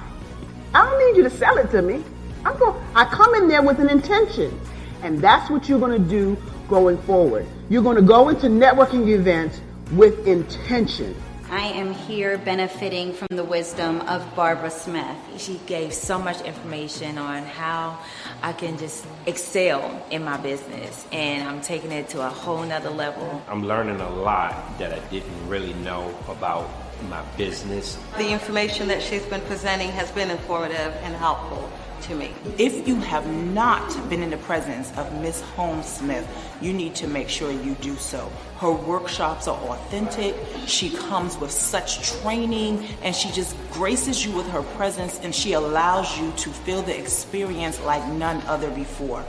I don't need you to sell it to me. I come in there with an intention, and that's what you're going to do going forward. You're going to go into networking events with intention. I am here benefiting from the wisdom of Barbara Smith. She gave so much information on how I can just excel in my business, and I'm taking it to a whole nother level. I'm learning a lot that I didn't really know about my business. The information that she's been presenting has been informative and helpful to me. If you have not been in the presence of Miss Holmes Smith, you need to make sure you do so. Her workshops are authentic. She comes with such training, and she just graces you with her presence, and she allows you to feel the experience like none other before.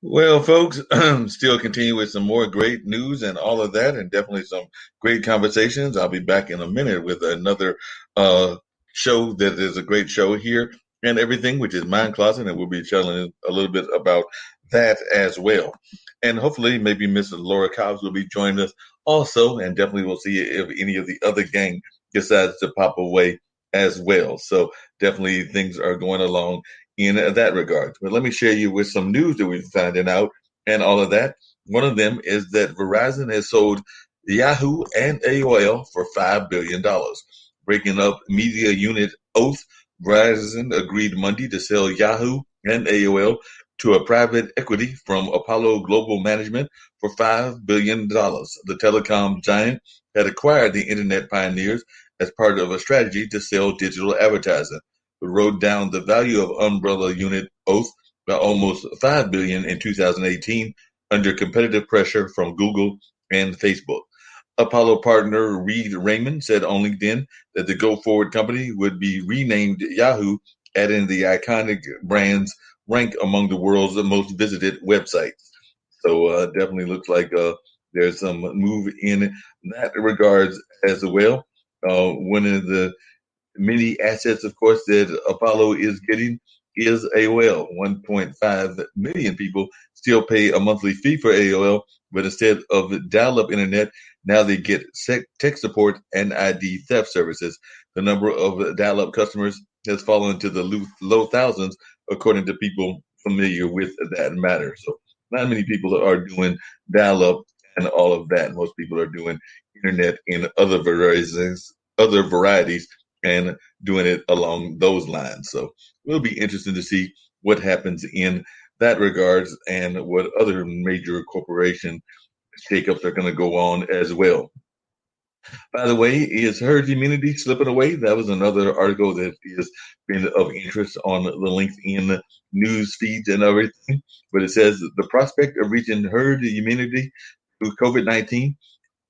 Well, folks, still continue with some more great news and all of that, and definitely some great conversations. I'll be back in a minute with another show that is a great show here and everything, which is Mind Closet, and we'll be telling a little bit about that as well. And hopefully, maybe Miss Laura Cobbs will be joining us also, and definitely we'll see if any of the other gang decides to pop away as well. So definitely things are going along in that regard. But let me share you with some news that we're finding out and all of that. One of them is that Verizon has sold Yahoo and AOL for $5 billion. Breaking up media unit Oath, Verizon agreed Monday to sell Yahoo and AOL to a private equity from Apollo Global Management for $5 billion. The telecom giant had acquired the internet pioneers as part of a strategy to sell digital advertising, but wrote down the value of umbrella unit Oath by almost $5 billion in 2018 under competitive pressure from Google and Facebook. Apollo partner Reed Raymond said on LinkedIn that the go-forward company would be renamed Yahoo, adding the iconic brand's rank among the world's most visited websites. So definitely looks like there's some move in that regards as well. One of the many assets, of course, that Apollo is getting is AOL. 1.5 million people still pay a monthly fee for AOL, but instead of dial-up internet, now they get tech support and ID theft services. The number of dial-up customers has fallen to the low thousands, according to people familiar with that matter. So not many people are doing dial-up and all of that. Most people are doing internet in other varieties and doing it along those lines. So it'll be interesting to see what happens in that regards and what other major corporation shakeups are going to go on as well. By the way, is herd immunity slipping away? That was another article that has been of interest on the LinkedIn news feeds and everything. But it says the prospect of reaching herd immunity through COVID-19,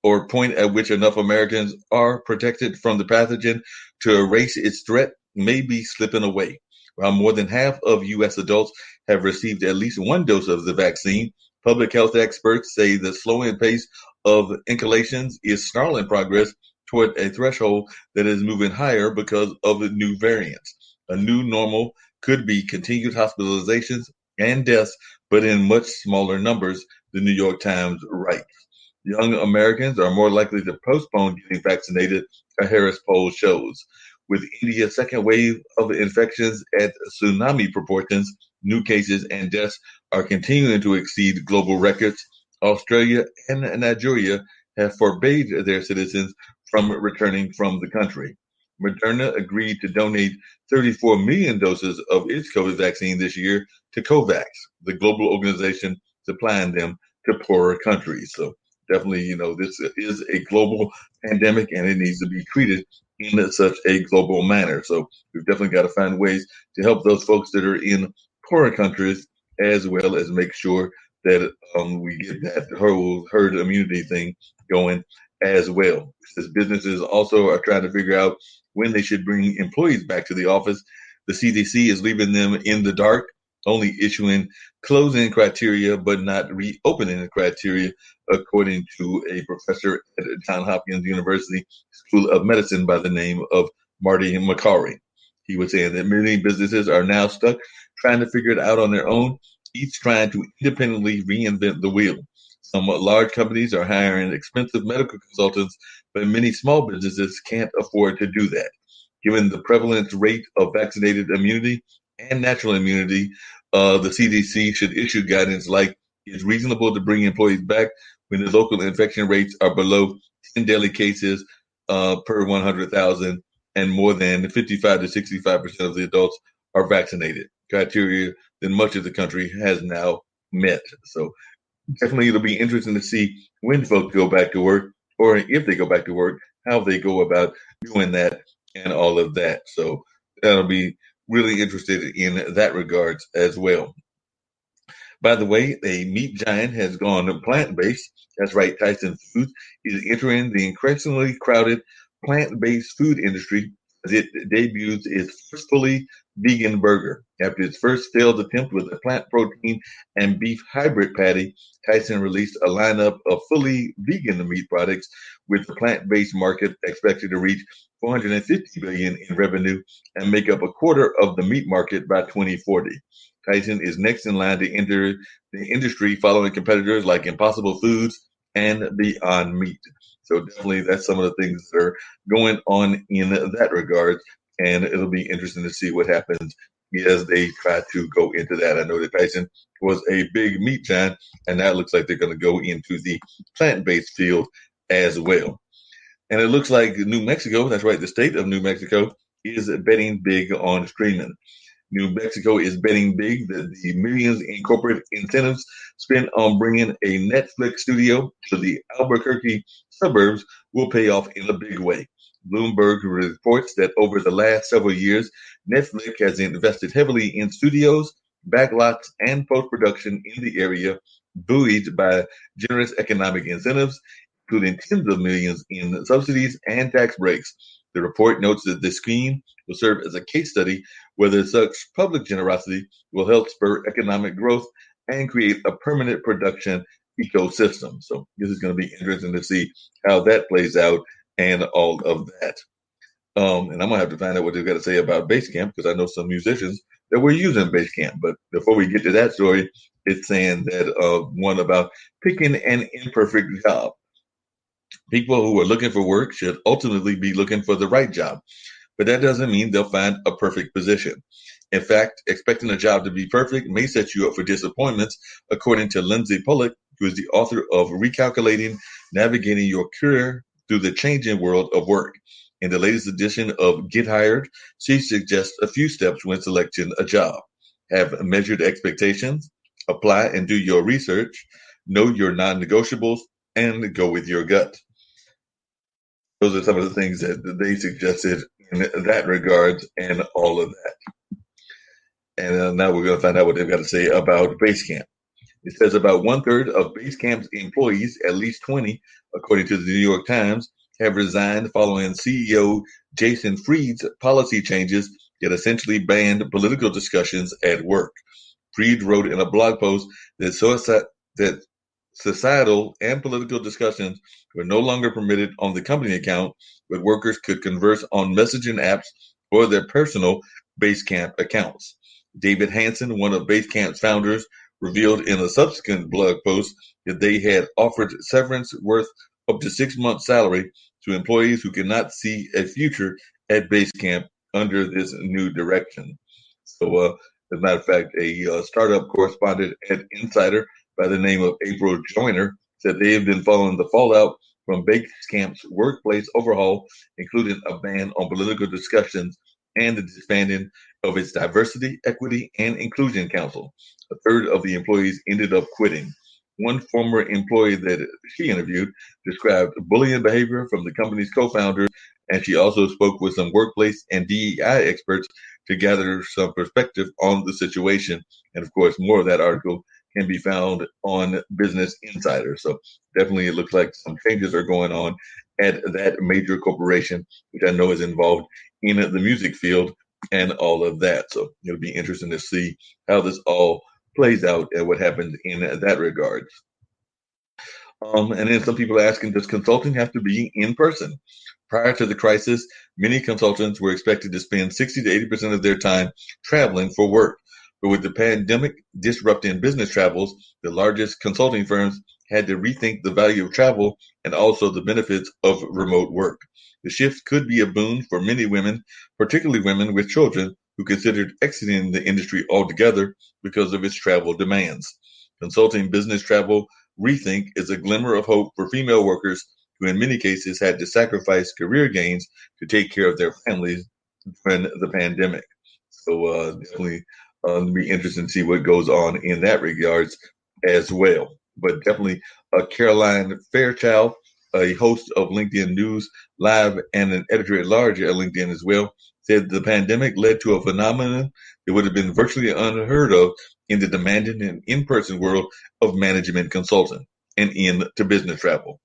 or point at which enough Americans are protected from the pathogen to erase its threat, may be slipping away. While more than half of U.S. adults have received at least one dose of the vaccine, public health experts say the slowing pace of inoculations is snarling progress toward a threshold that is moving higher because of the new variants. A new normal could be continued hospitalizations and deaths, but in much smaller numbers, the New York Times writes. Young Americans are more likely to postpone getting vaccinated, a Harris poll shows. With India's second wave of infections at tsunami proportions, new cases and deaths are continuing to exceed global records. Australia and Nigeria have forbade their citizens from returning from the country. Moderna agreed to donate 34 million doses of its COVID vaccine this year to COVAX, the global organization supplying them to poorer countries. So definitely, this is a global pandemic, and it needs to be treated in such a global manner. So we've definitely got to find ways to help those folks that are in poorer countries, as well as make sure that we get that whole herd immunity thing going as well. As businesses also are trying to figure out when they should bring employees back to the office, the CDC is leaving them in the dark, only issuing closing criteria but not reopening the criteria, according to a professor at Johns Hopkins University School of Medicine by the name of Marty McCarry. He was saying that many businesses are now stuck trying to figure it out on their own, each trying to independently reinvent the wheel. Some large companies are hiring expensive medical consultants, but many small businesses can't afford to do that. Given the prevalence rate of vaccinated immunity and natural immunity, the CDC should issue guidance like it's reasonable to bring employees back when the local infection rates are below 10 daily cases per 100,000 and more than 55 to 65% of the adults are vaccinated, criteria that much of the country has now met. So definitely it'll be interesting to see when folks go back to work, or if they go back to work, how they go about doing that and all of that. So that'll be really interested in that regards as well. By the way, a meat giant has gone plant-based. That's right, Tyson Foods is entering the increasingly crowded plant-based food industry as it debuts its first fully vegan burger. After its first failed attempt with a plant protein and beef hybrid patty, Tyson released a lineup of fully vegan meat products, with the plant-based market expected to reach $450 billion in revenue and make up a quarter of the meat market by 2040. Tyson is next in line to enter the industry, following competitors like Impossible Foods and Beyond Meat. So definitely that's some of the things that are going on in that regard, and it'll be interesting to see what happens as they try to go into that. I know that Tyson was a big meat giant, and now it looks like they're going to go into the plant-based field as well. And it looks like New Mexico, that's right, the state of New Mexico, is betting big on streaming. New Mexico is betting big that the millions in corporate incentives spent on bringing a Netflix studio to the Albuquerque suburbs will pay off in a big way. Bloomberg reports that over the last several years, Netflix has invested heavily in studios, backlots, and post-production in the area, buoyed by generous economic incentives, including tens of millions in subsidies and tax breaks. The report notes that the scheme will serve as a case study whether such public generosity will help spur economic growth and create a permanent production ecosystem. So this is going to be interesting to see how that plays out and all of that. And I'm going to have to find out what they've got to say about Basecamp, because I know some musicians that were using Basecamp. But before we get to that story, it's saying that one about picking an imperfect job. People who are looking for work should ultimately be looking for the right job, but that doesn't mean they'll find a perfect position. In fact, expecting a job to be perfect may set you up for disappointments, according to Lindsay Bullock, who is the author of Recalculating Navigating Your Career Through the Changing World of Work. In the latest edition of Get Hired, she suggests a few steps when selecting a job. Have measured expectations, apply and do your research, know your non-negotiables, and go with your gut. Those are some of the things that they suggested in that regard and all of that. And now we're going to find out what they've got to say about Basecamp. It says about 1/3 of Basecamp's employees, at least 20, according to the New York Times, have resigned following CEO Jason Fried's policy changes that essentially banned political discussions at work. Fried wrote in a blog post that societal and political discussions were no longer permitted on the company account, but workers could converse on messaging apps or their personal Basecamp accounts. David Hansen, one of Basecamp's founders, revealed in a subsequent blog post that they had offered severance worth up to 6 months' salary to employees who could not see a future at Basecamp under this new direction. So, as a matter of fact, a startup correspondent at Insider by the name of April Joyner said they have been following the fallout from Basecamp's workplace overhaul, including a ban on political discussions and the disbanding of its Diversity, Equity, and Inclusion Council. A third of the employees ended up quitting. One former employee that she interviewed described bullying behavior from the company's co-founders, and she also spoke with some workplace and DEI experts to gather some perspective on the situation. And of course, more of that article can be found on Business Insider. So definitely it looks like some changes are going on at that major corporation, which I know is involved in the music field and all of that. So it'll be interesting to see how this all plays out and what happens in that regard. And then some people are asking, does consulting have to be in person? Prior to the crisis, many consultants were expected to spend 60 to 80% of their time traveling for work. But with the pandemic disrupting business travels, the largest consulting firms had to rethink the value of travel and also the benefits of remote work. The shift could be a boon for many women, particularly women with children who considered exiting the industry altogether because of its travel demands. Consulting business travel rethink is a glimmer of hope for female workers who in many cases had to sacrifice career gains to take care of their families during the pandemic. So definitely it'll be interesting to see what goes on in that regards as well. But definitely Caroline Fairchild, a host of LinkedIn News Live and an editor at large at LinkedIn as well, said the pandemic led to a phenomenon that would have been virtually unheard of in the demanding and in-person world of management consulting and into business travel.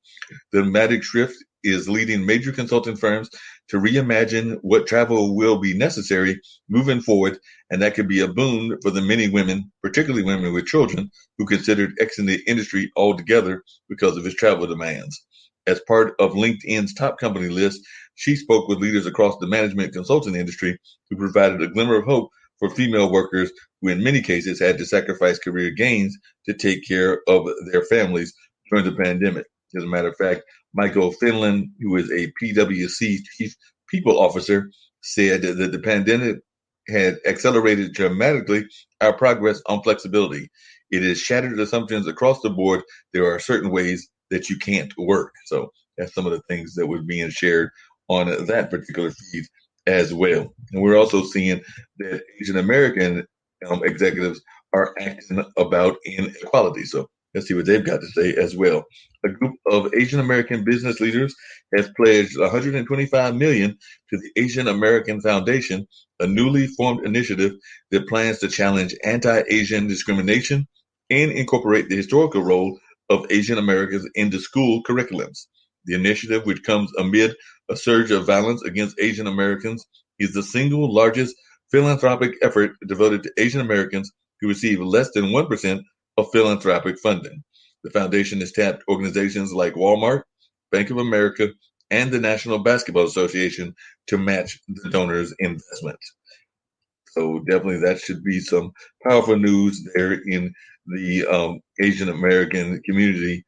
The dramatic shift is leading major consulting firms to reimagine what travel will be necessary moving forward, and that could be a boon for the many women, particularly women with children, who considered exiting the industry altogether because of its travel demands. As part of LinkedIn's top company list, she spoke with leaders across the management consulting industry who provided a glimmer of hope for female workers who in many cases had to sacrifice career gains to take care of their families during the pandemic. As a matter of fact, Michael Finland, who is a PwC Chief People Officer, said that the pandemic had accelerated dramatically our progress on flexibility. It has shattered assumptions across the board. There are certain ways that you can't work. So that's some of the things that were being shared on that particular feed as well. And we're also seeing that Asian American executives are acting about inequality. So let's see what they've got to say as well. A group of Asian American business leaders has pledged $125 million to the Asian American Foundation, a newly formed initiative that plans to challenge anti-Asian discrimination and incorporate the historical role of Asian Americans into school curriculums. The initiative, which comes amid a surge of violence against Asian Americans, is the single largest philanthropic effort devoted to Asian Americans who receive less than 1% of philanthropic funding. The foundation has tapped organizations like Walmart, Bank of America, and the National Basketball Association to match the donors' investments. So definitely that should be some powerful news there in the Asian American community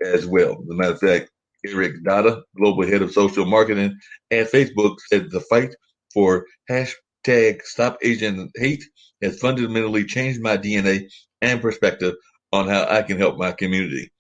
as well. As a matter of fact, Eric Dada, global head of social marketing at Facebook, said the fight for hashtag Stop Asian Hate has fundamentally changed my DNA and perspective on how I can help my community.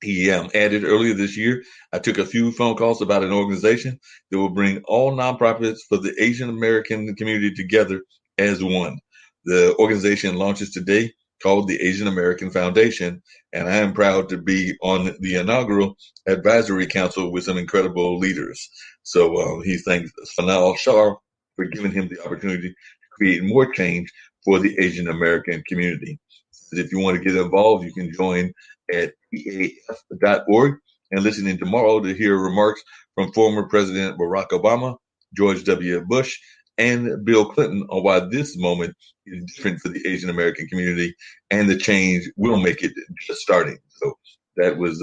He added earlier this year, I took a few phone calls about an organization that will bring all nonprofits for the Asian American community together as one. The organization launches today, called the Asian American Foundation, and I am proud to be on the inaugural advisory council with some incredible leaders. So he thanks Sanal Shah for giving him the opportunity to create more change for the Asian American community. If you want to get involved, you can join at eaf.org and listen in tomorrow to hear remarks from former President Barack Obama, George W. Bush, and Bill Clinton on why this moment is different for the Asian American community and the change will make it just starting. So that was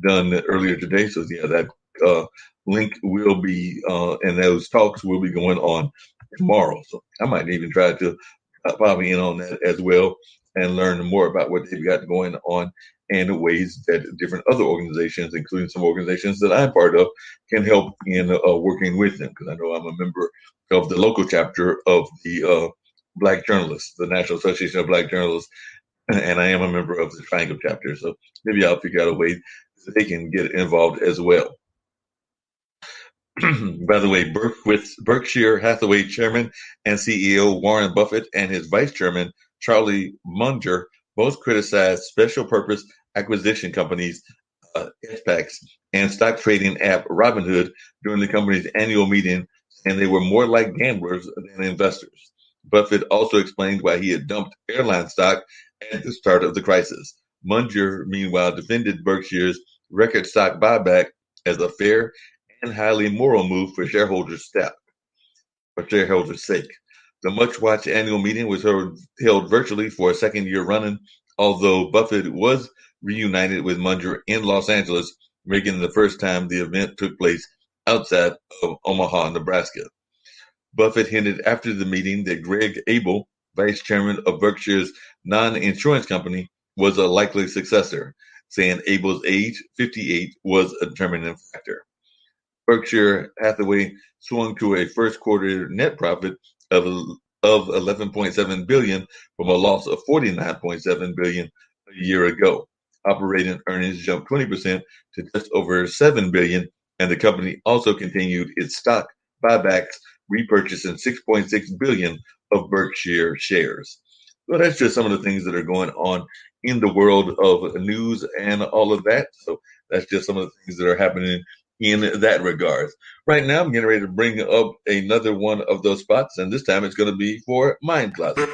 done earlier today. So yeah, that link will be, and those talks will be going on tomorrow. So I might even try to pop in on that as well and learn more about what they've got going on and the ways that different other organizations, including some organizations that I'm part of, can help in working with them. Because I know I'm a member of the local chapter of the Black Journalists, the National Association of Black Journalists, and I am a member of the Triangle chapter. So maybe I'll figure out a way that they can get involved as well. By the way, Berkshire Hathaway chairman and CEO Warren Buffett and his vice chairman, Charlie Munger, Most criticized special purpose acquisition companies, SPACs, and stock trading app Robinhood during the company's annual meeting, and they were more like gamblers than investors. Buffett also explained why he had dumped airline stock at the start of the crisis. Munger, meanwhile, defended Berkshire's record stock buyback as a fair and highly moral move for shareholders' sake. The much-watched annual meeting was held virtually for a second year running, although Buffett was reunited with Munger in Los Angeles, making the first time the event took place outside of Omaha, Nebraska. Buffett hinted after the meeting that Greg Abel, vice chairman of Berkshire's non-insurance company, was a likely successor, saying Abel's age, 58, was a determining factor. Berkshire Hathaway swung to a first quarter net profit of $11.7 billion from a loss of $49.7 billion a year ago. Operating earnings jumped 20% to just over $7 billion, and the company also continued its stock buybacks, repurchasing $6.6 billion of Berkshire shares. So that's just some of the things that are going on in the world of news and all of that. So that's just some of the things that are happening in that regard. Right now, I'm getting ready to bring up another one of those spots, and this time it's going to be for Mind Closet.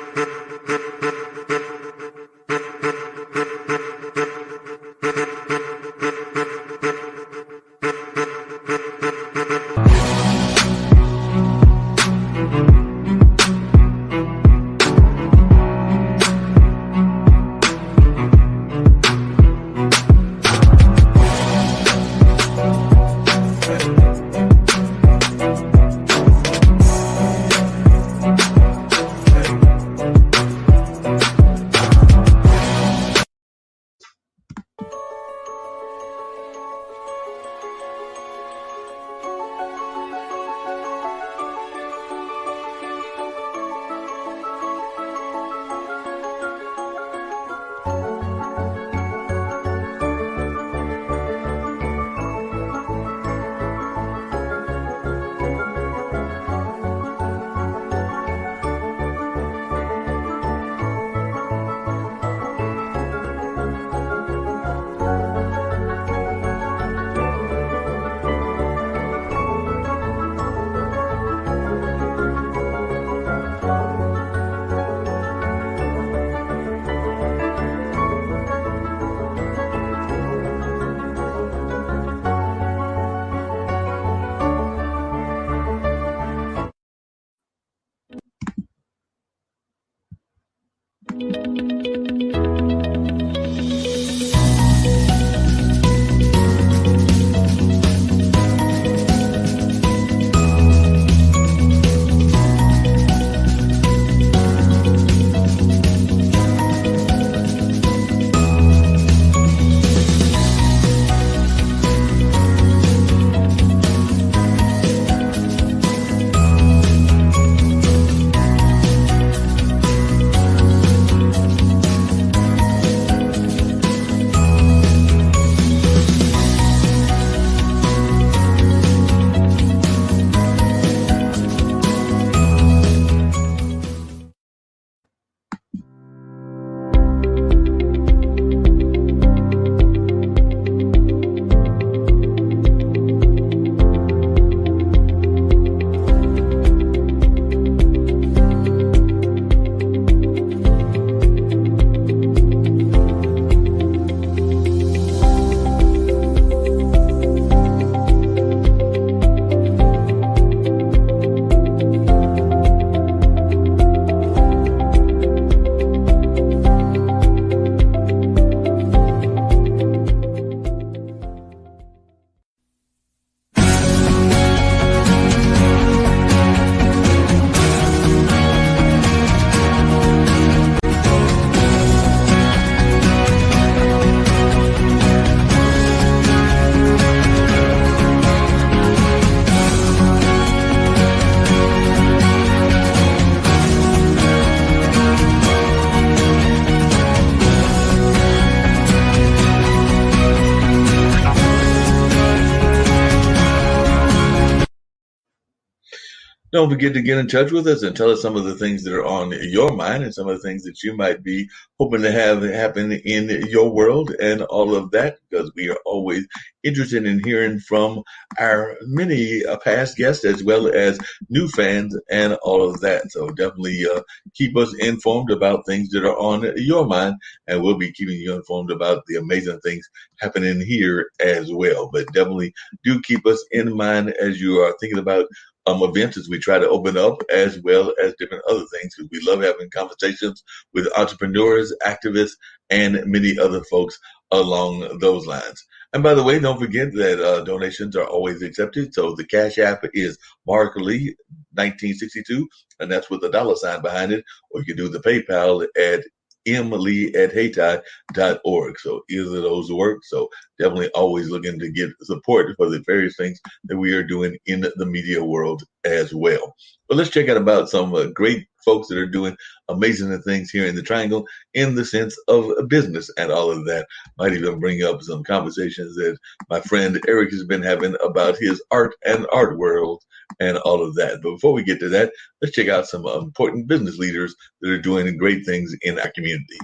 Don't forget to get in touch with us and tell us some of the things that are on your mind and some of the things that you might be hoping to have happen in your world and all of that, because we are always interested in hearing from our many past guests as well as new fans and all of that. So definitely keep us informed about things that are on your mind, and we'll be keeping you informed about the amazing things happening here as well. But definitely do keep us in mind as you are thinking about events as we try to open up, as well as different other things, because we love having conversations with entrepreneurs, activists, and many other folks along those lines. And by the way, don't forget that donations are always accepted. So the Cash App is Marc Lee 1962, and that's with a $ behind it. Or you can do the PayPal at mlee@haytie.org. So either of those work. So definitely always looking to get support for the various things that we are doing in the media world as well. But let's check out about some great folks that are doing amazing things here in the Triangle in the sense of business and all of that. Might even bring up some conversations that my friend Eric has been having about his art and art world and all of that. But before we get to that, let's check out some important business leaders that are doing great things in our community.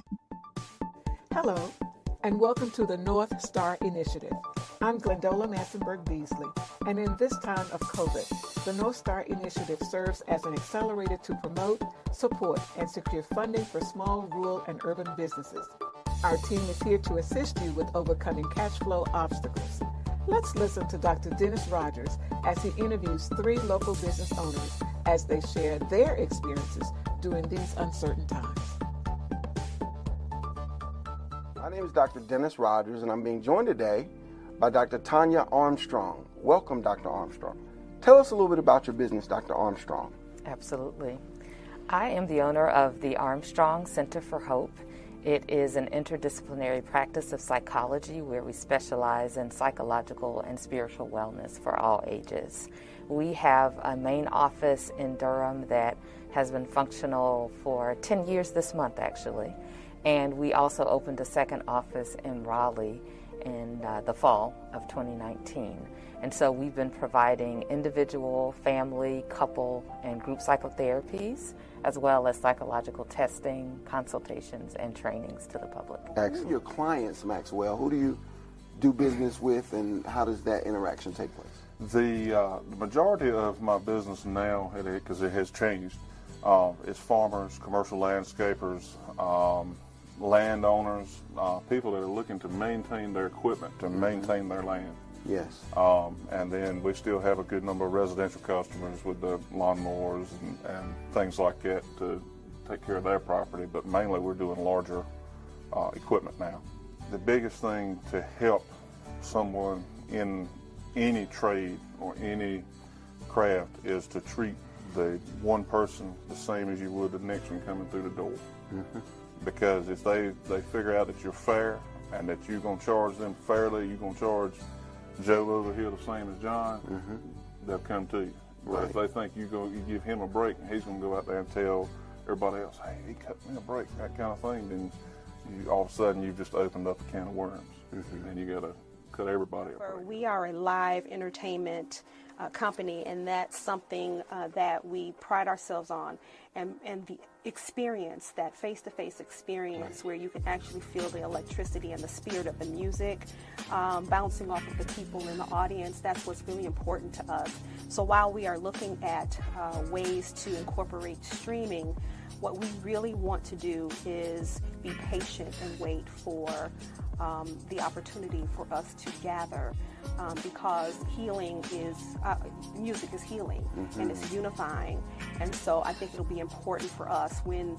Hello, and welcome to the North Star Initiative. I'm Glendola Massenberg Beasley, and in this time of COVID, the North Star Initiative serves as an accelerator to promote, support, and secure funding for small, rural, and urban businesses. Our team is here to assist you with overcoming cash flow obstacles. Let's listen to Dr. Dennis Rogers as he interviews 3 local business owners as they share their experiences during these uncertain times. My name is Dr. Dennis Rogers, and I'm being joined today by Dr. Tanya Armstrong. Welcome, Dr. Armstrong. Tell us a little bit about your business, Dr. Armstrong. Absolutely. I am the owner of the Armstrong Center for Hope. It is an interdisciplinary practice of psychology where we specialize in psychological and spiritual wellness for all ages. We have a main office in Durham that has been functional for 10 years this month, actually. And we also opened a second office in Raleigh in the fall of 2019. And so we've been providing individual, family, couple, and group psychotherapies, as well as psychological testing, consultations, and trainings to the public. Who are your clients, Maxwell? Who do you do business with, and how does that interaction take place? The majority of my business now, because it has changed, is farmers, commercial landscapers, landowners, people that are looking to maintain their equipment, to maintain their land. Yes. And then we still have a good number of residential customers with the lawnmowers and things like that to take care of their property, but mainly we're doing larger equipment now. The biggest thing to help someone in any trade or any craft is to treat the one person the same as you would the next one coming through the door. Mm-hmm. Because if they figure out that you're fair and that you're going to charge them fairly, you're going to charge Joe over here the same as John, mm-hmm. they'll come to you. Right. But if they think you give him a break and he's going to go out there and tell everybody else, hey, he cut me a break, that kind of thing, then all of a sudden you've just opened up a can of worms. Mm-hmm. And you got to cut everybody a break. We are a live entertainment company, and that's something that we pride ourselves on. And the experience, that face-to-face experience where you can actually feel the electricity and the spirit of the music bouncing off of the people in the audience, that's what's really important to us. So while we are looking at ways to incorporate streaming, what we really want to do is be patient and wait for the opportunity for us to gather, because healing is, music is healing, mm-hmm. and it's unifying. And so I think it'll be important for us when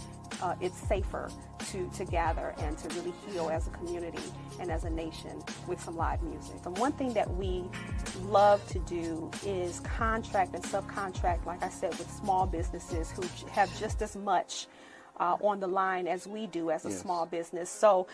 it's safer to gather and to really heal as a community and as a nation with some live music. And one thing that we love to do is contract and subcontract, like I said, with small businesses who have just as much on the line as we do as a small business. So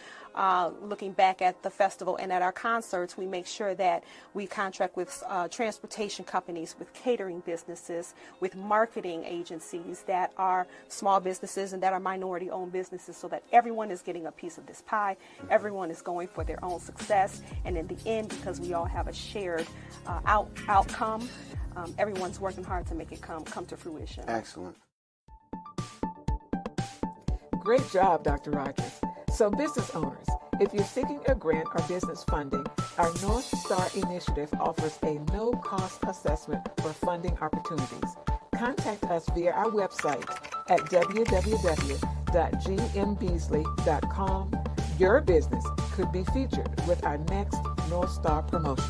looking back at the festival and at our concerts, we make sure that we contract with transportation companies, with catering businesses, with marketing agencies that are small businesses and that are minority-owned businesses, so that everyone is getting a piece of this pie. Everyone is going for their own success. And in the end, because we all have a shared outcome, everyone's working hard to make it come to fruition. Excellent. Great job, Dr. Rogers. So business owners, if you're seeking a grant or business funding, our North Star Initiative offers a no-cost assessment for funding opportunities. Contact us via our website at www.gmbeasley.com. Your business could be featured with our next North Star promotion.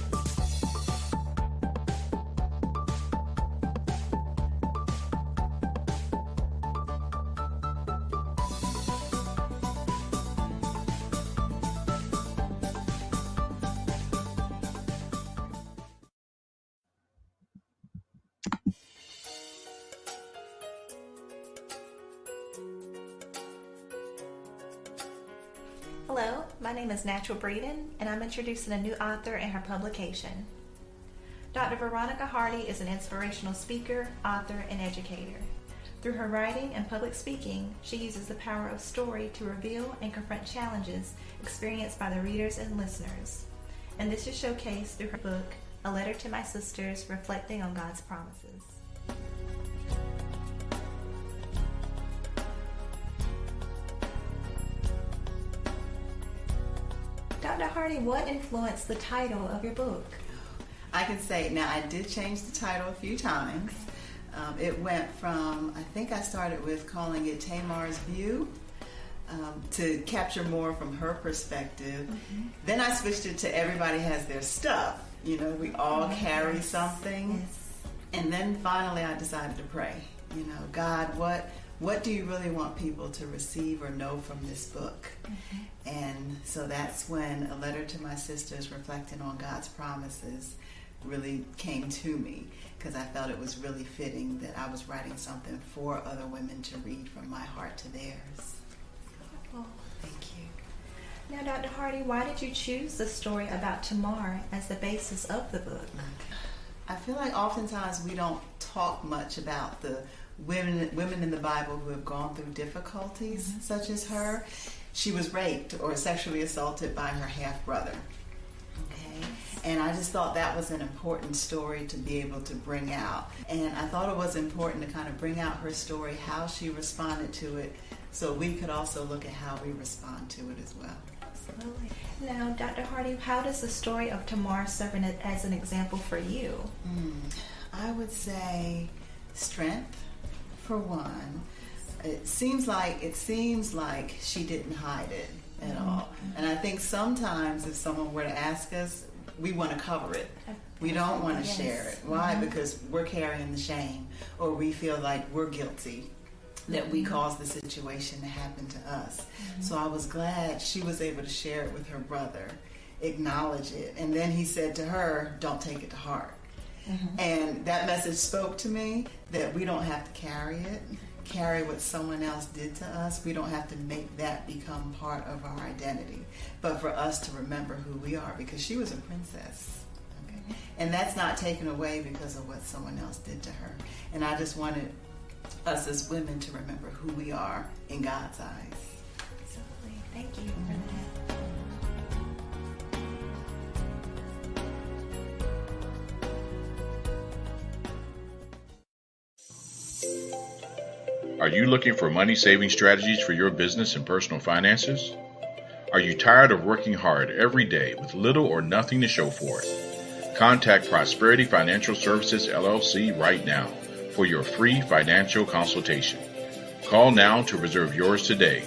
Hello, my name is Natural Breeden, and I'm introducing a new author and her publication. Dr. Veronica Hardy is an inspirational speaker, author, and educator. Through her writing and public speaking, she uses the power of story to reveal and confront challenges experienced by the readers and listeners. And this is showcased through her book, A Letter to My Sisters, Reflecting on God's Promises. Dr. Hardy, what influenced the title of your book? I can say, now I did change the title a few times. It went from, I think I started with calling it Tamar's View, to capture more from her perspective. Mm-hmm. Then I switched it to Everybody Has Their Stuff. You know, we all carry something. Yes. And then finally I decided to pray. You know, God, what do you really want people to receive or know from this book? Mm-hmm. And so that's when A Letter to My Sisters, Reflecting on God's Promises, really came to me, because I felt it was really fitting that I was writing something for other women to read from my heart to theirs. Oh, thank you. Now, Dr. Hardy, why did you choose the story about Tamar as the basis of the book? I feel like oftentimes we don't talk much about the women in the Bible who have gone through difficulties, mm-hmm. such as her. She was raped or sexually assaulted by her half-brother. Okay, and I just thought that was an important story to be able to bring out. And I thought it was important to kind of bring out her story, how she responded to it, so we could also look at how we respond to it as well. Absolutely. Now, Dr. Hardy, how does the story of Tamar serve as an example for you? I would say strength, for one. It seems like she didn't hide it at all. And I think sometimes if someone were to ask us, we want to cover it. We don't want to share it. Why? Because we're carrying the shame, or we feel like we're guilty that we caused the situation to happen to us. So I was glad she was able to share it with her brother, acknowledge it, and then he said to her, don't take it to heart. And that message spoke to me, that we don't have to carry what someone else did to us. We don't have to make that become part of our identity, but for us to remember who we are, because she was a princess. Okay? And that's not taken away because of what someone else did to her. And I just wanted us as women to remember who we are in God's eyes. Absolutely. Thank you for that. Are you looking for money-saving strategies for your business and personal finances? Are you tired of working hard every day with little or nothing to show for it? Contact Prosperity Financial Services, LLC right now for your free financial consultation. Call now to reserve yours today.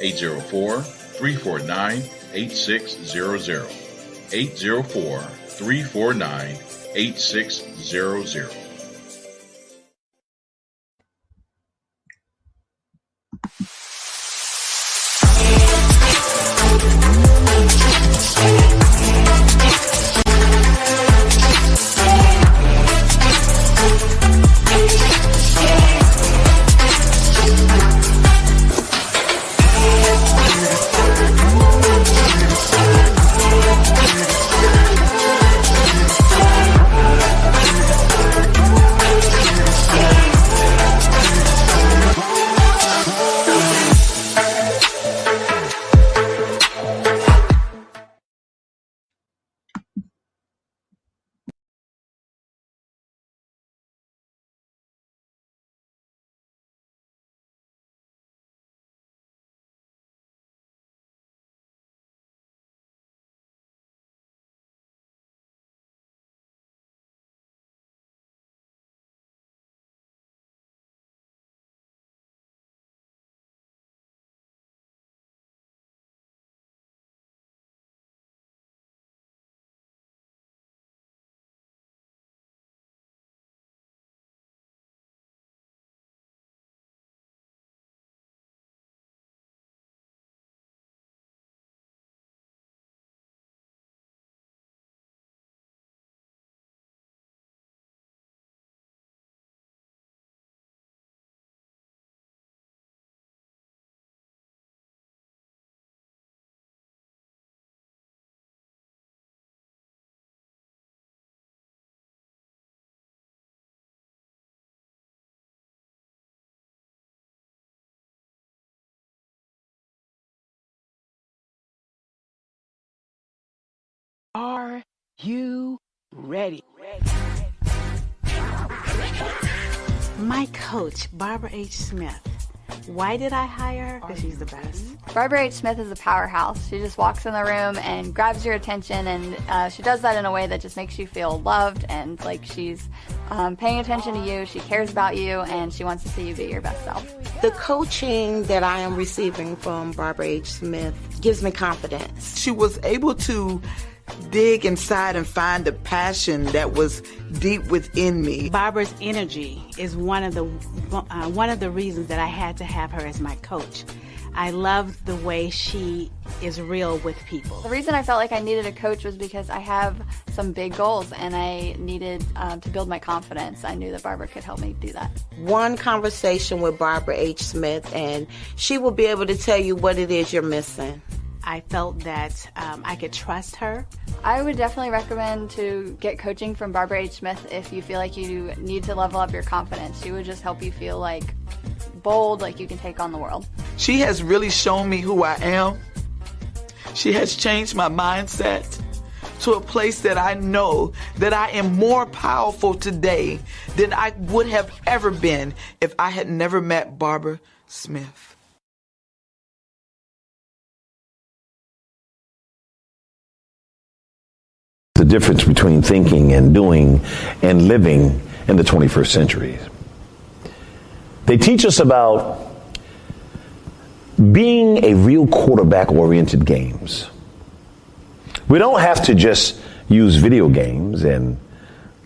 804-349-8600. 804-349-8600. Are you ready? My coach, Barbara H. Smith. Why did I hire her? Because she's the best. Barbara H. Smith is a powerhouse. She just walks in the room and grabs your attention, and she does that in a way that just makes you feel loved and like she's paying attention to you, she cares about you, and she wants to see you be your best self. The coaching that I am receiving from Barbara H. Smith gives me confidence. She was able to dig inside and find the passion that was deep within me. Barbara's energy is one of the reasons that I had to have her as my coach. I love the way she is real with people. The reason I felt like I needed a coach was because I have some big goals and I needed to build my confidence. I knew that Barbara could help me do that. One conversation with Barbara H. Smith and she will be able to tell you what it is you're missing. I felt that I could trust her. I would definitely recommend to get coaching from Barbara H. Smith if you feel like you need to level up your confidence. She would just help you feel like bold, like you can take on the world. She has really shown me who I am. She has changed my mindset to a place that I know that I am more powerful today than I would have ever been if I had never met Barbara Smith. The difference between thinking and doing and living in the 21st century. They teach us about being a real quarterback-oriented games. We don't have to just use video games and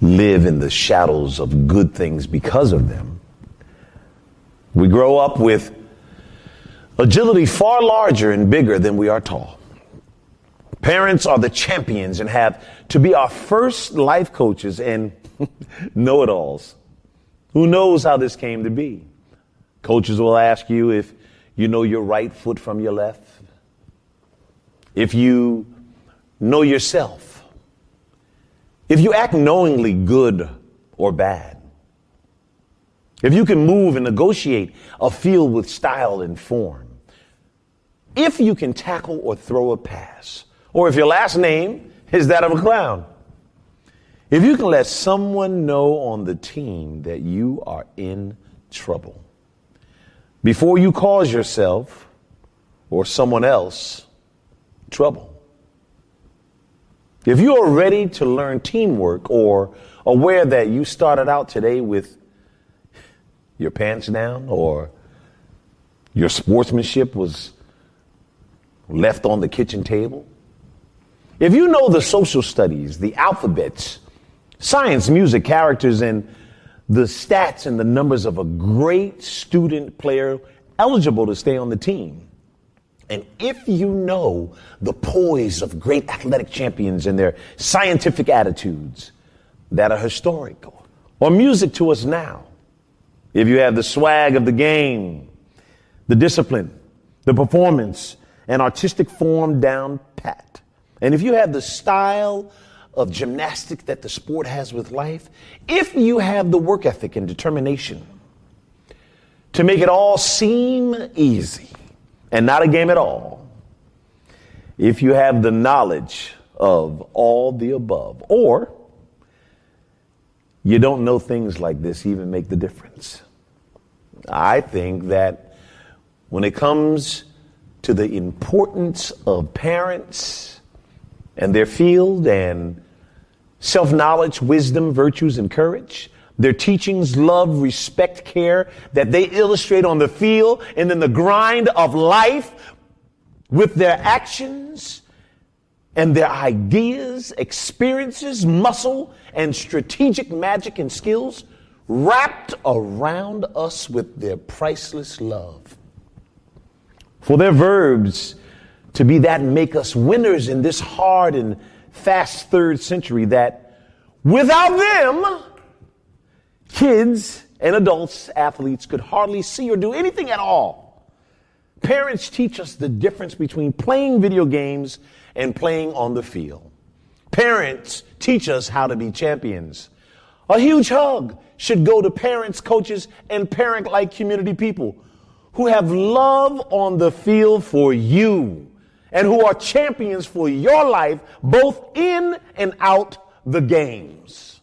live in the shadows of good things because of them. We grow up with agility far larger and bigger than we are tall. Parents are the champions and have to be our first life coaches and know-it-alls. Who knows how this came to be? Coaches will ask you if you know your right foot from your left, if you know yourself, if you act knowingly good or bad, if you can move and negotiate a field with style and form, if you can tackle or throw a pass, or if your last name is that of a clown. If you can let someone know on the team that you are in trouble before you cause yourself or someone else trouble. If you are ready to learn teamwork or aware that you started out today with your pants down or your sportsmanship was left on the kitchen table, if you know the social studies, the alphabets, science, music, characters, and the stats and the numbers of a great student player eligible to stay on the team, and if you know the poise of great athletic champions and their scientific attitudes that are historical or music to us now, if you have the swag of the game, the discipline, the performance, and artistic form down pat, and if you have the style of gymnastics that the sport has with life, if you have the work ethic and determination to make it all seem easy and not a game at all, if you have the knowledge of all the above, or you don't know things like this even make the difference. I think that when it comes to the importance of parents and their field and self-knowledge, wisdom, virtues, and courage, their teachings, love, respect, care that they illustrate on the field and in the grind of life with their actions and their ideas, experiences, muscle, and strategic magic and skills wrapped around us with their priceless love. For their verbs to be that make us winners in this hard and fast third century that without them, kids and adults, athletes could hardly see or do anything at all. Parents teach us the difference between playing video games and playing on the field. Parents teach us how to be champions. A huge hug should go to parents, coaches, and parent-like community people who have love on the field for you and who are champions for your life, both in and out the games.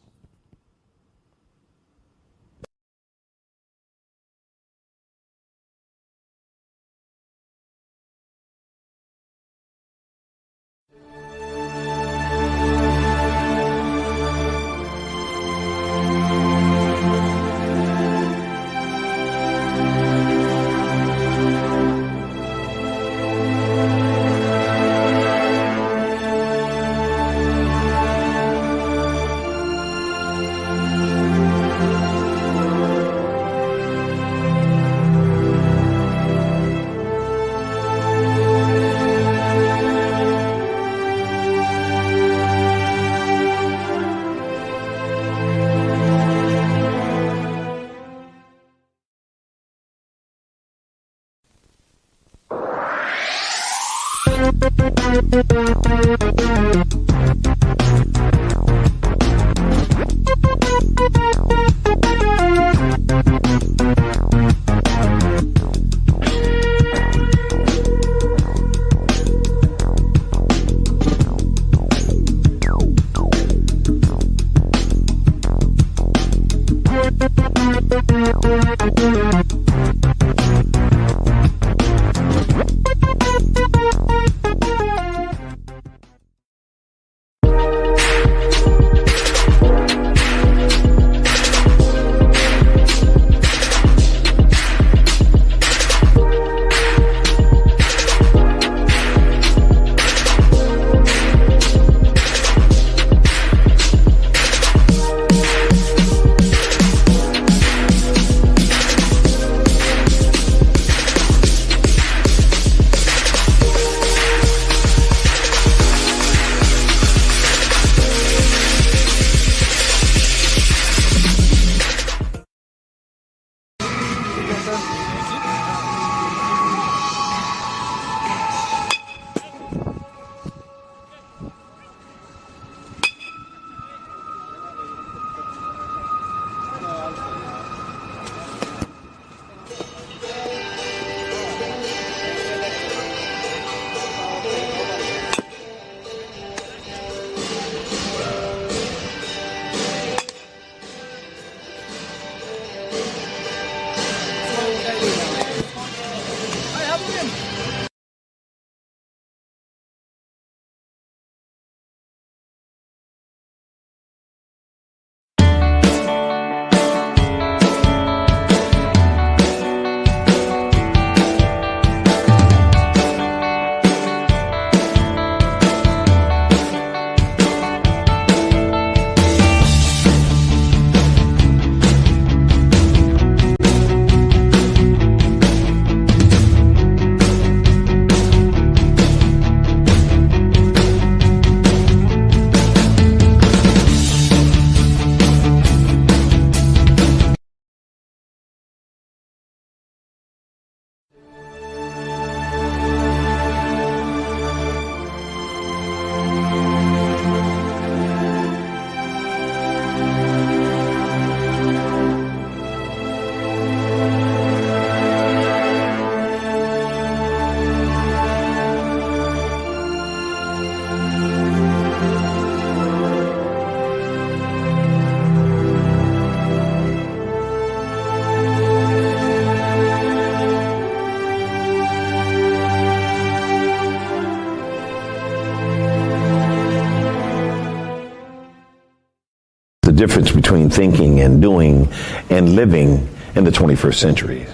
The difference between thinking and doing and living in the 21st century.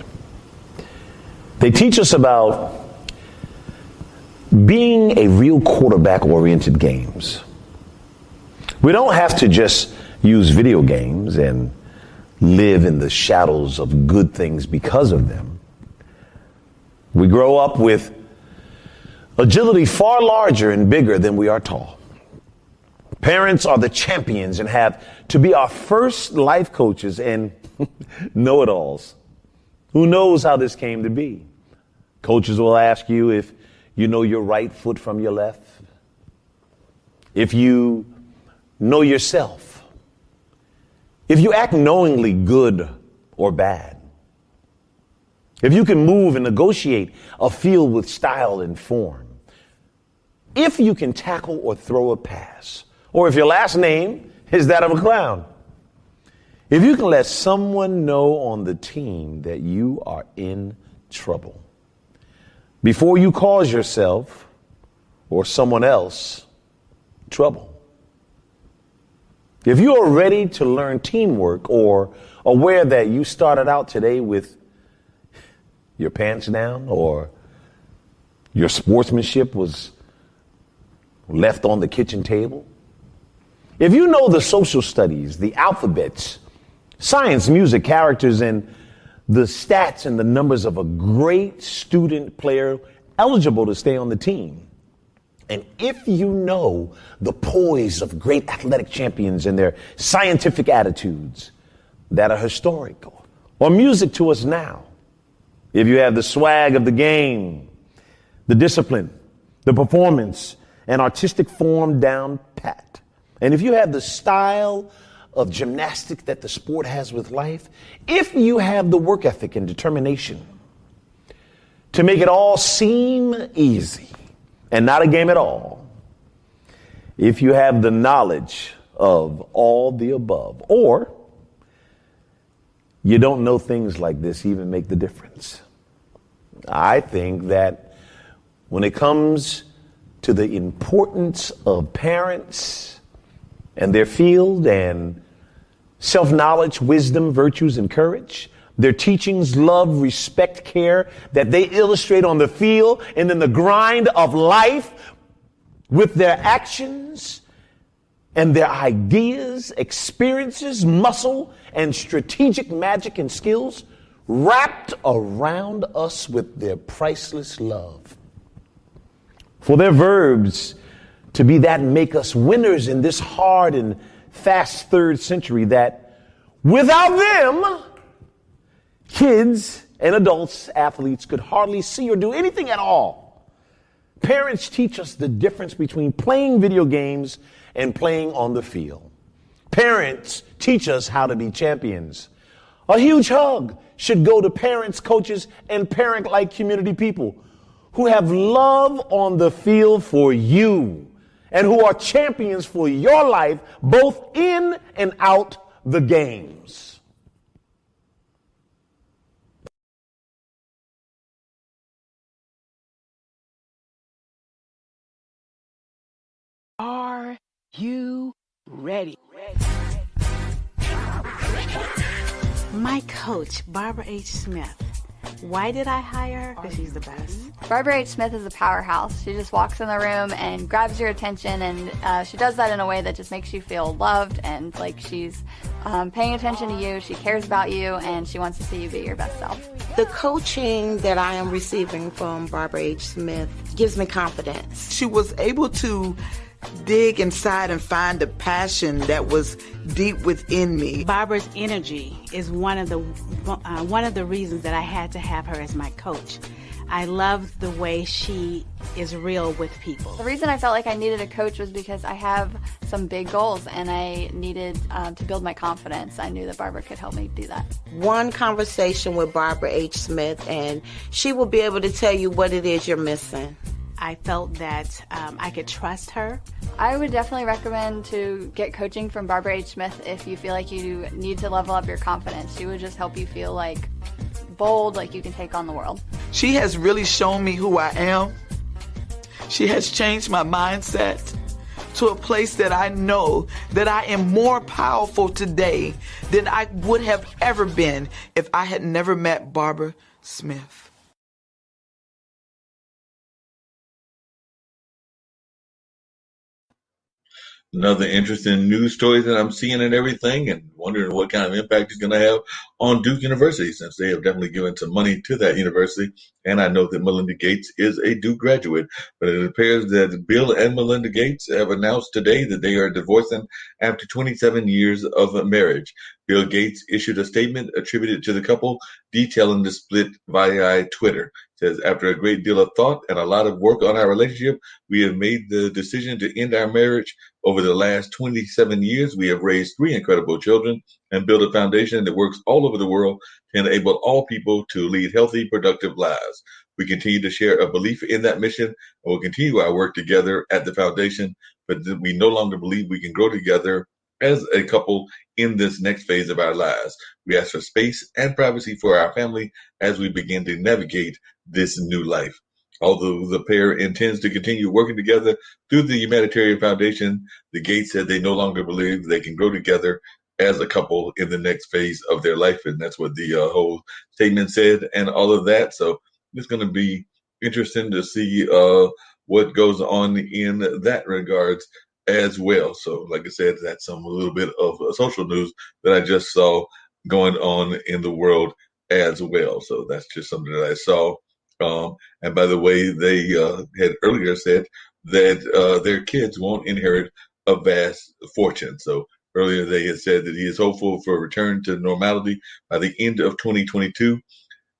They teach us about being a real quarterback-oriented games. We don't have to just use video games and live in the shadows of good things because of them. We grow up with agility far larger and bigger than we are tall. Parents are the champions and have to be our first life coaches and know-it-alls. Who knows how this came to be? Coaches will ask you if you know your right foot from your left, if you know yourself, if you act knowingly good or bad, if you can move and negotiate a field with style and form. if you can tackle or throw a pass, or if your last name is that of a clown. If you can let someone know on the team that you are in trouble before you cause yourself or someone else trouble. If you are ready to learn teamwork or aware that you started out today with your pants down or your sportsmanship was left on the kitchen table. If you know the social studies, the alphabets, science, music, characters, and the stats and the numbers of a great student player eligible to stay on the team, and if you know the poise of great athletic champions and their scientific attitudes that are historical or music to us now, if you have the swag of the game, the discipline, the performance, and artistic form down pat, and if you have the style of gymnastics that the sport has with life, if you have the work ethic and determination to make it all seem easy and not a game at all, if you have the knowledge of all the above, or you don't know things like this even make the difference. I think that when it comes to the importance of parents and their field and self-knowledge, wisdom, virtues, and courage, their teachings, love, respect, care that they illustrate on the field and in the grind of life with their actions and their ideas, experiences, muscle, and strategic magic and skills wrapped around us with their priceless love. For their verbs to be that make us winners in this hard and fast third century that without them, kids and adults, athletes could hardly see or do anything at all. Parents teach us the difference between playing video games and playing on the field. Parents teach us how to be champions. A huge hug should go to parents, coaches, and parent-like community people who have love on the field for you and who are champions for your life, both in and out the games. Are you ready? My coach, Barbara H. Smith. Why did I hire her? Because she's the best. Barbara H. Smith is a powerhouse. She just walks in the room and grabs your attention, and she does that in a way that just makes you feel loved and like she's paying attention to you, she cares about you, and she wants to see you be your best self. The coaching that I am receiving from Barbara H. Smith gives me confidence. She was able to dig inside and find the passion that was deep within me. Barbara's energy is one of the reasons that I had to have her as my coach. I love the way she is real with people. The reason I felt like I needed a coach was because I have some big goals and I needed to build my confidence. I knew that Barbara could help me do that. One conversation with Barbara H. Smith and she will be able to tell you what it is you're missing. I felt that I could trust her. I would definitely recommend to get coaching from Barbara H. Smith if you feel like you need to level up your confidence. She would just help you feel like bold, like you can take on the world. She has really shown me who I am. She has changed my mindset to a place that I know that I am more powerful today than I would have ever been if I had never met Barbara Smith. Another interesting news story that I'm seeing and everything, and wondering what kind of impact it's going to have on Duke University, since they have definitely given some money to that university. And I know that Melinda Gates is a Duke graduate, but it appears that Bill and Melinda Gates have announced today that they are divorcing after 27 years of marriage. Bill Gates issued a statement attributed to the couple detailing the split via Twitter. It says, after a great deal of thought and a lot of work on our relationship, we have made the decision to end our marriage. Over the last 27 years, we have raised 3 incredible children and built a foundation that works all over the world to enable all people to lead healthy, productive lives. we continue to share a belief in that mission, and we'll continue our work together at the foundation. But we no longer believe we can grow together as a couple in this next phase of our lives. We ask for space and privacy for our family as we begin to navigate this new life. Although the pair intends to continue working together through the Humanitarian Foundation, the Gates said they no longer believe they can grow together as a couple in the next phase of their life. And that's what the whole statement said and all of that. So it's going to be interesting to see what goes on in that regards as well. So like I said, that's a little bit of social news that I just saw going on in the world as well. So that's just something that I saw. And by the way, they had earlier said that their kids won't inherit a vast fortune. So earlier they had said that he is hopeful for a return to normality by the end of 2022.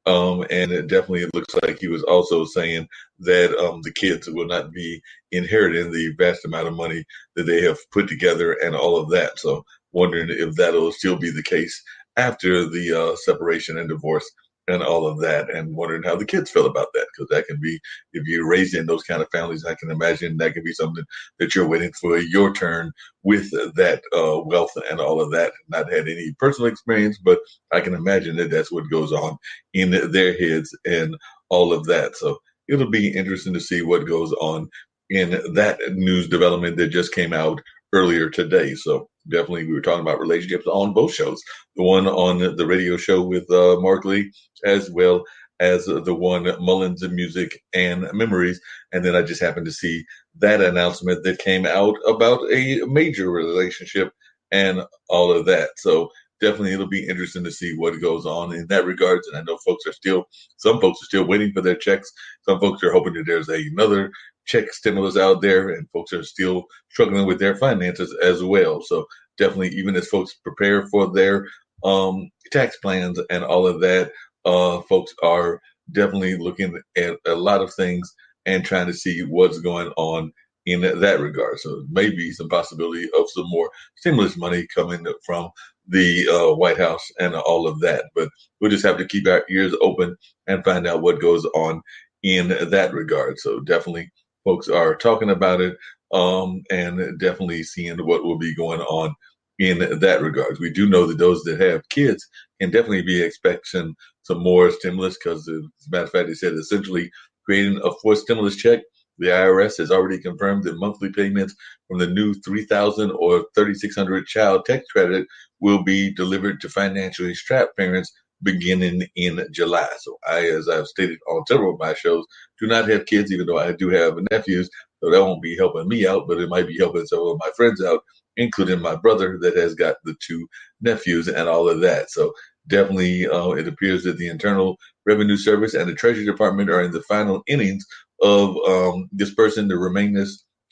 And it looks like he was also saying that the kids will not be inheriting the vast amount of money that they have put together and all of that. So wondering if that'll still be the case after the separation and divorce and all of that, and wondering how the kids feel about that, because that can be, if you're raised in those kind of families, I can imagine that can be something that you're waiting for your turn with that wealth and all of that. Not had any personal experience, but I can imagine that that's what goes on in their heads and all of that. So it'll be interesting to see what goes on in that news development that just came out earlier today. So definitely we were talking about relationships on both shows, the one on the radio show with Mark Lee, as well as the one Mullings and Music and Memories. And then I just happened to see that announcement that came out about a major relationship and all of that. So definitely it'll be interesting to see what goes on in that regards. And I know some folks are still waiting for their checks. Some folks are hoping that there's another check stimulus out there, and folks are still struggling with their finances as well. So definitely, even as folks prepare for their tax plans and all of that, folks are definitely looking at a lot of things and trying to see what's going on in that regard. So maybe some possibility of some more stimulus money coming from the White House and all of that. But we'll just have to keep our ears open and find out what goes on in that regard. So definitely folks are talking about it and definitely seeing what will be going on in that regard. We do know that those that have kids can definitely be expecting some more stimulus, because as a matter of fact, they said essentially creating a fourth stimulus check. The IRS has already confirmed that monthly payments from the new $3,000 or $3,600 child tax credit will be delivered to financially strapped parents beginning in July. So as I've stated on several of my shows, do not have kids, even though I do have nephews. So that won't be helping me out, but it might be helping some of my friends out, including my brother that has got the two nephews and all of that. So definitely it appears that the Internal Revenue Service and the Treasury Department are in the final innings of dispersing the remaining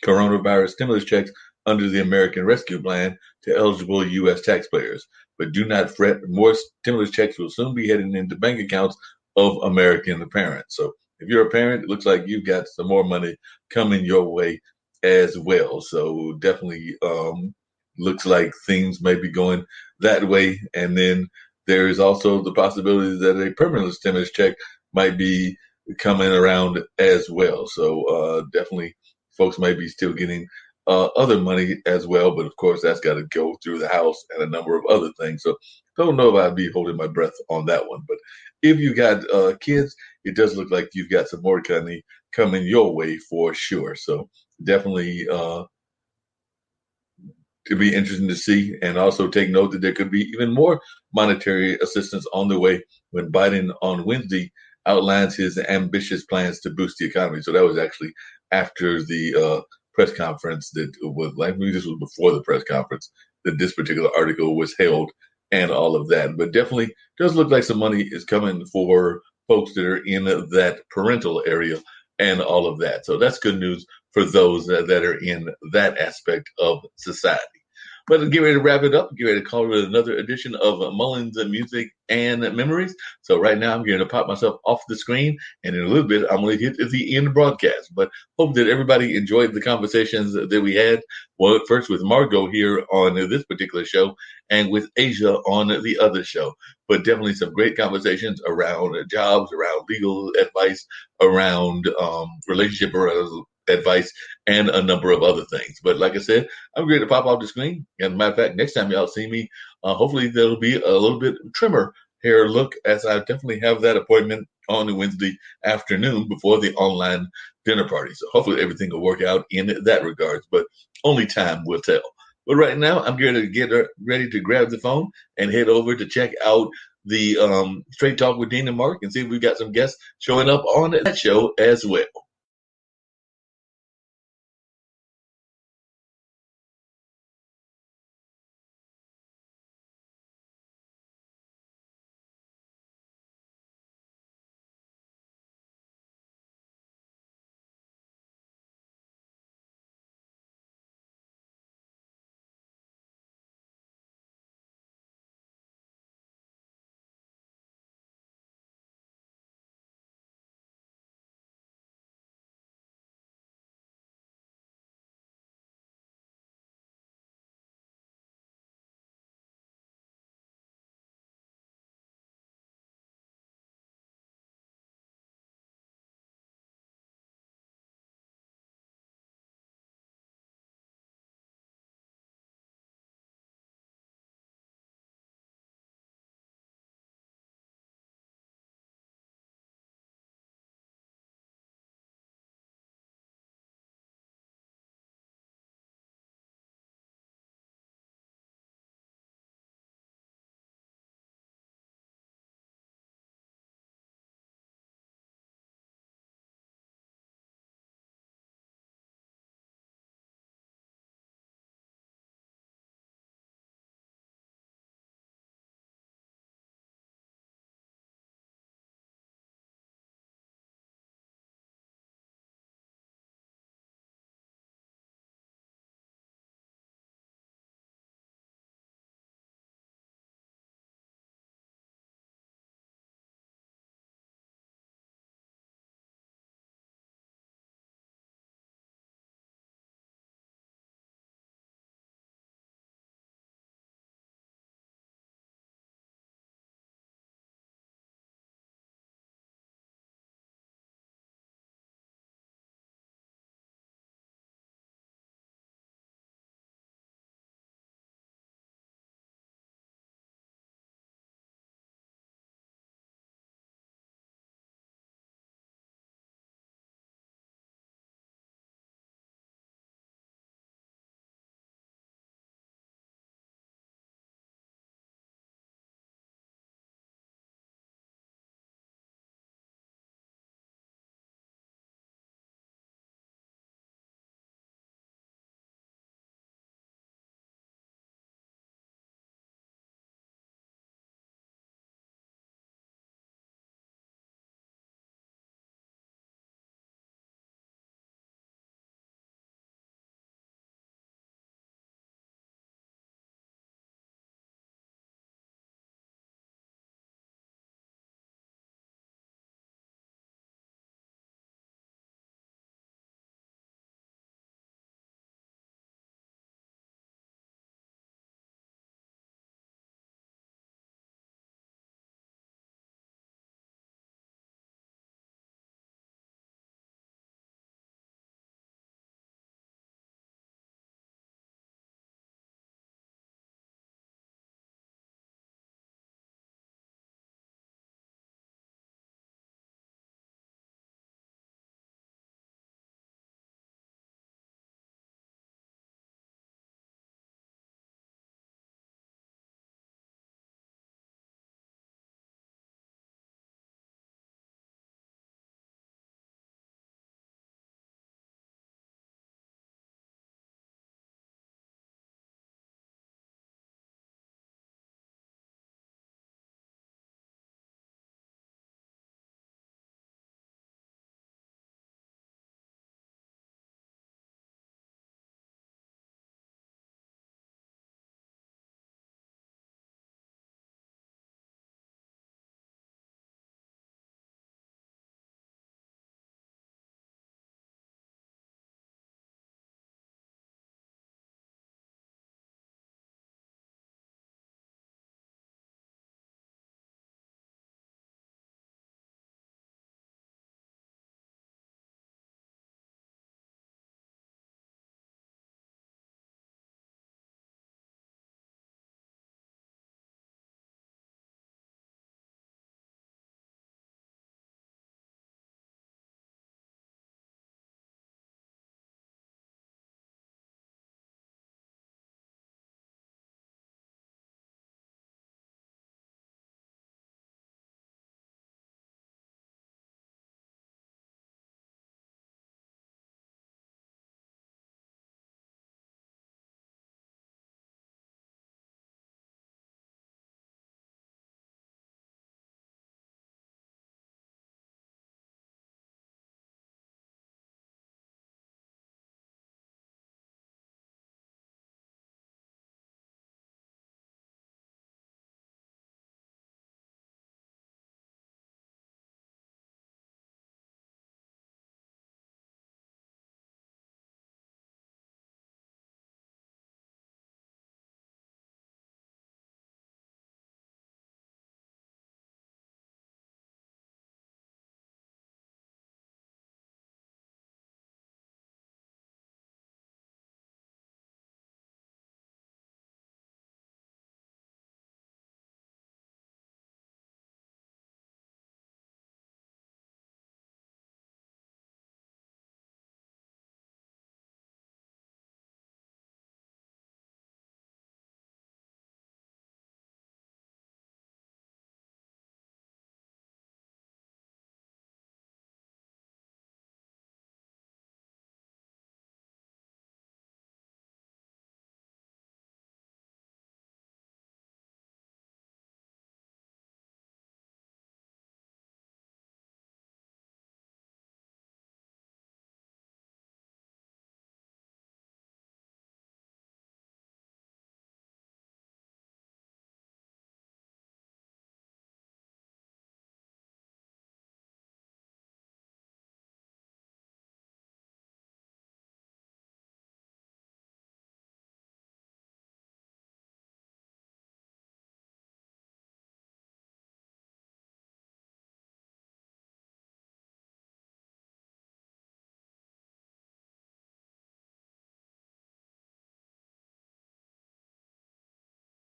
coronavirus stimulus checks under the American Rescue Plan to eligible U.S. taxpayers. But do not fret, more stimulus checks will soon be heading into bank accounts of American parents. So if you're a parent, it looks like you've got some more money coming your way as well. So definitely looks like things may be going that way. And then there is also the possibility that a permanent stimulus check might be coming around as well. So definitely folks might be still getting other money as well, but of course that's got to go through the House and a number of other things. So don't know if I'd be holding my breath on that one. But if you got kids, it does look like you've got some more money coming your way for sure. So definitely to be interesting to see, and also take note that there could be even more monetary assistance on the way when Biden on Wednesday outlines his ambitious plans to boost the economy. So that was actually after the press conference that was, like, maybe this was before the press conference that this particular article was held and all of that. But definitely does look like some money is coming for folks that are in that parental area and all of that. So that's good news for those that are in that aspect of society. But get ready to wrap it up. Get ready to call it another edition of Mullings Music and Memories. So right now I'm going to pop myself off the screen, and in a little bit I'm going to get to the end broadcast. But hope that everybody enjoyed the conversations that we had. Well, first with Margot here on this particular show, and with Asia on the other show. But definitely some great conversations around jobs, around legal advice, around relationship advice, and a number of other things. But like I said, I'm ready to pop off the screen. As a matter of fact, next time y'all see me, hopefully there'll be a little bit trimmer hair look, as I definitely have that appointment on Wednesday afternoon before the online dinner party. So hopefully everything will work out in that regards, but only time will tell. But right now, I'm going to get ready to grab the phone and head over to check out the Straight Talk with Dean and Mark and see if we've got some guests showing up on that show as well.